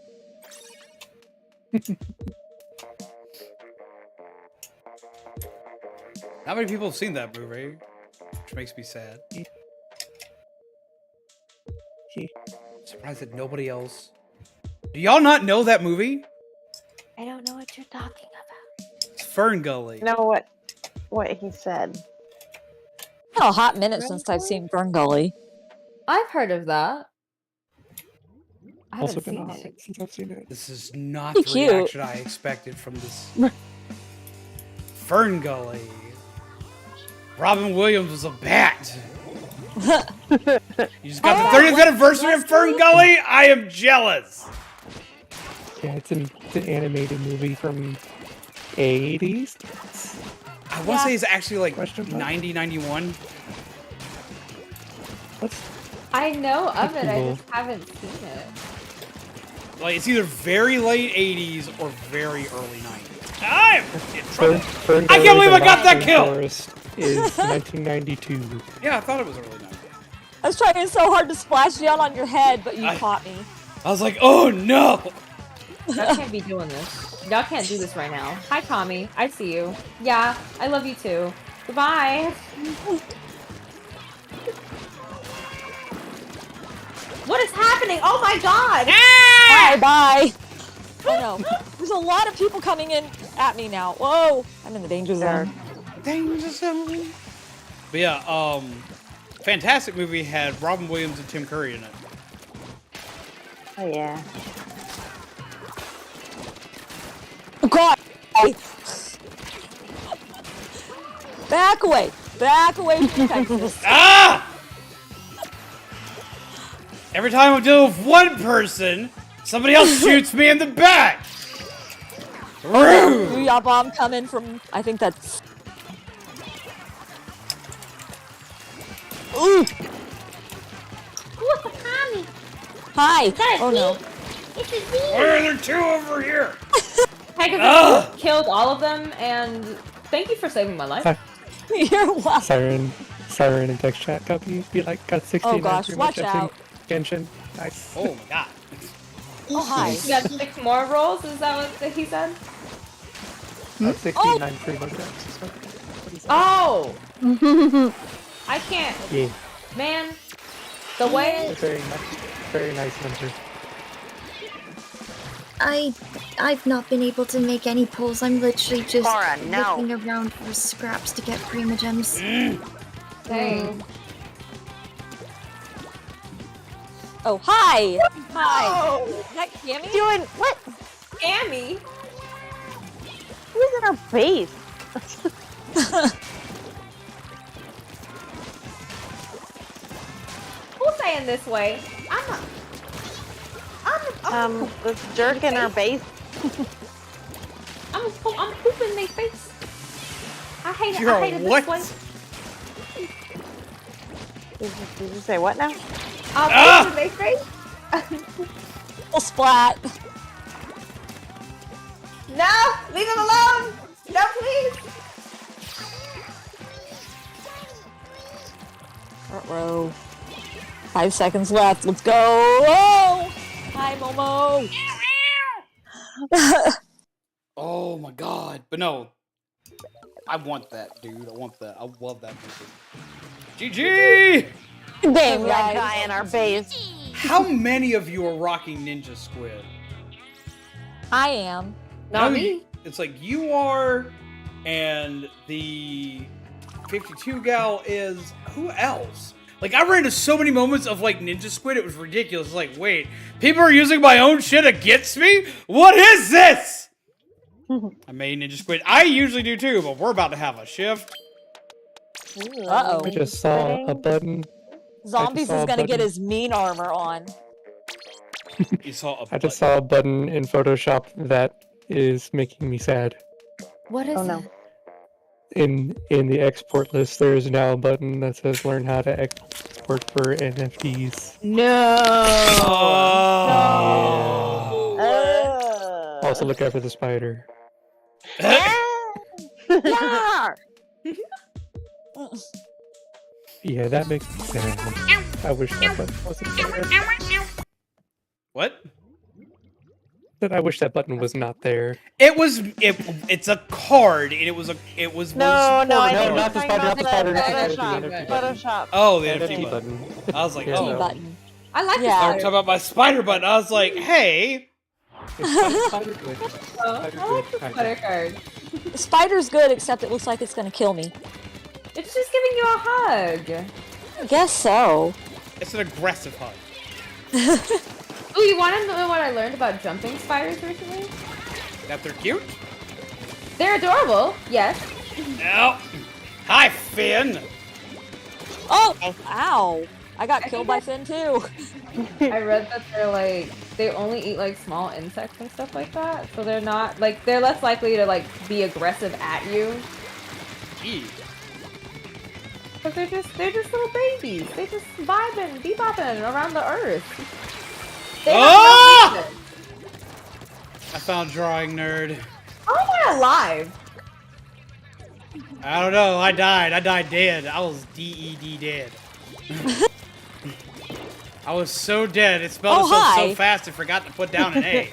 Not many people have seen that movie, which makes me sad. Surprised that nobody else. Do y'all not know that movie? I don't know what you're talking about. It's Fern Gully. you know what he said. Been a hot minute since I've seen Fern Gully. I've heard of that. I Also haven't been seen on it. since I've seen it. This is not Pretty the cute. reaction I expected from this. Fern Gully. Robin Williams was a bat. You just got the 30th anniversary of Fern Gully? I am jealous. Yeah, it's an animated movie from 80s. I want to say it's actually like Question mark? 90, 91. I know of it, I Cool. just haven't seen it. Like, it's either very late 80s or very early 90s. I'm in trouble. Fern I can't believe I got that kill! Forest is 1992. Yeah, I thought it was early 90s. I was trying so hard to splash down on your head, but you caught me. I was like, oh no! Y'all can't be doing this. Y'all can't do this right now. Hi, Tommy. I see you. Yeah, I love you too. Goodbye. What is happening? Oh my god! Bye, bye. I know. There's a lot of people coming in at me now. Whoa! I'm in the danger zone. Danger zone. But yeah, fantastic movie, had Robin Williams and Tim Curry in it. Oh yeah. Oh God! Back away! Back away from Texas. Ah! Every time I'm dealing with one person, somebody else shoots me in the back. Rude. Booyah bomb coming from. I think that's. Ooh! Look, Tommy. Hi! Oh no. It's a Z. Why are there two over here? Hey, killed all of them, and thank you for saving my life. You're welcome. Siren in text chat copy. Be like, got 69. Oh gosh, pretty watch much everything. out. Genshin. Nice. Oh my god. Oh hi. You got 6 more rolls? Is that what he said? 69 pretty much. What is that? Oh! I can't. Yeah. Man, the way. Very nice number. I've not been able to make any pulls. I'm literally just Cora, no. looking around for scraps to get prima gems. Dang. Oh hi! Hi. Is that Cammy? Doing what? Cammy? Who's in our base? Who's saying this way? This jerk in our base. I'm pooping their face. I hate it. You're I hate it what? this way. Did you say what now? I'm pooping their face. Oh, splat. No! Leave him alone! No, please! Row. 5 seconds left. Let's go! Oh! Hi, Momo! Oh my god. But no. I want that, dude. I want that. I love that movie. GG! Damn, That guys. guy in our base. How many of you are rocking Ninja Squid? I am. Not No, me. It's like you are, and the 52 gal is. Who else? Like, I ran into so many moments of, like, Ninja Squid, it was ridiculous. It's like, wait, people are using my own shit against me? What is this? I made Ninja Squid. I usually do too, but we're about to have a shift. Uh-oh. I just saw a button. Zombies is gonna get his mean armor on. You saw a I just saw a button in Photoshop that is making me sad. What is Oh no. it? in the export list, there is now a button that says "Learn how to export for NFTs." No. Also, look out for the spider. Yeah! Yeah, that makes me sad. I wish that button wasn't there. What? But I wish that button was not there. It's a card, and it was No, I No, think not the you're talking spider, not the about spider, the not the Photoshop. spider. Photoshop. Oh, the NFT NFT button. button. I was like, Yeah, oh. no. Button. I like Yeah. the I was spider. talking about my spider button. I was like, hey. Spider good. I like the spider card. The spider's good, except it looks like it's gonna kill me. It's just giving you a hug. I guess so. It's an aggressive hug. Oh, you want to know what I learned about jumping spiders recently? That they're cute? They're adorable, yes. No. Hi, Finn. Oh! Ow! I got killed by Finn too. I read that they're like, they only eat like small insects and stuff like that. So they're not, like, they're less likely to like be aggressive at you. Gee. Because they're just little babies. They just vibing, bebopping around the earth. They have no reason. I found drawing nerd. How am I alive? I don't know. I died. I died dead. I was DED dead. I was so dead. It spelled itself so fast I forgot to put down an A.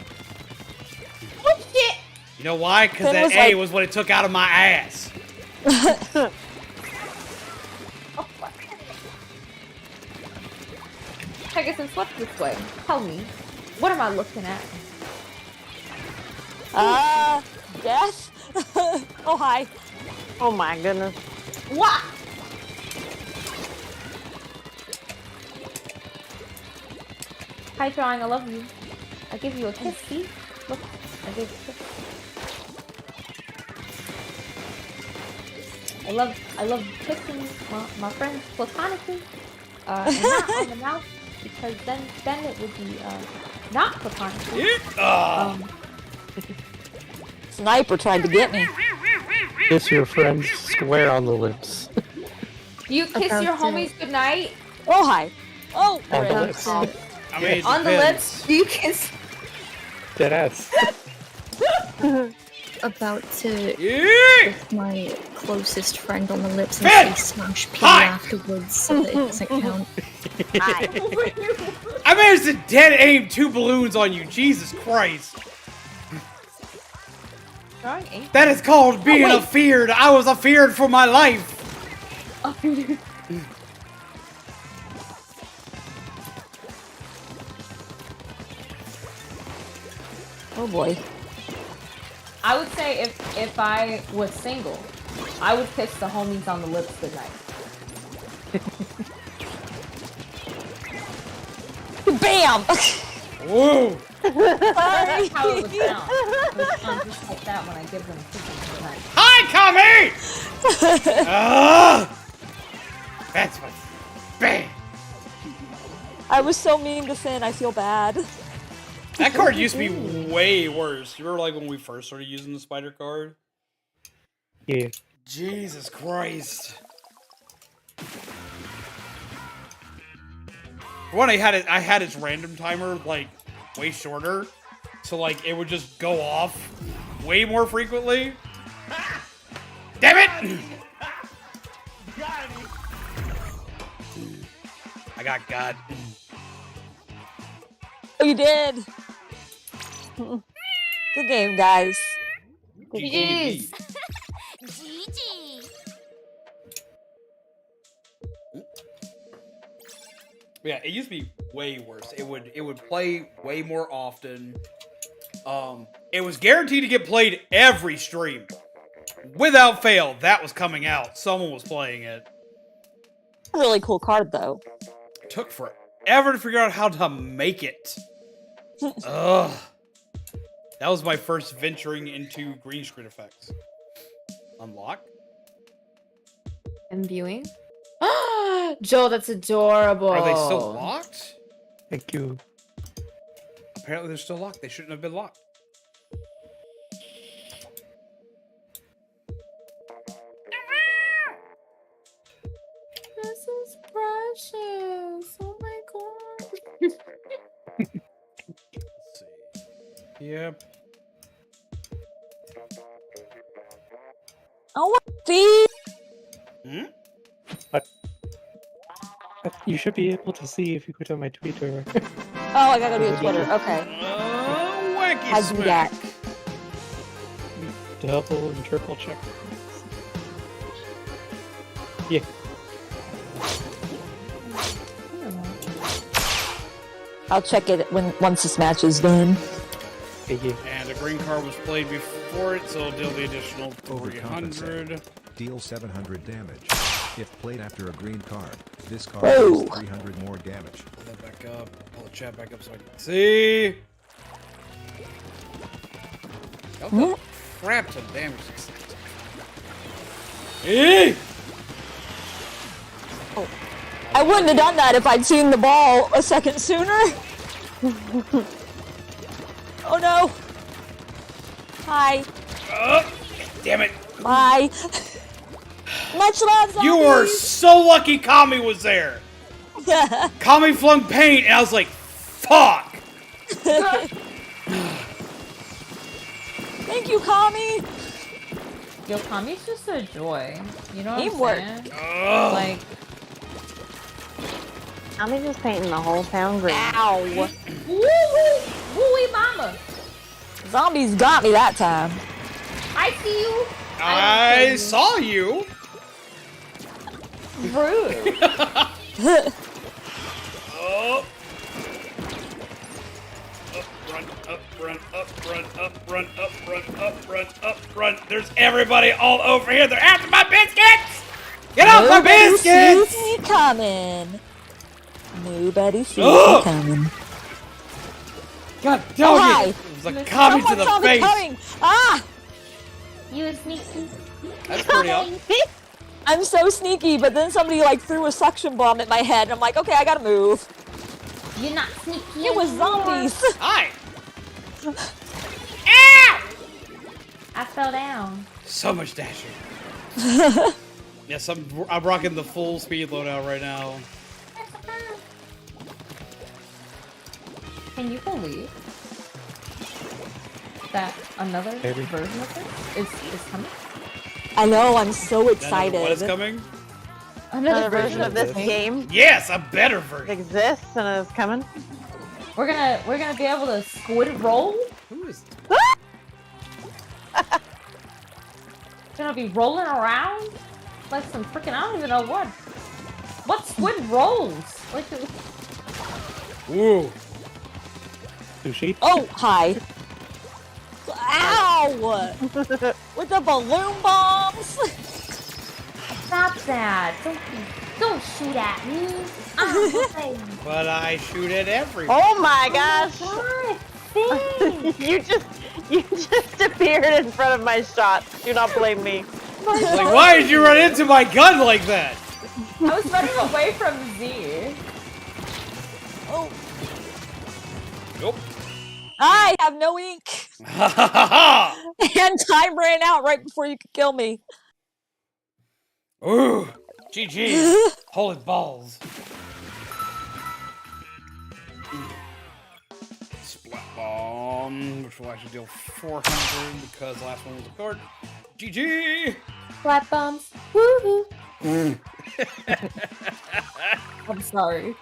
Oh shit! You know why? Because Finn that was A like- was what it took out of my ass. Pegasus, what's this way? Tell me. What am I looking at? Death? Oh, hi. Oh my goodness. What? Hi, drawing. I love you. I give you a kiss. See? Look, I gave you a kiss. I love kissing my friends platonically, and not on the mouth, because then it would be not platonically. Sniper tried to get me. Kiss your friends square on the lips. Do you kiss your homies goodnight? Oh, hi. Oh, On the lips. I mean, it On the depends. lips? Do you kiss? Deadass. About to Yeah. kiss my closest friend on the lips and Finn! say smash P Hi! afterwards so that it doesn't count. I managed to dead aim 2 balloons on you. Jesus Christ. Drawing ain't. That is called being afeared. I was afeared for my life. Oh boy. I would say if I was single, I would kiss the homies on the lips goodnight. Bam! Whoa. That's how it would sound. It would sound just like that when I give them kisses goodnight. Hi, Kami! That's what. Bam! I was so mean to Finn, I feel bad. That card used to be way worse. You remember, like, when we first started using the spider card? Yeah. Jesus Christ. When I had its random timer, like, way shorter. So, like, it would just go off way more frequently. Damn it! I got God. Oh, you did. Good game, guys. GG's. Yeah, it used to be way worse. It would play way more often. It was guaranteed to get played every stream. Without fail, that was coming out. Someone was playing it. Really cool card, though. It took forever to figure out how to make it. Ugh. That was my first venturing into green screen effects. Unlock? I'm viewing. Joel, that's adorable. Are they still locked? Thank you. Apparently they're still locked. They shouldn't have been locked. Yep. Oh, see? Hmm? You should be able to see if you go to my Twitter. Oh, I gotta do a Twitter. Okay. Wacky How'd you do smack. that? Double and triple check. Yeah. I'll check it once this match is done. And a green card was played before it, so it'll deal the additional 300. Deal 700 damage. If played after a green card, this card Whoa. does 300 more damage. Pull that back up. Pull the chat back up so I can see. Oh, crap ton of damage. Hey! Oh. I wouldn't have done that if I'd seen the ball a second sooner. Oh no. Hi. Damn it. Bye. Much love, zombies. You were so lucky Kami was there. Kami flung paint, and I was like, fuck. Thank you, Kami. Yo, Kami's just a joy. You know what Teamwork. I'm saying? Like, I'm just painting the whole town green. Ow. woo-wee mama. Zombies got me that time. I see you. I saw you. Rude. Oh. Run, up, run. There's everybody all over here. They're after my biscuits. Get off my biscuits. Nobody sees me coming. Nobody sees me coming. God Oh, dog hi. it. It was a Kami to the face. Coming. Ah! You sneaky. That's pretty awesome. I'm so sneaky, but then somebody like threw a suction bomb at my head, and I'm like, okay, I gotta move. You're not sneaky. It was zombies. Hi. Ow! I fell down. So much dashing. Yes, I'm rocking the full speed loadout right now. Can you believe that another version of this is coming? I know, I'm so excited. What is coming? Another version of this game Yes, a better version. exists and is coming. We're gonna be able to squid roll. Who is? Gonna be rolling around like some freaking I don't even know what. What squid rolls? Like. Woo. Sushi. Oh, hi. Ow! With the balloon bombs. Stop that! Don't shoot at me. But I shoot at everyone. Oh my gosh! God, you just appeared in front of my shot. Do not blame me. Like, why did you run into my gun like that? I was running away from Z. Oh. Nope. I have no ink. And time ran out right before you could kill me. Ooh. GG. Holy balls. Splat bomb, which will actually deal 400 because the last one was a card. GG. Flat bombs. Woohoo. I'm sorry.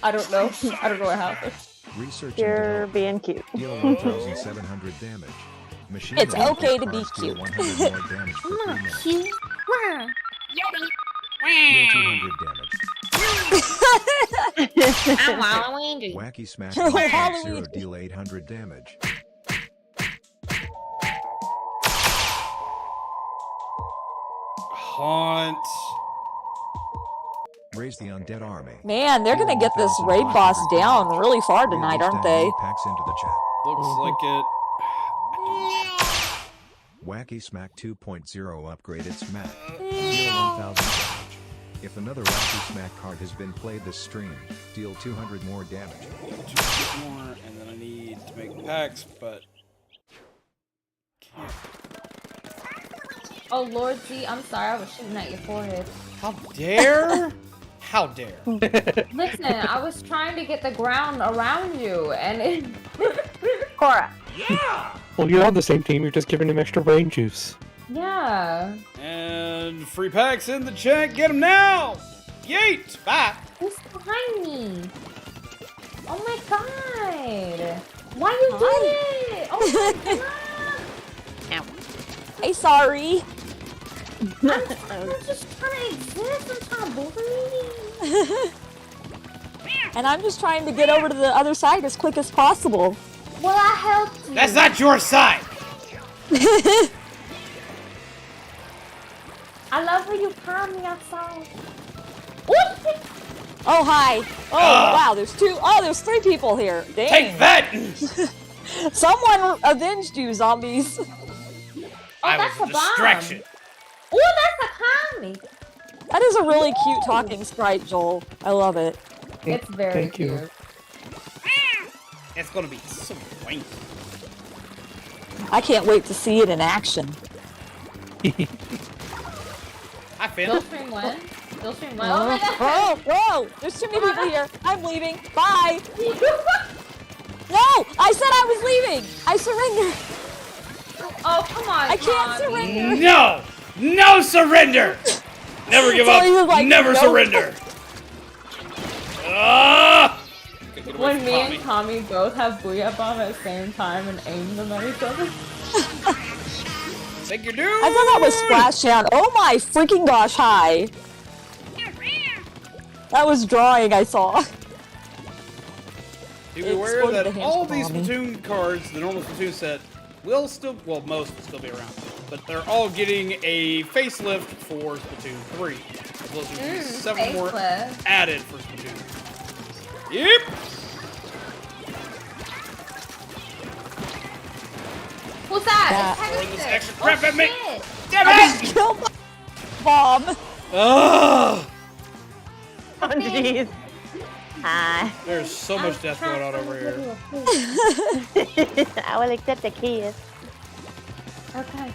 I don't know. I don't know what happened. Research You're being cute. Deal 1,700 damage. Machine It's gun okay to be cards deal cute. 100 more damage for 3 minutes. Cute. Deal 200 damage. Wacky smack Oh, 1.0 Halloween. deal 800 damage. Haunt. Raise the undead army. Man, they're gonna get this raid boss down really far tonight, aren't they? Packs into the chat. Looks like it. Wacky Smack 2.0 upgraded Smack. Deal 1,000 damage. If another Wacky Smack card has been played this stream, deal 200 more damage. 200 more, and then I need to make packs, but. Oh Lord Z, I'm sorry. I was shooting at your forehead. How dare? How dare? Listen, I was trying to get the ground around you, and it... Cora. Yeah! Well, you're on the same team. You're just giving him extra brain juice. Yeah. And free packs in the chat. Get them now! Yeet! Bye! Who's behind me? Oh my god! Why you doing it? Oh my god! Hey, sorry. I'm just trying to exist. I'm trying to breathe. And I'm just trying to get over to the other side as quick as possible. Well, I helped you. That's not your side! I love when you calm me outside. Oh, hi. Oh, wow, there's two. Oh, there's 3 people here. Dang. Take that! Someone avenged you, zombies. I that's was a a bomb. distraction. Oh, that's a commie. That is a really cute talking sprite, Joel. I love it. It's very Thank you. cute. It's gonna be so wanky. I can't wait to see it in action. Hi, Finn. Still stream one. Still stream one. Oh my god. Oh, whoa! There's too many people here. I'm leaving. Bye. No! I said I was leaving. I surrender. Oh, come on. I can't surrender. No! No surrender! Never give So he was up. like, Never nope. surrender. Ah! When me and Tommy both have Booyah Bomb at the same time and aim them at each other. Thank you, dude! I thought that was Splashdown. Oh my freaking gosh, hi. That was drawing I saw. Be aware that the all these hamster Splatoon cards, the normal Splatoon set, will still, well, most will still be around. But they're all getting a facelift for Splatoon 3. As well as there's several more facelift. added for Splatoon. Yep! Who's that? Throw It's this Hector. extra crap at me! Shit. Damn I it! just killed my bomb. Ugh! Oh, jeez. Hi. There's so much death going on over here. I will accept the kiss. Okay,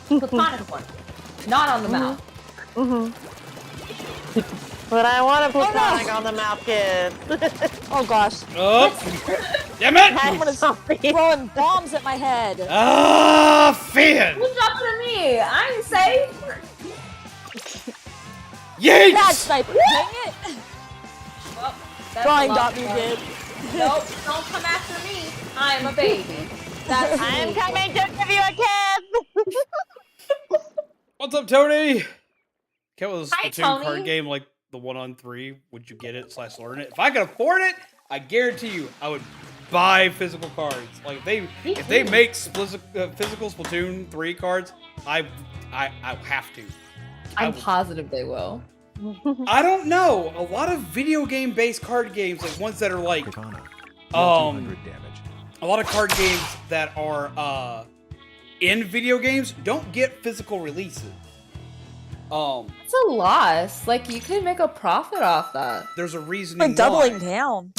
platonic one. Not on the mouth. But I want a no. platonic on the mouth kiss. Oh gosh. Oh! Damn it! Someone is throwing bombs at my head. Ah, Finn! Who's dropping at me? I ain't safe. Yeet! Bad sniper. Dang it. Well, that's Drawing a lot got me more. good. Nope, don't come after me. I'm a baby. That's I am me. coming to give you a kiss. What's up, Tony? If it was a Hi, Splatoon Tony. card game like the 1-on-3, would you get it / learn it? If I could afford it, I guarantee you, I would buy physical cards. Like if they make physical Splatoon 3 cards, I have to. I'm positive they will. I don't know. A lot of video game based card games, like ones that are like Katana. Deal 200 damage. a lot of card games that are in video games don't get physical releases. It's a loss. Like, you could make a profit off that. There's a reason Like doubling why. down.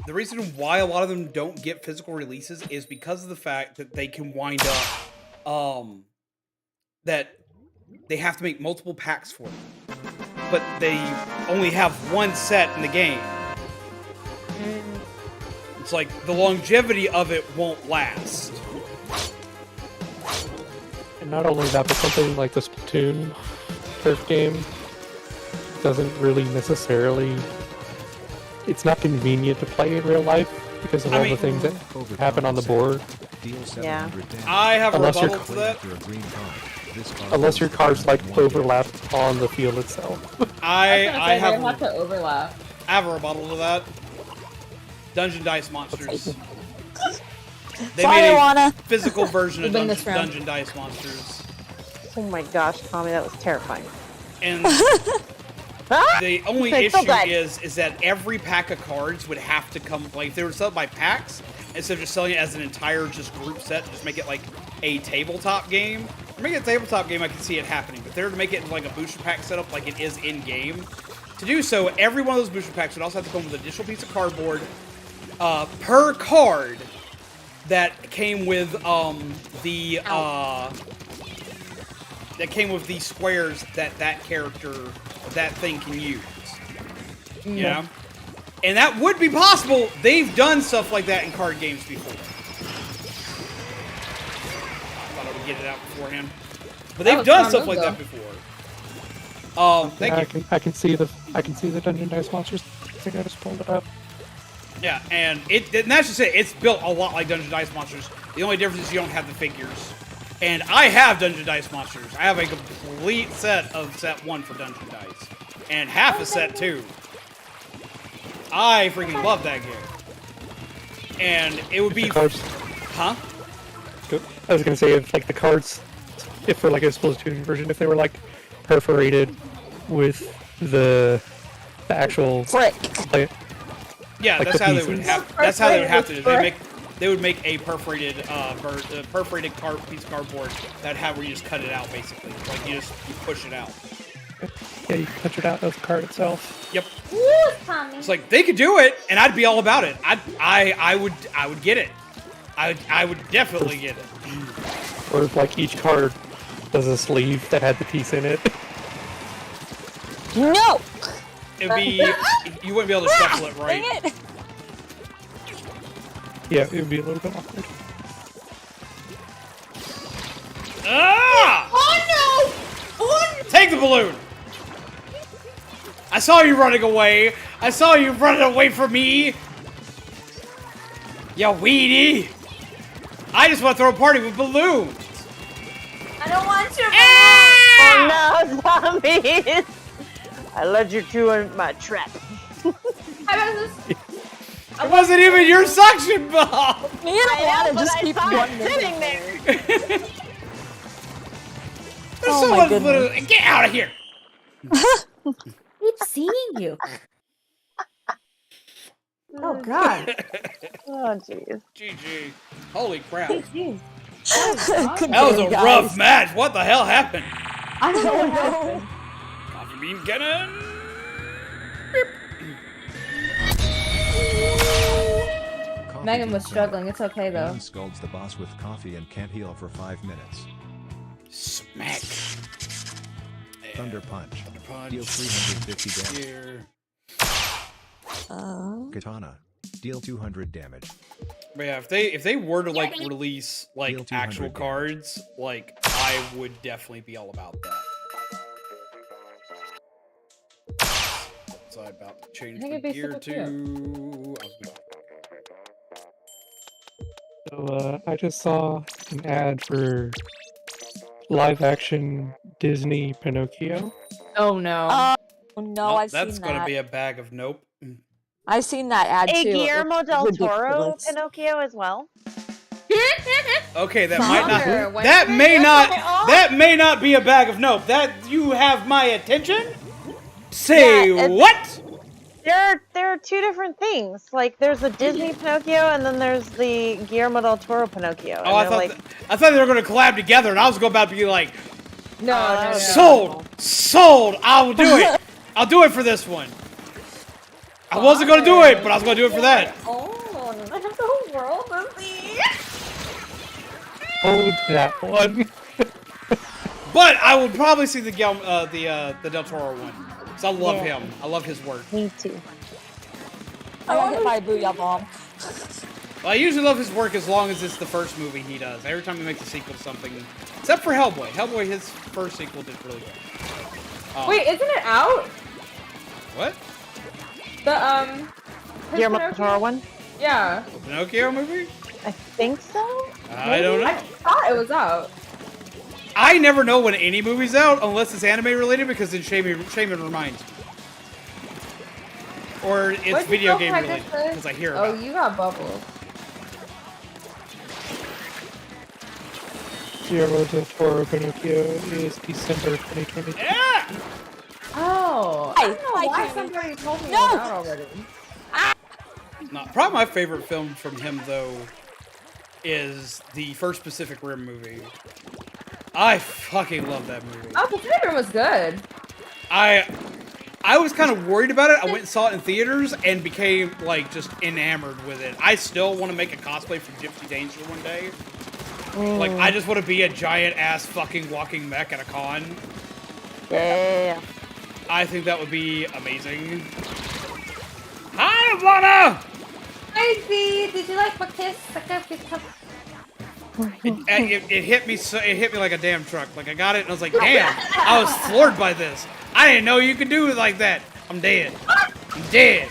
The reason why a lot of them don't get physical releases is because of the fact that they can wind up that they have to make multiple packs for them. But they only have one set in the game. It's like the longevity of it won't last. And not only that, but something like the Splatoon turf game doesn't really necessarily... It's not convenient to play in real life because of all the things that happen on the board. Yeah. I have a Unless rebuttal to that. Unless your cards like overlap on the field itself. I have have to overlap. I have a rebuttal to that. Dungeon Dice Monsters. They Sorry, made a Alana. physical version of We'll win this round. Dungeon Dice Monsters. Oh my gosh, Tommy, that was terrifying. And the only Okay, so issue good. is that every pack of cards would have to come, like if they were sold by packs, instead of just selling it as an entire just group set, just make it like a tabletop game. To make it a tabletop game, I can see it happening, but they're to make it like a booster pack setup like it is in game. To do so, every one of those booster packs would also have to come with an additional piece of cardboard per card that came with that came with the squares that that thing can use. You know? And that would be possible. They've done stuff like that in card games before. I thought I would get it out beforehand. But they've done stuff like that before. Thank you. I can see the Dungeon Dice Monsters. I think I just pulled it up. Yeah, and that's just it. It's built a lot like Dungeon Dice Monsters. The only difference is you don't have the figures. And I have Dungeon Dice Monsters. I have a complete set of set 1 for Dungeon Dice. And half a set 2. I freaking love that game. And it would be... Cards. Huh? I was gonna say, if like the cards, if for like a Splatoon version, if they were like perforated with the actual... Frick. Like, Yeah, like that's the how pieces. they would have. That's how they would have to do. They would make a perforated perforated piece of cardboard that where you just cut it out basically. Like you push it out. Yeah, you can punch it out of the card itself. Yep. Woo, Tommy. It's like they could do it, and I'd be all about it. I would get it. I would definitely get it. Or if like each card does a sleeve that had the piece in it. No! It'd be you wouldn't be able to shuffle it right. Dang it! Yeah, it would be a little bit awkward. Ah! Oh no! Oh no! Take the balloon! I saw you running away! I saw you running away from me! You weenie! I just want to throw a party with balloons! I don't want to. Ah! Oh no, zombies! I led you to my trap. It wasn't even your suction ball! Me and Alana just keep running sitting there. There's Oh, someone my goodness. little. Get out of here! Keep seeing you. Oh god. Oh jeez. GG. Holy crap. Jeez. That was a rough match. What the hell happened? I don't know what happened. Coffee bean cannon. Megan was struggling. It's okay though. Alan scalds the boss with coffee and can't heal for 5 minutes. Smack. Thunder Punch. Punch. Deal 350 damage. Here. Katana. Deal 200 damage. But yeah, if they were to like release like Deal 200 actual damage. cards, like I would definitely be all about that. So I'm about to change I think the it'd be gear super to. So I just saw an ad for live action Disney Pinocchio. Oh no. Oh no, Nope, I've that's seen gonna that. be a bag of nope. I've seen that ad A too. It Guillermo looks del Toro ridiculous. Pinocchio as well. Okay, that Father, might not. when That did may you not. get off? That may not be a bag of nope. That you have my attention. Say Yeah, what? There are two different things. Like there's the Disney Pinocchio and then there's the Guillermo del Toro Pinocchio. Oh, I thought they were gonna collab together, and I was about to be like, No. sold. I will do it. I'll do it for this one. I wasn't gonna do it, but I was gonna do it for that. Oh, the world of the. Oh, that one. But I will probably see the Del Toro one, because I love him. I love his work. Me too. I got hit by a booyah bomb. Well, I usually love his work as long as it's the first movie he does. Every time he makes a sequel to something, except for Hellboy. Hellboy, his first sequel did really good. Wait, isn't it out? What? The Guillermo del Toro one? Yeah. The Pinocchio movie? I think so. I don't know. I thought it was out. I never know when any movie's out unless it's anime related, because then Shaman reminds me. Or it's What'd you video go game for related, this? because I hear Oh, about it. you got bubbles. Guillermo del Toro Pinocchio is December 2020. Yeah! Oh, I don't know Hi, why Jamie. somebody told me No. it was out already. Probably my favorite film from him, though, is the first Pacific Rim movie. I fucking love that movie. Oh, Pacific Rim was good. I was kind of worried about it. I went and saw it in theaters and became, like, just enamored with it. I still want to make a cosplay for Gypsy Danger one day. Like, I just want to be a giant-ass fucking walking mech at a con. Yeah. I think that would be amazing. Hi, Ivana! Hi, Z. Did you like my kiss? It hit me so it hit me like a damn truck. Like I got it and I was like, damn, I was floored by this. I didn't know you could do it like that. I'm dead. I'm dead.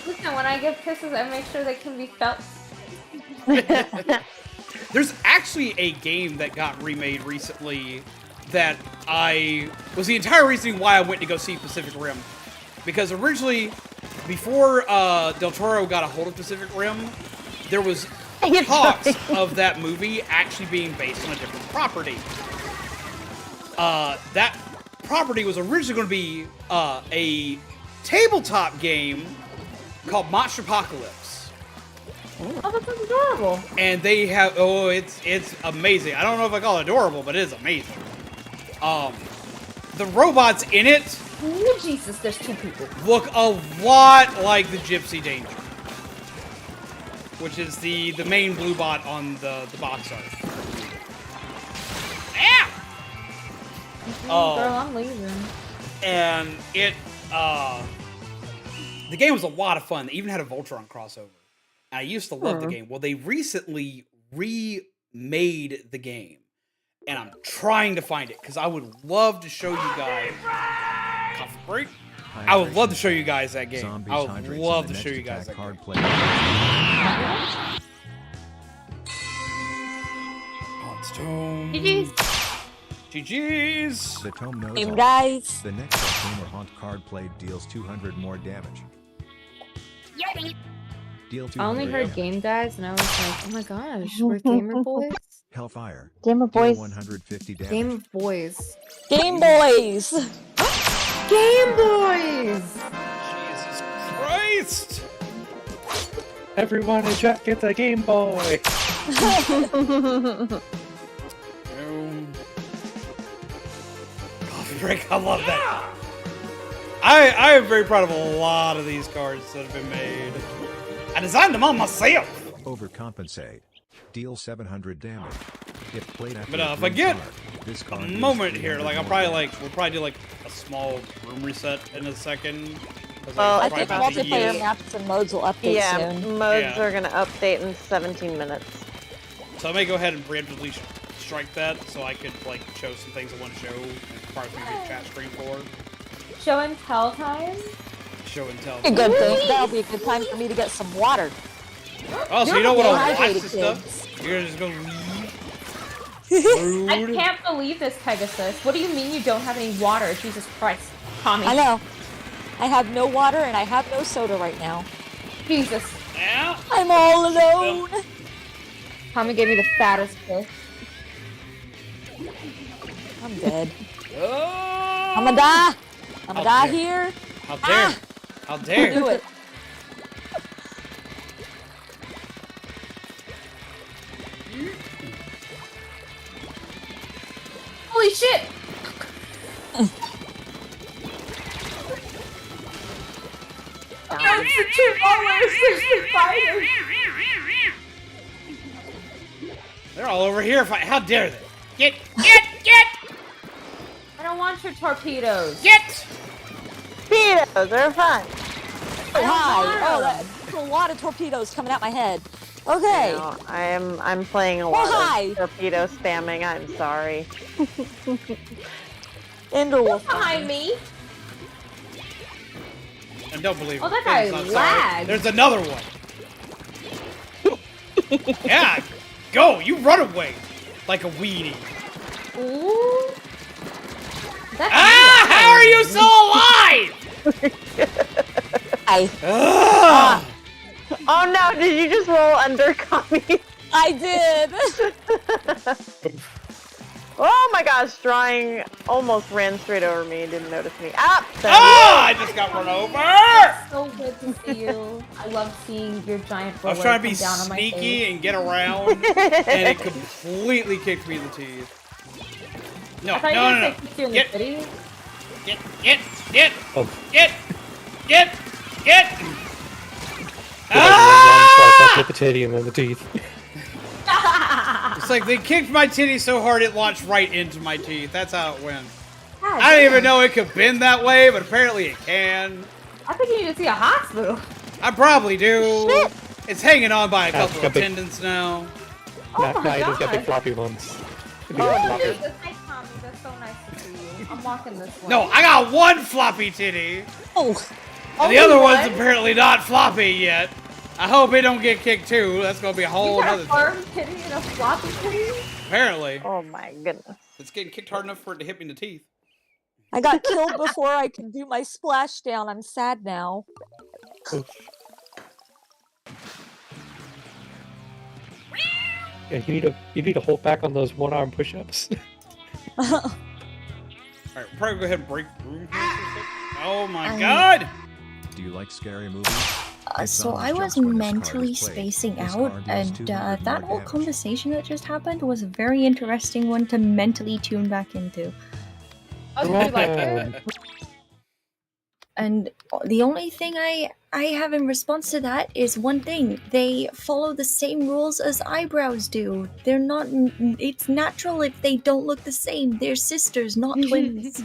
Listen, when I give kisses, I make sure they can be felt. There's actually a game that got remade recently that was the entire reason why I went to go see Pacific Rim. Because originally, before Del Toro got a hold of Pacific Rim, there was talks of that movie actually being based on a different property. That property was originally going to be a tabletop game called Monster Apocalypse. Oh, that sounds adorable. And they have, it's amazing. I don't know if I call it adorable, but it is amazing. The robots in it, Oh, Jesus, there's 2 people. look a lot like the Gypsy Danger, which is the main blue bot on the box art. Yeah. Girl, I'm leaving. And it, the game was a lot of fun. They even had a Voltron crossover. And I used to love the game. Well, they recently remade the game. And I'm trying to find it because I would love to show you guys. Coffee break. I would love to show you guys that game. Zombies, I would hydrates, love and to the show you next guys that attack card game. play. Oh, it's Tome. GG's. The tome knows Game all. guys. The next Gamer Haunt card played deals 200 more damage. Deal 200 I only heard damage. game guys, and I was like, oh my gosh, we're gamer boys. Hellfire. Gamer Deal boys. 150 damage. Game of boys. Game boys. Game boys. Jesus Christ. Everyone in chat gets a Game Boy. Coffee break. I love that. I am very proud of a lot of these cards that have been made. I designed them all myself. Overcompensate. Deal 700 damage. If played after But a if I green get card, this card a deals moment here, 300 like more we'll probably do like a small room reset in a second. 'Cause, Well, like, I think probably about to multiplayer yield. maps and modes will update Yeah, soon. modes Yeah. are gonna update in 17 minutes. So I may go ahead and preemptively strike that, so I could like show some things I want to show. And probably be a chat screen for Show and tell time? show and tell. A good thing. That'll be a good time for me to get some water. Oh, so you don't want to watch Dehydrated this kids. stuff? You're just gonna leave? I Rude. can't believe this, Pegasus. What do you mean you don't have any water? Jesus Christ. Tommy. I know. I have no water and I have no soda right now. Jesus. Yeah. I'm all alone. Tommy gave me the fattest kiss. I'm dead. Oh. I'm gonna die. I'm gonna How die dare. here. How dare? How dare? Do it. Holy shit! They're all over here. How dare they? Get! I don't want your torpedoes. Get! Torpedoes are fun. Oh, hi. Oh, that's a lot of torpedoes coming at my head. Okay. No, I'm playing a lot hi. of torpedo spamming. I'm sorry. Enderwolf. Behind me. And don't believe Oh, it. that guy I'm sorry. lagged. There's another one. Yeah, go. You run away like a weenie. Ooh. That's How are you still alive? I. Oh no! Did you just roll under Kami? I did. Oh my gosh! Drawing almost ran straight over me. Didn't notice me. I just got run over. so good to see you. I love seeing your giant I was roller trying to be come down on my sneaky face. and get around, and it completely kicked me in the teeth. No, I thought you no, were no, gonna no. say kick you in the Get, city. get. One slice up with the titty and then the teeth. It's like they kicked my titty so hard it launched right into my teeth. That's how it went. I didn't even know it could bend that way, but apparently it can. I think you need to see a hospital. I probably do. Shit. It's hanging on by a Yeah, couple of tendons now. Nah, you just got big floppy ones. Oh, that's nice, Tommy. That's so nice to see you. I'm walking this way. No, I got one floppy titty. Oh. And the other one's apparently not floppy yet. I hope it don't get kicked too. That's gonna be a whole You got other a firm titty and a floppy titty? Apparently. Oh my goodness. It's getting kicked hard enough for it to hit me in the teeth. I got killed before I could do my splashdown. I'm sad now. Yeah, you need to hold back on those one-arm push-ups. Alright, we'll probably go ahead and break room here for a second. Oh my god! Do you like scary movies? So I was mentally spacing out, and that whole conversation that just happened was a very interesting one to mentally tune back into. Oh, did you like it? And the only thing I have in response to that is one thing. They follow the same rules as eyebrows do. They're not... It's natural if they don't look the same. They're sisters, not twins.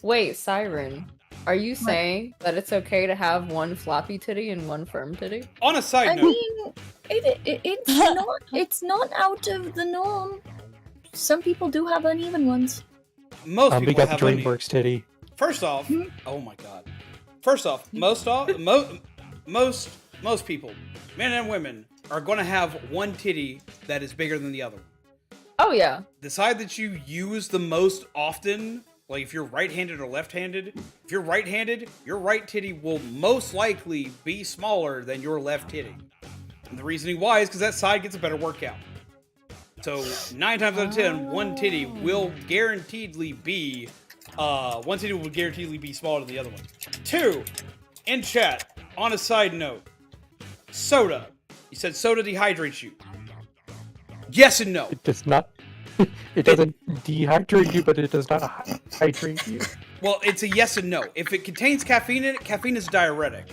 Wait, Siren. Are you saying that it's okay to have one floppy titty and one firm titty? On a side I note. mean, it's not out of the norm. Some people do have uneven ones. Most people we got have the DreamWorks titty. First off, oh my god. First off, most people, men and women, are going to have one titty that is bigger than the other. Oh yeah. The side that you use the most often, like if you're right-handed or left-handed, if you're right-handed, your right titty will most likely be smaller than your left titty. And the reasoning why is because that side gets a better workout. So 9 times out of 10, one titty will guaranteedly be smaller than the other one. 2, in chat, on a side note, soda. You said soda dehydrates you. Yes and no. It does not. It doesn't dehydrate you, but it does not hydrate you. Well, it's a yes and no. If it contains caffeine in it, caffeine is diuretic.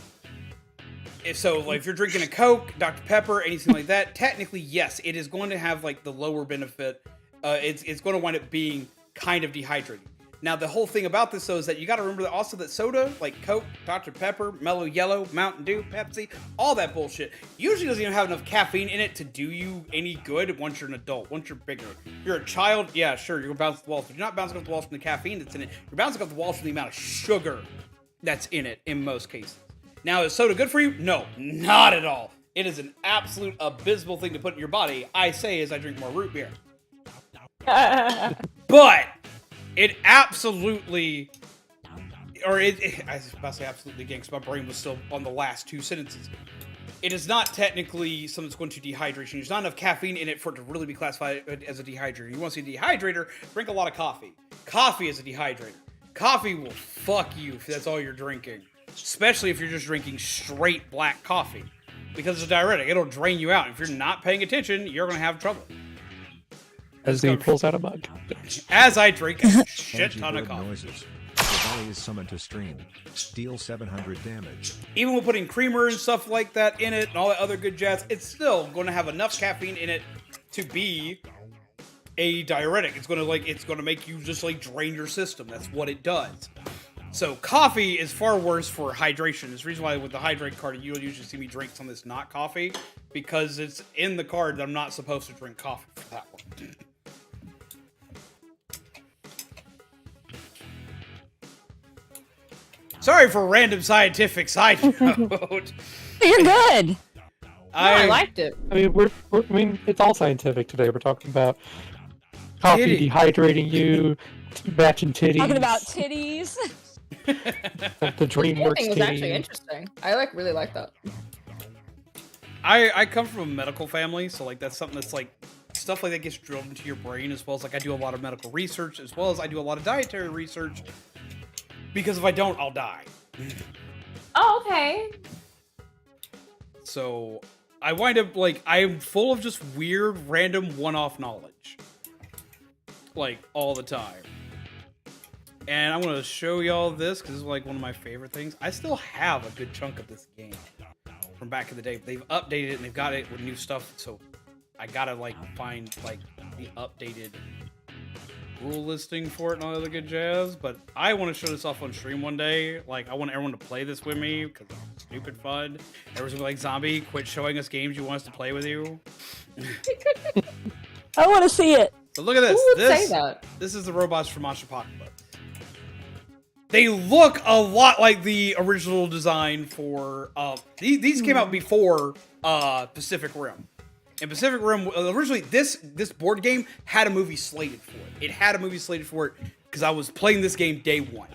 If so, like if you're drinking a Coke, Dr. Pepper, anything like that, technically yes, it is going to have like the lower benefit. It's going to wind up being kind of dehydrating. Now, the whole thing about this, though, is that you got to remember that also that soda, like Coke, Dr. Pepper, Mellow Yellow, Mountain Dew, Pepsi, all that bullshit, usually doesn't even have enough caffeine in it to do you any good once you're an adult, once you're bigger. If you're a child, yeah, sure, you're going to bounce off the walls, but you're not bouncing off the walls from the caffeine that's in it. You're bouncing off the walls from the amount of sugar that's in it, in most cases. Now, is soda good for you? No, not at all. It is an absolute abysmal thing to put in your body, I say, as I drink more root beer. But... it absolutely, I was about to say absolutely again because my brain was still on the last 2 sentences. It is not technically something that's going to dehydrate you. There's not enough caffeine in it for it to really be classified as a dehydrator. You want to see a dehydrator, drink a lot of coffee. Coffee is a dehydrator. Coffee will fuck you if that's all you're drinking. Especially if you're just drinking straight black coffee. Because it's a diuretic. It'll drain you out. If you're not paying attention, you're going to have trouble. As he pulls out a mug. As I drink a shit ton of coffee. Noises. Revali is summoned to stream. Deal 700 damage. Even with putting creamer and stuff like that in it and all that other good jazz, it's still going to have enough caffeine in it to be a diuretic. It's going to make you just like drain your system. That's what it does. So coffee is far worse for hydration. There's a reason why with the hydrate card, you'll usually see me drink something that's not coffee because it's in the card that I'm not supposed to drink coffee for that one. Sorry for random scientific side note. You're good. I liked it. I mean, it's all scientific today. We're talking about coffee dehydrating you, matching titties. Talking about titties. The DreamWorks thing was actually interesting. I really like that. I come from a medical family, so like that's something that's like stuff like that gets drilled into your brain, as well as like I do a lot of medical research, as well as I do a lot of dietary research. Because if I don't, I'll die. Oh, okay. So I wind up like I'm full of just weird, random, one-off knowledge, like all the time. And I'm gonna show y'all this because this is like one of my favorite things. I still have a good chunk of this game from back in the day. They've updated it and they've got it with new stuff. So I gotta like find like the updated rule listing for it and all the other good jazz. But I want to show this off on stream one day. Like, I want everyone to play this with me because it's stupid fun. Everyone's gonna be like, Zombie, quit showing us games you want us to play with you. I want to see it. But look at this. Who would say that? This is the robots from Apoplexia. They look a lot like the original design for these came out before Pacific Rim. And Pacific Rim originally this board game had a movie slated for it. It had a movie slated for it because I was playing this game day one.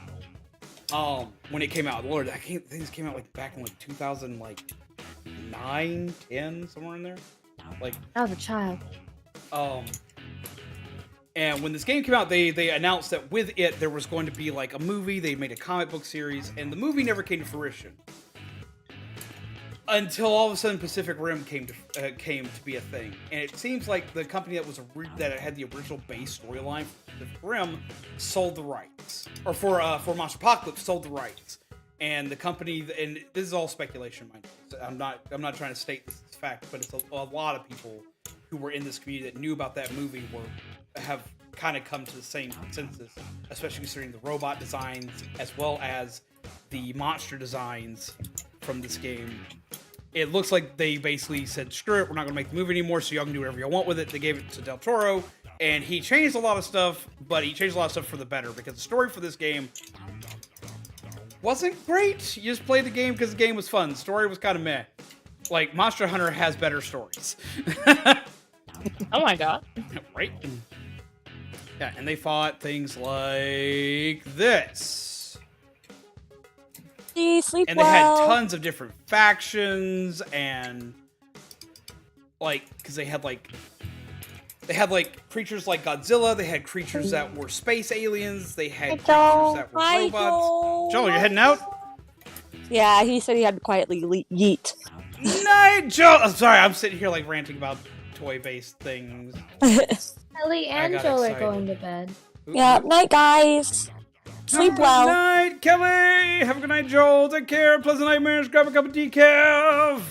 When it came out. Lord, I think this came out like back in like 2009, 10, somewhere in there. Like I was a child. And when this game came out, they announced that with it, there was going to be like a movie. They made a comic book series, and the movie never came to fruition. Until all of a sudden, Pacific Rim came to be a thing. And it seems like the company that had the original base storyline for Pacific Rim sold the rights. Or for Monster Apocalypse, sold the rights. And the company, and this is all speculation, mind you. I'm not trying to state this as fact, but it's a lot of people who were in this community that knew about that movie have kind of come to the same consensus, especially considering the robot designs as well as the monster designs from this game. It looks like they basically said, screw it, we're not going to make the movie anymore, so y'all can do whatever y'all want with it. They gave it to Del Toro, and he changed a lot of stuff, but he changed a lot of stuff for the better, because the story for this game wasn't great. You just played the game because the game was fun. The story was kind of meh. Like, Monster Hunter has better stories. Oh my god. Right? Yeah, and they fought things like this. Sleep and they had tons of different factions, and like, because they had like creatures like Godzilla. They had creatures that were space aliens. They had creatures that were robots. Joel, you're heading out? Yeah, he said he had to quietly yeet. Night, Joel. I'm sorry, I'm sitting here like ranting about toy-based things. Ellie and Joel are going to bed. Yeah, night, guys. Sleep well. Good night, Kelly. Have a good night, Joel. Take care. Pleasant nightmares. Grab a cup of decaf.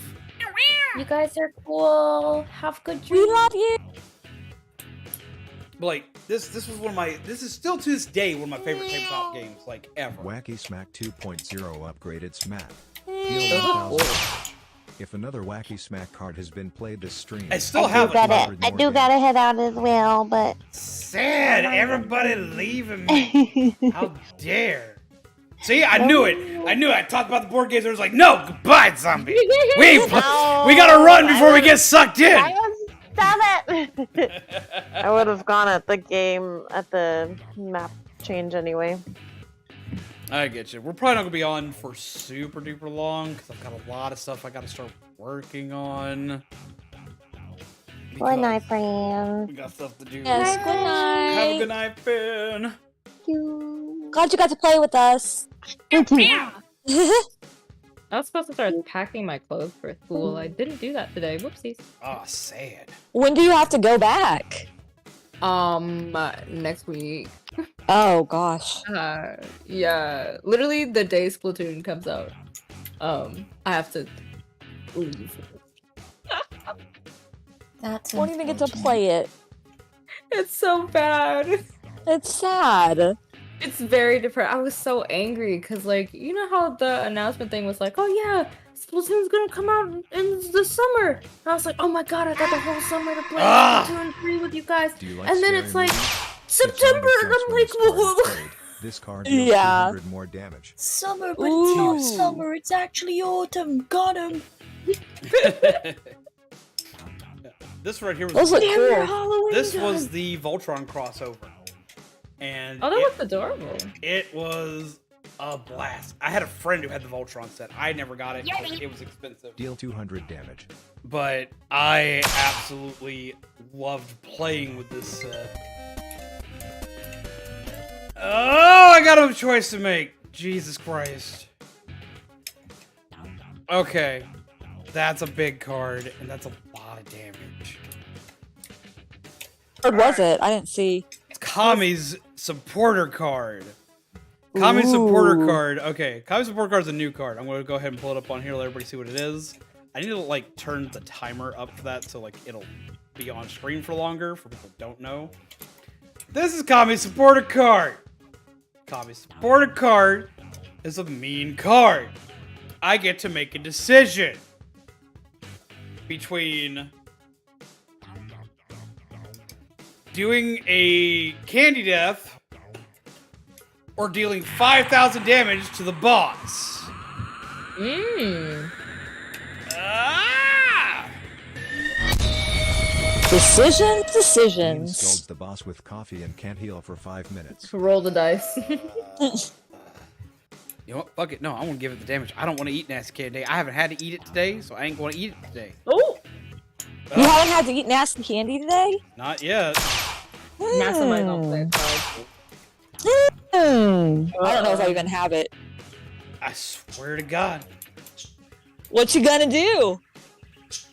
You guys are cool. Have good dreams. We love you. But like this was this is still to this day one of my favorite tabletop games like ever. Wacky Smack 2.0 upgraded Smack. Deal 1,000. If another Wacky Smack card has been played this stream, I still have it. I do gotta head out as well, but sad. Everybody leaving me. How dare? See, I knew it. I knew it. I talked about the board games. I was like, no, goodbye, zombie. We gotta run before we get sucked in. Stop it! I would have gone at the map change anyway. I get you. We're probably not gonna be on for super duper long because I've got a lot of stuff I gotta start working on. Good night, friends. We got stuff to do. Yes, good night. Have a good night, Finn. Glad you got to play with us. I was supposed to start packing my clothes for school. I didn't do that today. Whoopsies. Oh, sad. When do you have to go back? Next week. Oh gosh. Yeah, literally the day Splatoon comes out. I have to leave. That's Won't even get to play it. It's so bad. It's sad. It's very depressing. I was so angry because, like, you know how the announcement thing was like, oh yeah, Splatoon's gonna come out in the summer. And I was like, oh my god, I got the whole summer to play Splatoon 3 with you guys. And then it's like September, and I'm like, this card deals 200 more damage. Summer, but it's not summer. It's actually autumn. Got him. This right here was Those look cool. This was the Voltron crossover. And oh, that looks adorable. It was a blast. I had a friend who had the Voltron set. I never got it because it was expensive. Deal 200 damage. But I absolutely loved playing with this set. Oh, I got a choice to make. Jesus Christ. Okay. That's a big card, and that's a lot of damage. What was it? I didn't see. It's Kami's supporter card. Kami's supporter card. Okay, Kami's supporter card is a new card. I'm going to go ahead and pull it up on here, let everybody see what it is. I need to, like, turn the timer up for that so, like, it'll be on screen for longer, for people who don't know. This is Kami's supporter card. Kami's supporter card is a mean card. I get to make a decision between doing a candy death or dealing 5,000 damage to the boss. Decisions. Scolds the boss with coffee and can't heal for 5 minutes. Roll the dice. You know what? Fuck it. No, I want to give it the damage. I don't want to eat nasty candy. I haven't had to eat it today, so I ain't going to eat it today. Oh! You haven't had to eat nasty candy today? Not yet. NASA might not play a card. I don't know if I even have it. I swear to God. What you gonna do?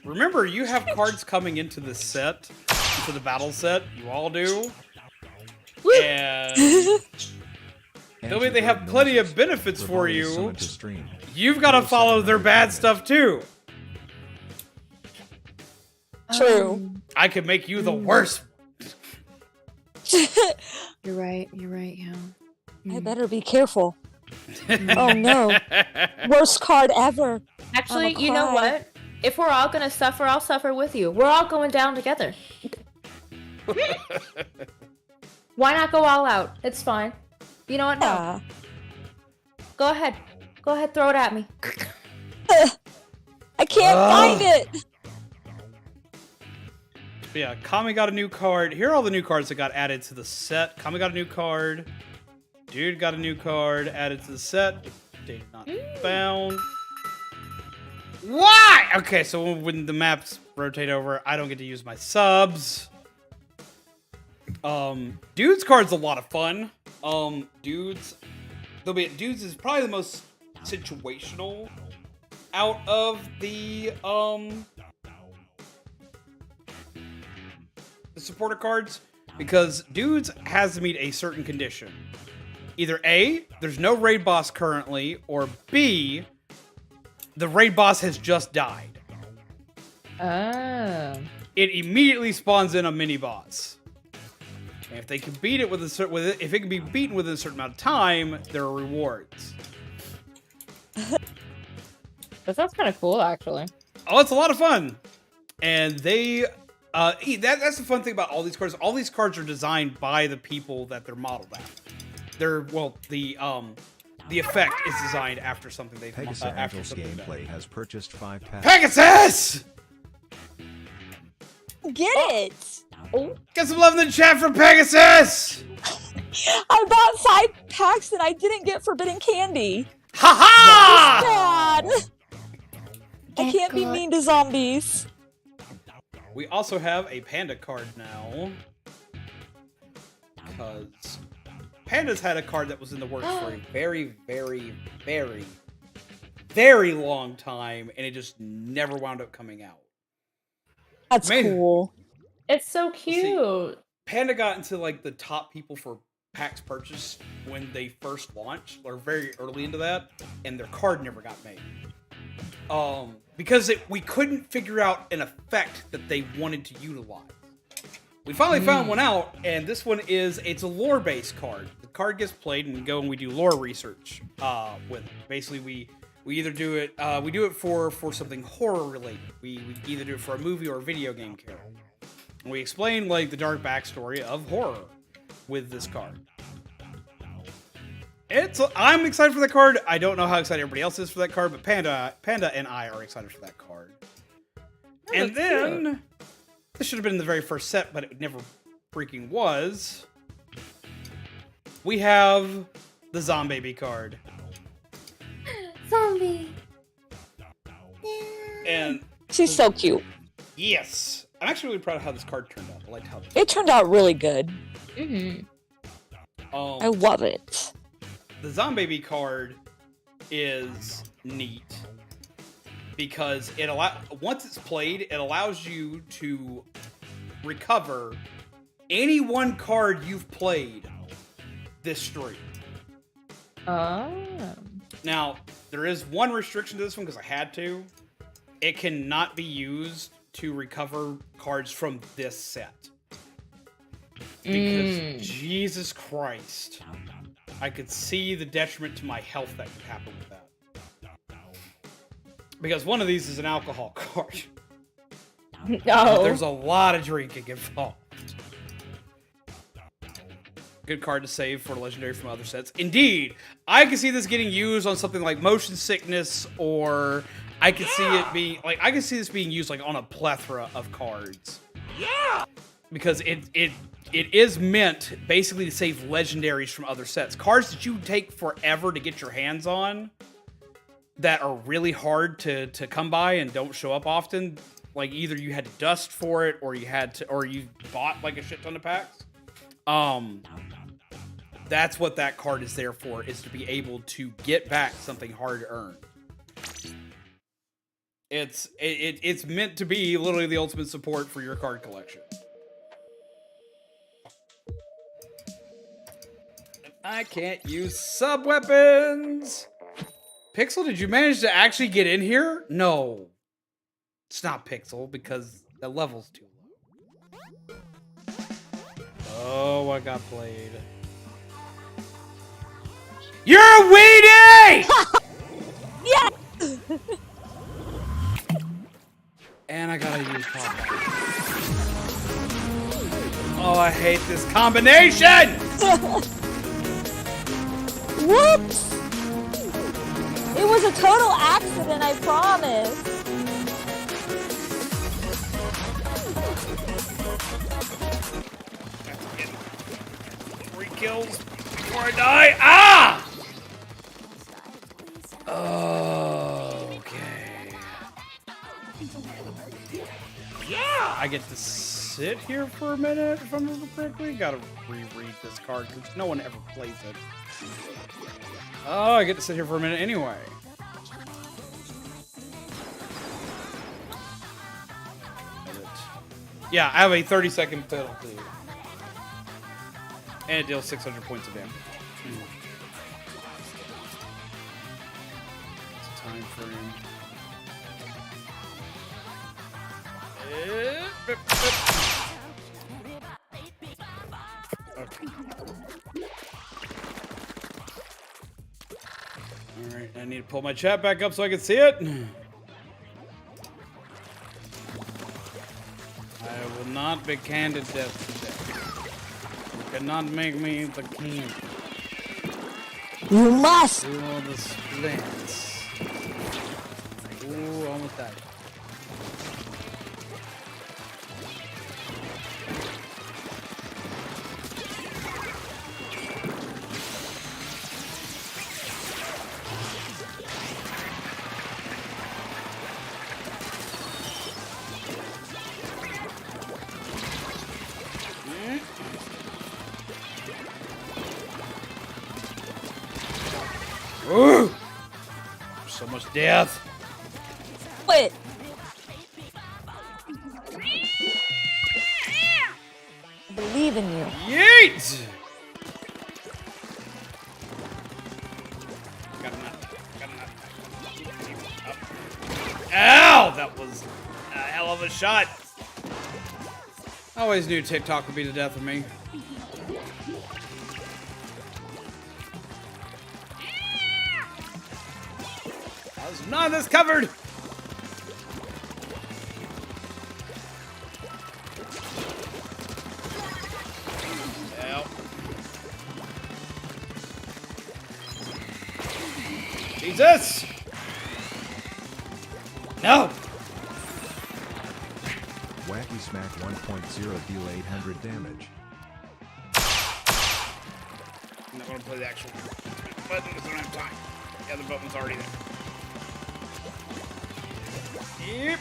Remember, you have cards coming into the set, into the battle set. You all do. And they have plenty of benefits for you. You've got to follow their bad stuff too. True. I could make you the worst. You're right, yeah. I better be careful. Oh no. Worst card ever. Actually, you know what? If we're all gonna suffer, I'll suffer with you. We're all going down together. Why not go all out? It's fine. You know what? No. Go ahead. Go ahead, throw it at me. I can't find it. Yeah, Kami got a new card. Here are all the new cards that got added to the set. Kami got a new card. Dude got a new card added to the set. Date not found. Why? Okay, so when the maps rotate over, I don't get to use my subs. Dude's card's a lot of fun. Dude's is probably the most situational out of the supporter cards, because Dudes has to meet a certain condition. Either A, there's no raid boss currently, or B, the raid boss has just died. Oh. It immediately spawns in a mini boss. And if they can beat it if it can be beaten within a certain amount of time, there are rewards. That sounds kind of cool, actually. Oh, it's a lot of fun. And they that's the fun thing about all these cards. All these cards are designed by the people that they're modeled after. The effect is designed after something they've Pegasus Angel's Gameplay has purchased 5 packs. Pegasus! Get it! Get some love in the chat for Pegasus! I bought 5 packs and I didn't get forbidden candy. Ha ha! Bad. I can't be mean to zombies. We also have a Panda card now. Because Panda's had a card that was in the works for a very, very, very, very long time, and it just never wound up coming out. That's cool. It's so cute. See, Panda got into like the top people for packs purchased when they first launched, or very early into that, and their card never got made. Because we couldn't figure out an effect that they wanted to utilize. We finally found one out, and this one it's a lore-based card. The card gets played, and we go and we do lore research with it. Basically, we either do it for something horror related. We either do it for a movie or a video game character. And we explain like the dark backstory of horror with this card. I'm excited for that card. I don't know how excited everybody else is for that card, but Panda and I are excited for that card. And then this should have been in the very first set, but it never freaking was. We have the Zombie card. Zombie. And she's so cute. Yes. I'm actually really proud of how this card turned out. I liked how it turned out really good. Mm-hmm. I love it. The Zombie card is neat because once it's played, it allows you to recover any one card you've played this stream. Oh. Now, there is one restriction to this one because I had to. It cannot be used to recover cards from this set. Because Jesus Christ, I could see the detriment to my health that could happen with that. Because one of these is an alcohol card. No. There's a lot of drinking involved. Good card to save for legendary from other sets. Indeed, I can see this getting used on something like motion sickness, or I could see it being like I can see this being used like on a plethora of cards. Yeah! Because it is meant basically to save legendaries from other sets. Cards that you take forever to get your hands on that are really hard to come by and don't show up often. Like either you had to dust for it or you bought like a shit ton of packs. That's what that card is there for, is to be able to get back something hard to earn. It's meant to be literally the ultimate support for your card collection. I can't use sub-weapons! Pixel, did you manage to actually get in here? No. It's not Pixel, because the level's too low. Oh, I got played. You're a weenie! Yeah! And I gotta use Popeye. Oh, I hate this combination! Whoops! It was a total accident, I promise. Three kills before I die. Ah! Okay. Yeah! I get to sit here for a minute, if I remember correctly. Gotta reread this card, because no one ever plays it. Oh, I get to sit here for a minute anyway. Yeah, I have a 30-second penalty. And it deals 600 points of damage. It's a time frame. Okay. Alright, I need to pull my chat back up so I can see it. I will not be candid death today. You cannot make me the king. You must! Do all the splints. Ooh, almost died. Ooh! So much death. Wait. I believe in you. Yeet! Got enough. Ow! That was a hell of a shot. I always knew TikTok would be the death of me. None of this covered! Help. Jesus! No! Wacky Smack 1.0 deal 800 damage. I'm not gonna play the actual button because I don't have time. The other button's already there. Yep.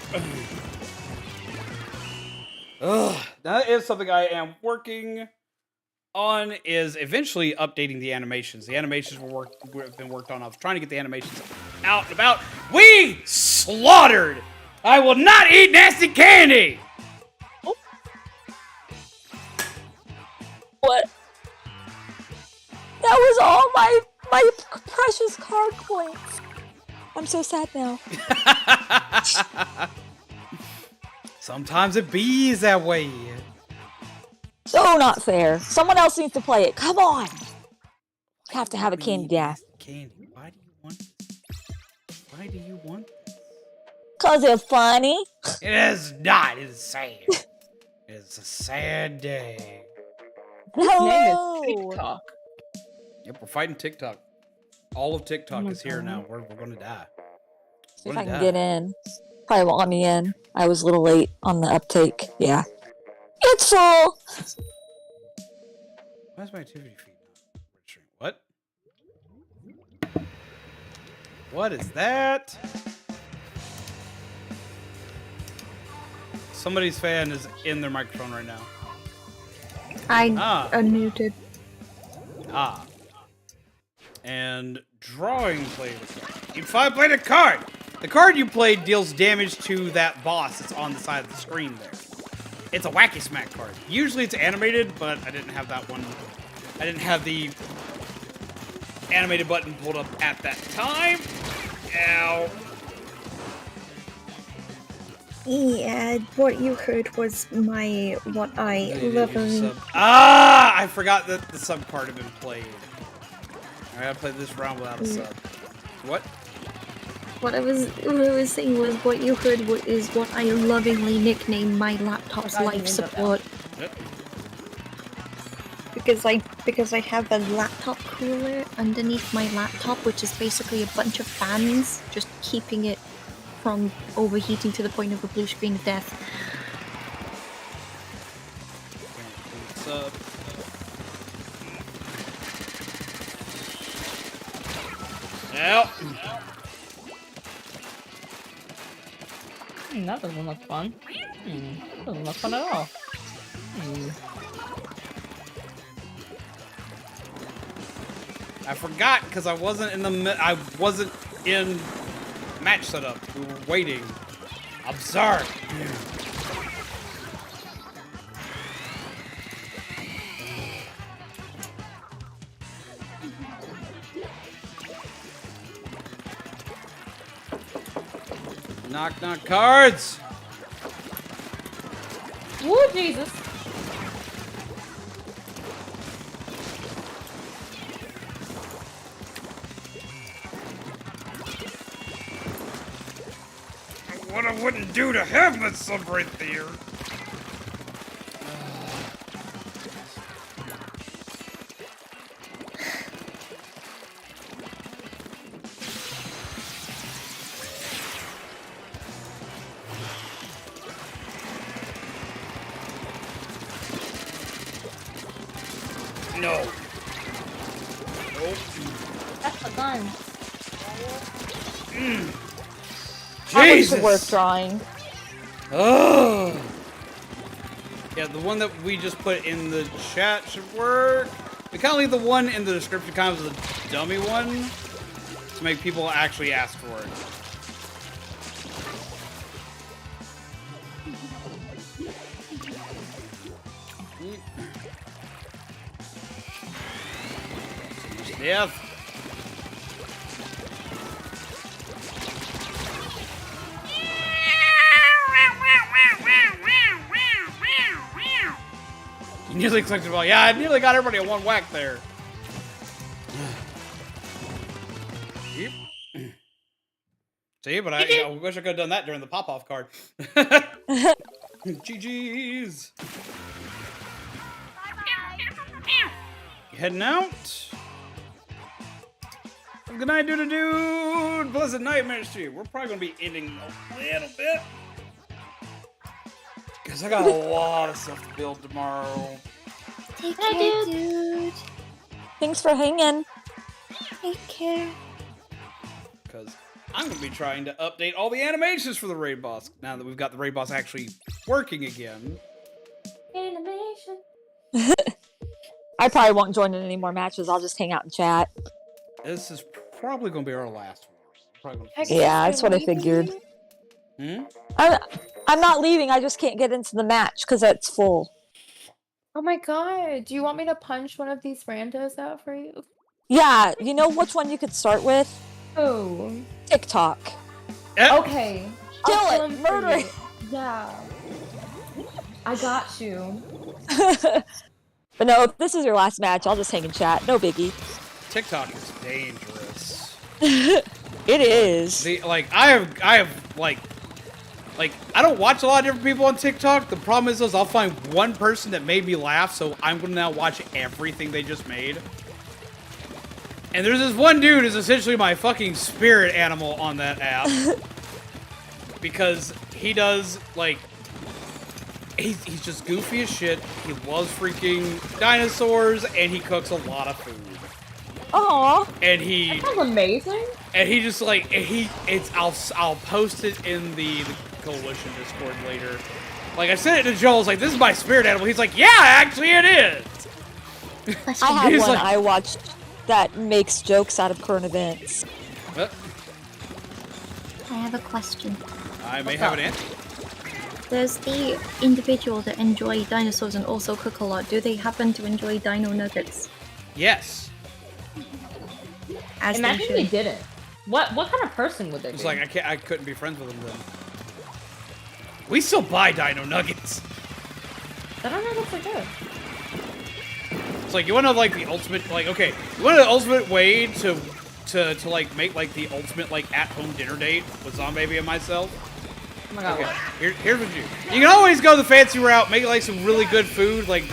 Ugh. That is something I am working on, is eventually updating the animations. The animations have been worked on. I was trying to get the animations out and about. We slaughtered! I will not eat nasty candy! Oh. What? That was all my precious card points. I'm so sad now. Sometimes it bees that way. So not fair. Someone else needs to play it. Come on. Have to have a candy death. Candy. Why do you want this? Why do you want this? Cause it's funny. It is not. It is sad. It's a sad day. Hello. TikTok. Yep, we're fighting TikTok. All of TikTok is here now. We're gonna die. See if I can get in. Probably won't let me in. I was a little late on the uptake. Yeah. It's full. Why is my activity feed not registering? What? What is that? Somebody's fan is in their microphone right now. I unmuted. Ah. And drawing played. You played a card! The card you played deals damage to that boss that's on the side of the screen there. It's a Wacky Smack card. Usually it's animated, but I didn't have that one. I didn't have the animated button pulled up at that time. Ow. Yeah, what you heard was what I love. I forgot that the sub card had been played. I gotta play this round without a sub. What? What I was saying was what you heard is what I lovingly nicknamed my laptop's life support. Yep. Because I have a laptop cooler underneath my laptop, which is basically a bunch of fans just keeping it from overheating to the point of a blue screen of death. Sub. Yep. That doesn't look fun. Doesn't look fun at all. I forgot because I wasn't in match setup. We were waiting. I'm sorry. Knock knock cards. Woo, Jesus. What I wouldn't do to have my sub right there. No. Nope. That's the gun. Jesus. Work drawing. Oh. Yeah, the one that we just put in the chat should work. We kind of leave the one in the description kind of as a dummy one to make people actually ask for it. Death. You nearly collected all. Yeah, I nearly got everybody at one whack there. Yep. See, but I wish I could have done that during the pop-off card. GG's. You heading out? Good night, dude. Blessed nightmares to you. We're probably gonna be ending a little bit. Because I got a lot of stuff to build tomorrow. Take care, dude. Thanks for hanging. Take care. Because I'm going to be trying to update all the animations for the raid boss. Now that we've got the raid boss actually working again. Animation. I probably won't join in any more matches. I'll just hang out and chat. This is probably going to be our last one. Yeah, that's what I figured. Hmm? I'm not leaving. I just can't get into the match because it's full. Oh my god. Do you want me to punch one of these randos out for you? Yeah, you know which one you could start with? Oh. TikTok. Okay. Kill I'll it. kill him for Murder you. it. Yeah. I got you. But no, if this is your last match, I'll just hang in chat. No biggie. TikTok is dangerous. It is. I have like I don't watch a lot of different people on TikTok. The problem is I'll find one person that made me laugh, so I'm gonna now watch everything they just made. And there's this one dude who's essentially my fucking spirit animal on that app. Because he does, like, he's just goofy as shit. He loves freaking dinosaurs, and he cooks a lot of food. Aww. And he... That sounds amazing. And he just, like, I'll post it in the Coalition Discord later. Like, I sent it to Joel, I was like, this is my spirit animal. He's like, yeah, actually it is! I have He's one like- I watched that makes jokes out of current events. I have a question. I may have an answer. There's the individual that enjoy dinosaurs and also cook a lot. Do they happen to enjoy dino nuggets? Yes. As Imagine they they should. didn't. What kind of person would they be? It's like, I couldn't be friends with him then. We still buy dino nuggets. I don't know what's good. It's like, you want to like the ultimate, like, okay, you want the ultimate way to like make like the ultimate like at-home dinner date with Zombaby and myself? Oh my god. Okay, here's what you can always go the fancy route, make like some really good food, like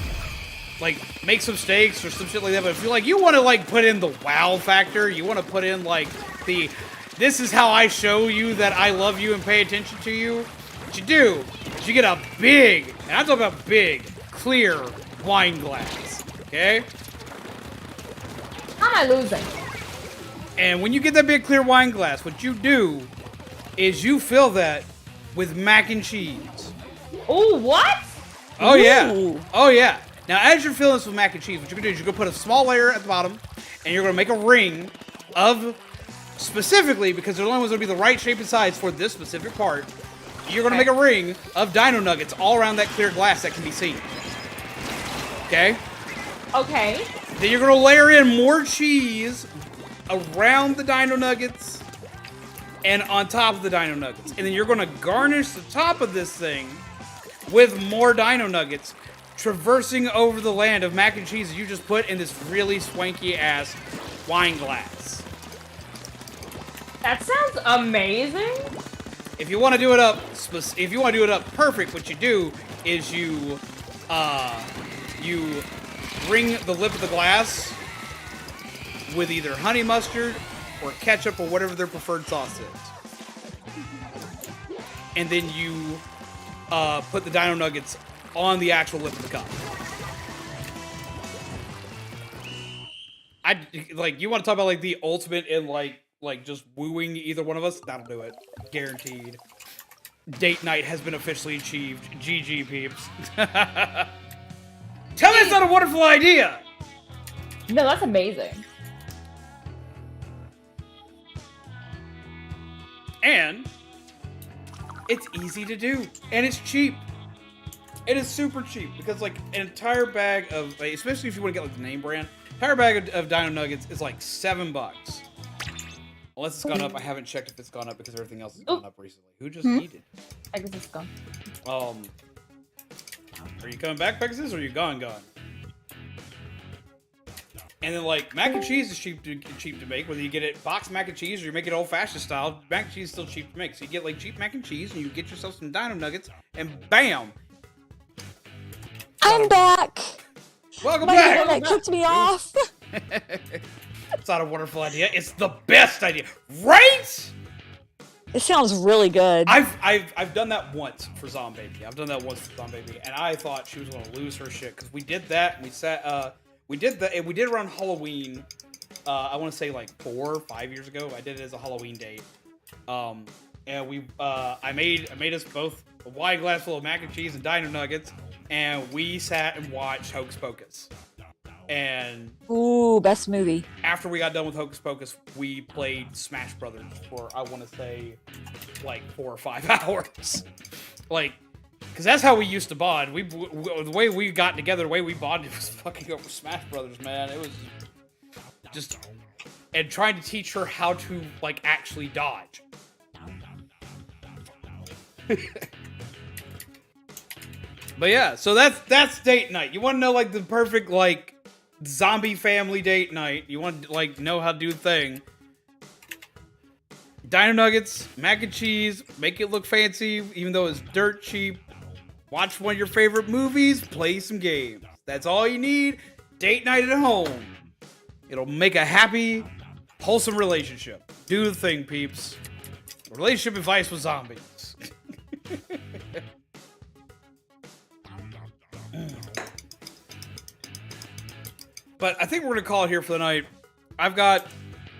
make some steaks or some shit like that. But if you want to like put in the wow factor, you want to put in like this is how I show you that I love you and pay attention to you. What you do is you get a big, and I'm talking about big, clear wine glass. Okay? How am I losing? And when you get that big clear wine glass, what you do is you fill that with mac and cheese. Oh, what? Oh, yeah. Oh, yeah. Now, as you're filling this with mac and cheese, what you're going to do is you're going to put a small layer at the bottom, and you're going to make a ring of, specifically, because they're the only ones going to be the right shape and size for this specific part, you're going to make a ring of dino nuggets all around that clear glass that can be seen. Okay? Okay. Then you're going to layer in more cheese around the dino nuggets and on top of the dino nuggets. And then you're going to garnish the top of this thing with more dino nuggets traversing over the land of mac and cheese that you just put in this really swanky ass wine glass. That sounds amazing. If you want to do it up perfect, what you do is you ring the lip of the glass with either honey mustard or ketchup or whatever their preferred sauce is. And then you put the dino nuggets on the actual lip of the cup. You want to talk about like the ultimate in like just wooing either one of us? That'll do it. Guaranteed. Date night has been officially achieved. GG, peeps. Tell me it's not a wonderful idea! No, that's amazing. And it's easy to do. And it's cheap. It is super cheap because like an entire bag of, especially if you want to get like the name brand, entire bag of Dino Nuggets is like $7. Unless it's gone up. I haven't checked if it's gone up because everything else has gone up recently. Who just needed? I guess it's gone. Are you coming back, Pegasus, or are you gone? And then like mac and cheese is cheap to make, whether you get it boxed mac and cheese or you make it old-fashioned style. Mac and cheese is still cheap to make. So you get like cheap mac and cheese and you get yourself some Dino Nuggets and bam! I'm back! Welcome My back! internet kicked me off! It's not a wonderful idea. It's the best idea, right? It sounds really good. I've done that once for Zombaby. And I thought she was gonna lose her shit because we did that. And we did it around Halloween. I want to say like 4 or 5 years ago. I did it as a Halloween date. And I made us both a wine glass full of mac and cheese and Dino Nuggets, and we sat and watched Hocus Pocus. And ooh, best movie. After we got done with Hocus Pocus, we played Smash Brothers for, I want to say, like 4 or 5 hours. Like, because that's how we used to bond. The way we got together, the way we bonded was fucking over Smash Brothers, man. It was just, and trying to teach her how to, like, actually dodge. But yeah, so that's date night. You want to know like the perfect like zombie family date night. You want to like know how to do the thing. Dino nuggets, mac and cheese, make it look fancy even though it's dirt cheap. Watch one of your favorite movies, play some games. That's all you need. Date night at home. It'll make a happy, wholesome relationship. Do the thing, peeps. Relationship advice with zombies. But I think we're gonna call it here for the night. I've got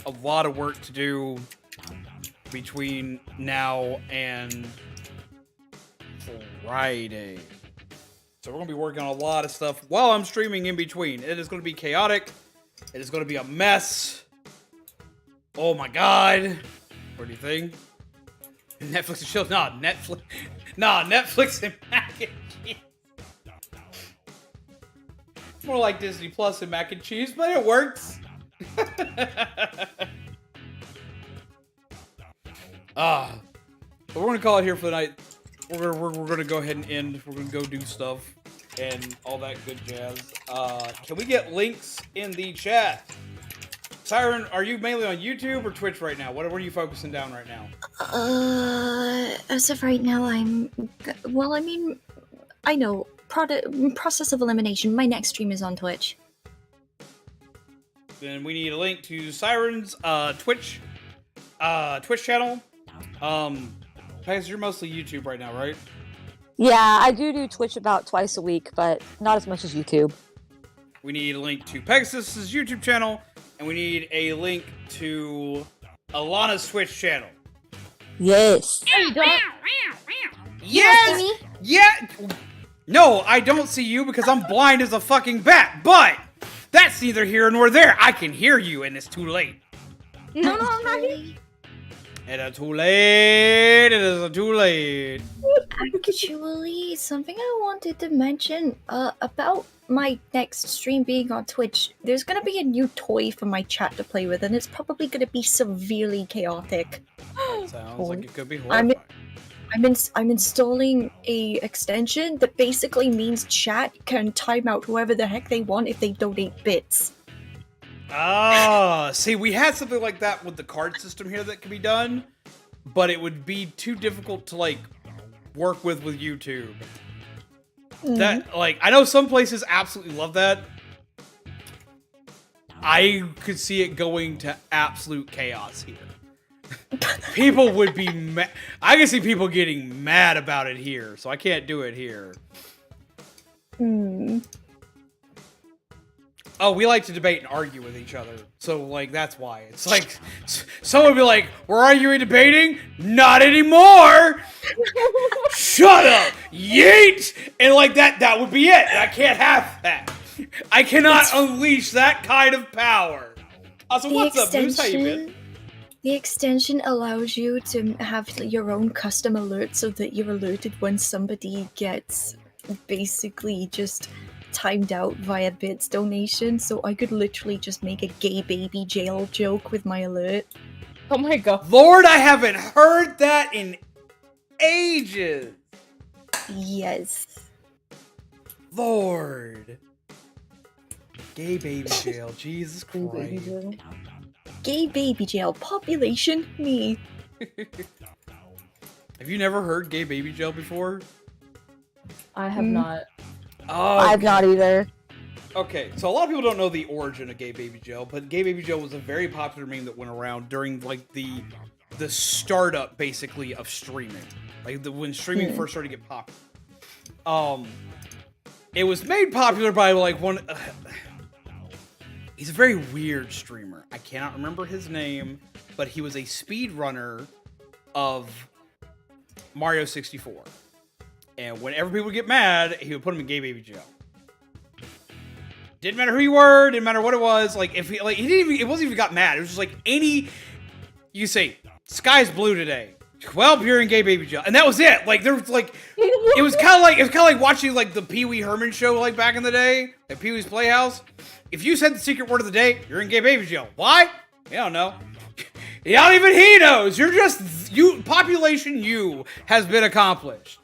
a lot of work to do between now and Friday. So we're gonna be working on a lot of stuff while I'm streaming in between. It is gonna be chaotic. It is gonna be a mess. Oh my god. What do you think? Netflix and chill? Nah, Netflix and mac and cheese. It's more like Disney Plus and mac and cheese, but it works. But we're gonna call it here for the night. We're gonna go ahead and end. We're gonna go do stuff and all that good jazz. Can we get links in the chat? Siren, are you mainly on YouTube or Twitch right now? What are you focusing down right now? As of right now, well, I mean, I know, process of elimination. My next stream is on Twitch. Then we need a link to Siren's Twitch channel. Guys, you're mostly YouTube right now, right? Yeah, I do Twitch about twice a week, but not as much as YouTube. We need a link to Pegasus's YouTube channel, and we need a link to Alana's Twitch channel. Yes. Yes! Yeah! No, I don't see you because I'm blind as a fucking bat, but that's neither here nor there. I can hear you, and it's too late. No, I'm not here. It is too late. It is too late. Actually, something I wanted to mention about my next stream being on Twitch. There's gonna be a new toy for my chat to play with, and it's probably gonna be severely chaotic. Sounds like it could be horrifying. I'm installing a extension that basically means chat can time out whoever the heck they want if they donate bits. See, we had something like that with the card system here that could be done, but it would be too difficult to like work with YouTube. That like I know some places absolutely love that. I could see it going to absolute chaos here. People would be mad. I can see people getting mad about it here, so I can't do it here. Oh, we like to debate and argue with each other, so like that's why. It's like someone would be like, "We're arguing, debating, not anymore." Shut up, yeet, and like that would be it. I can't have that. I cannot unleash that kind of power. Also, what's up, Moose? How you been? The extension allows you to have your own custom alert so that you're alerted when somebody gets basically just timed out via bits donation. So I could literally just make a gay baby jail joke with my alert. Oh my god. Lord, I haven't heard that in ages. Yes. Lord. Gay baby jail. Jesus Christ. Gay baby jail. Population me. Have you never heard gay baby jail before? I have not. Oh, I've not either. Okay, so a lot of people don't know the origin of gay baby jail, but gay baby jail was a very popular meme that went around during like the startup basically of streaming, like when streaming first started to get popular. It was made popular by like one. He's a very weird streamer. I cannot remember his name, but he was a speedrunner of Mario 64. And whenever people would get mad, he would put them in gay baby jail. Didn't matter who you were, didn't matter what it was. Like if he didn't even, it wasn't even got mad. It was just like you say, sky's blue today. Well, you're in gay baby jail, and that was it. Like there was like, it was kind of like watching like the Pee Wee Herman show like back in the day at Pee Wee's Playhouse. If you said the secret word of the day, you're in gay baby jail. Why? You don't know. Not even he knows. You're just population U has been accomplished.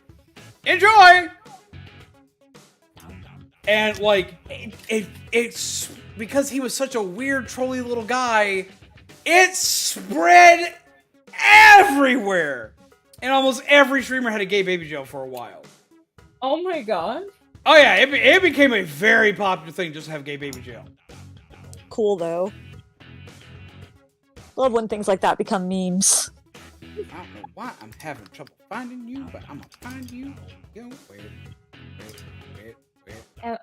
Enjoy. And like it's because he was such a weird trolly little guy, it spread everywhere. And almost every streamer had a gay baby Joe for a while. Oh my god. Oh yeah, it became a very popular thing just to have gay baby Joe. Cool though. Love when things like that become memes. I don't know why I'm having trouble finding you, but I'm gonna find you. Yo, wait.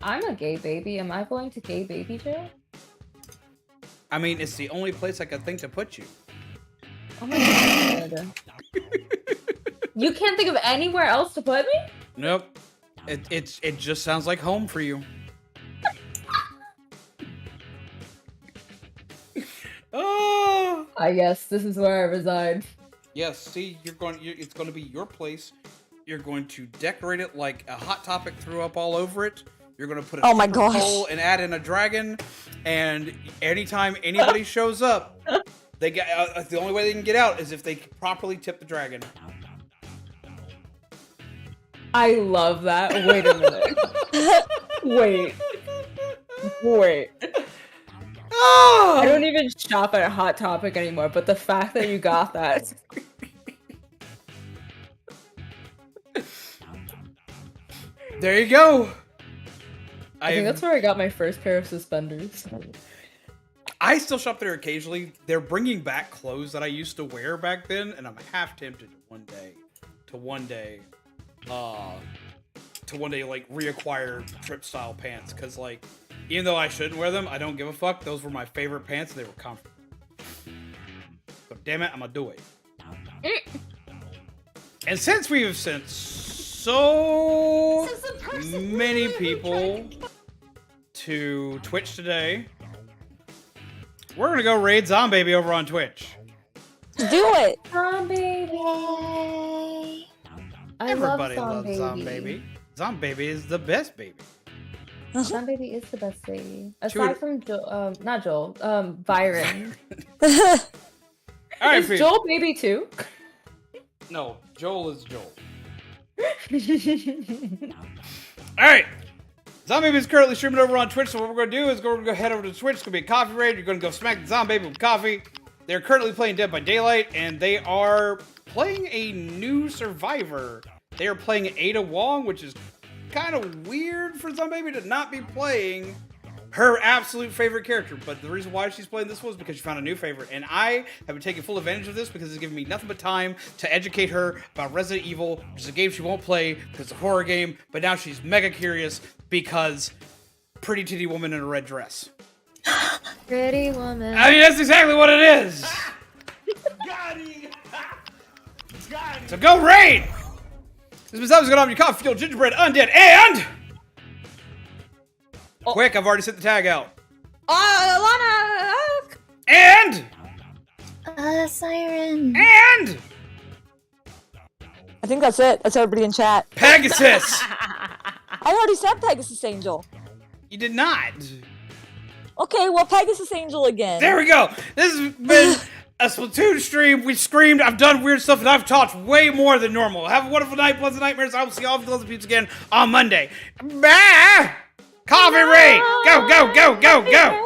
I'm a gay baby. Am I going to gay baby jail? I mean, it's the only place I could think to put you. Oh my god. You can't think of anywhere else to put me? Nope. It just sounds like home for you. Oh. Yes, this is where I reside. Yes, see, it's going to be your place. You're going to decorate it like a Hot Topic threw up all over it. You're going to put a pole and add in a dragon. And anytime anybody shows up, they get the only way they can get out is if they properly tip the dragon. I love that. Wait a minute. Wait. Oh! I don't even shop at a Hot Topic anymore, but the fact that you got that. There you go. I think that's where I got my first pair of suspenders. I still shop there occasionally. They're bringing back clothes that I used to wear back then, and I'm half tempted to one day like reacquire trip style pants, because like even though I shouldn't wear them, I don't give a fuck. Those were my favorite pants and they were comfortable. So damn it, I'm gonna do it. And since we have sent so many people to Twitch today, we're gonna go raid Zombaby over on Twitch. Do it! Zombaby! Everybody loves Zombaby. Zombaby is the best baby. Zombaby is the best baby. Aside from Joel, not Joel, Byron. Alright, is Joel baby too? No, Joel is Joel. Alright. Zombaby is currently streaming over on Twitch, so what we're going to do is we're going to go head over to Twitch. It's going to be a coffee raid. You're going to go smack the Zombaby with coffee. They're currently playing Dead by Daylight, and they are playing a new survivor. They are playing Ada Wong, which is kind of weird for Zombaby to not be playing her absolute favorite character. But the reason why she's playing this was because she found a new favorite. And I have been taking full advantage of this because it's given me nothing but time to educate her about Resident Evil, which is a game she won't play because it's a horror game. But now she's mega curious because pretty titty woman in a red dress. Pretty woman. I mean, that's exactly what it is. So go raid! This is going on your coffee, fuel, gingerbread, undead, and... Quick, I've already sent the tag out. Alana! And... Siren. And... I think that's it. That's everybody in chat. Pegasus! I already said Pegasus Angel. You did not. Okay, well, Pegasus Angel again. There we go. This has been a Splatoon stream. We screamed. I've done weird stuff, and I've talked way more than normal. Have a wonderful night, pleasant nightmares. I will see all of you peeps again on Monday. Bye! Coffee raid! Go, go, go, go, go!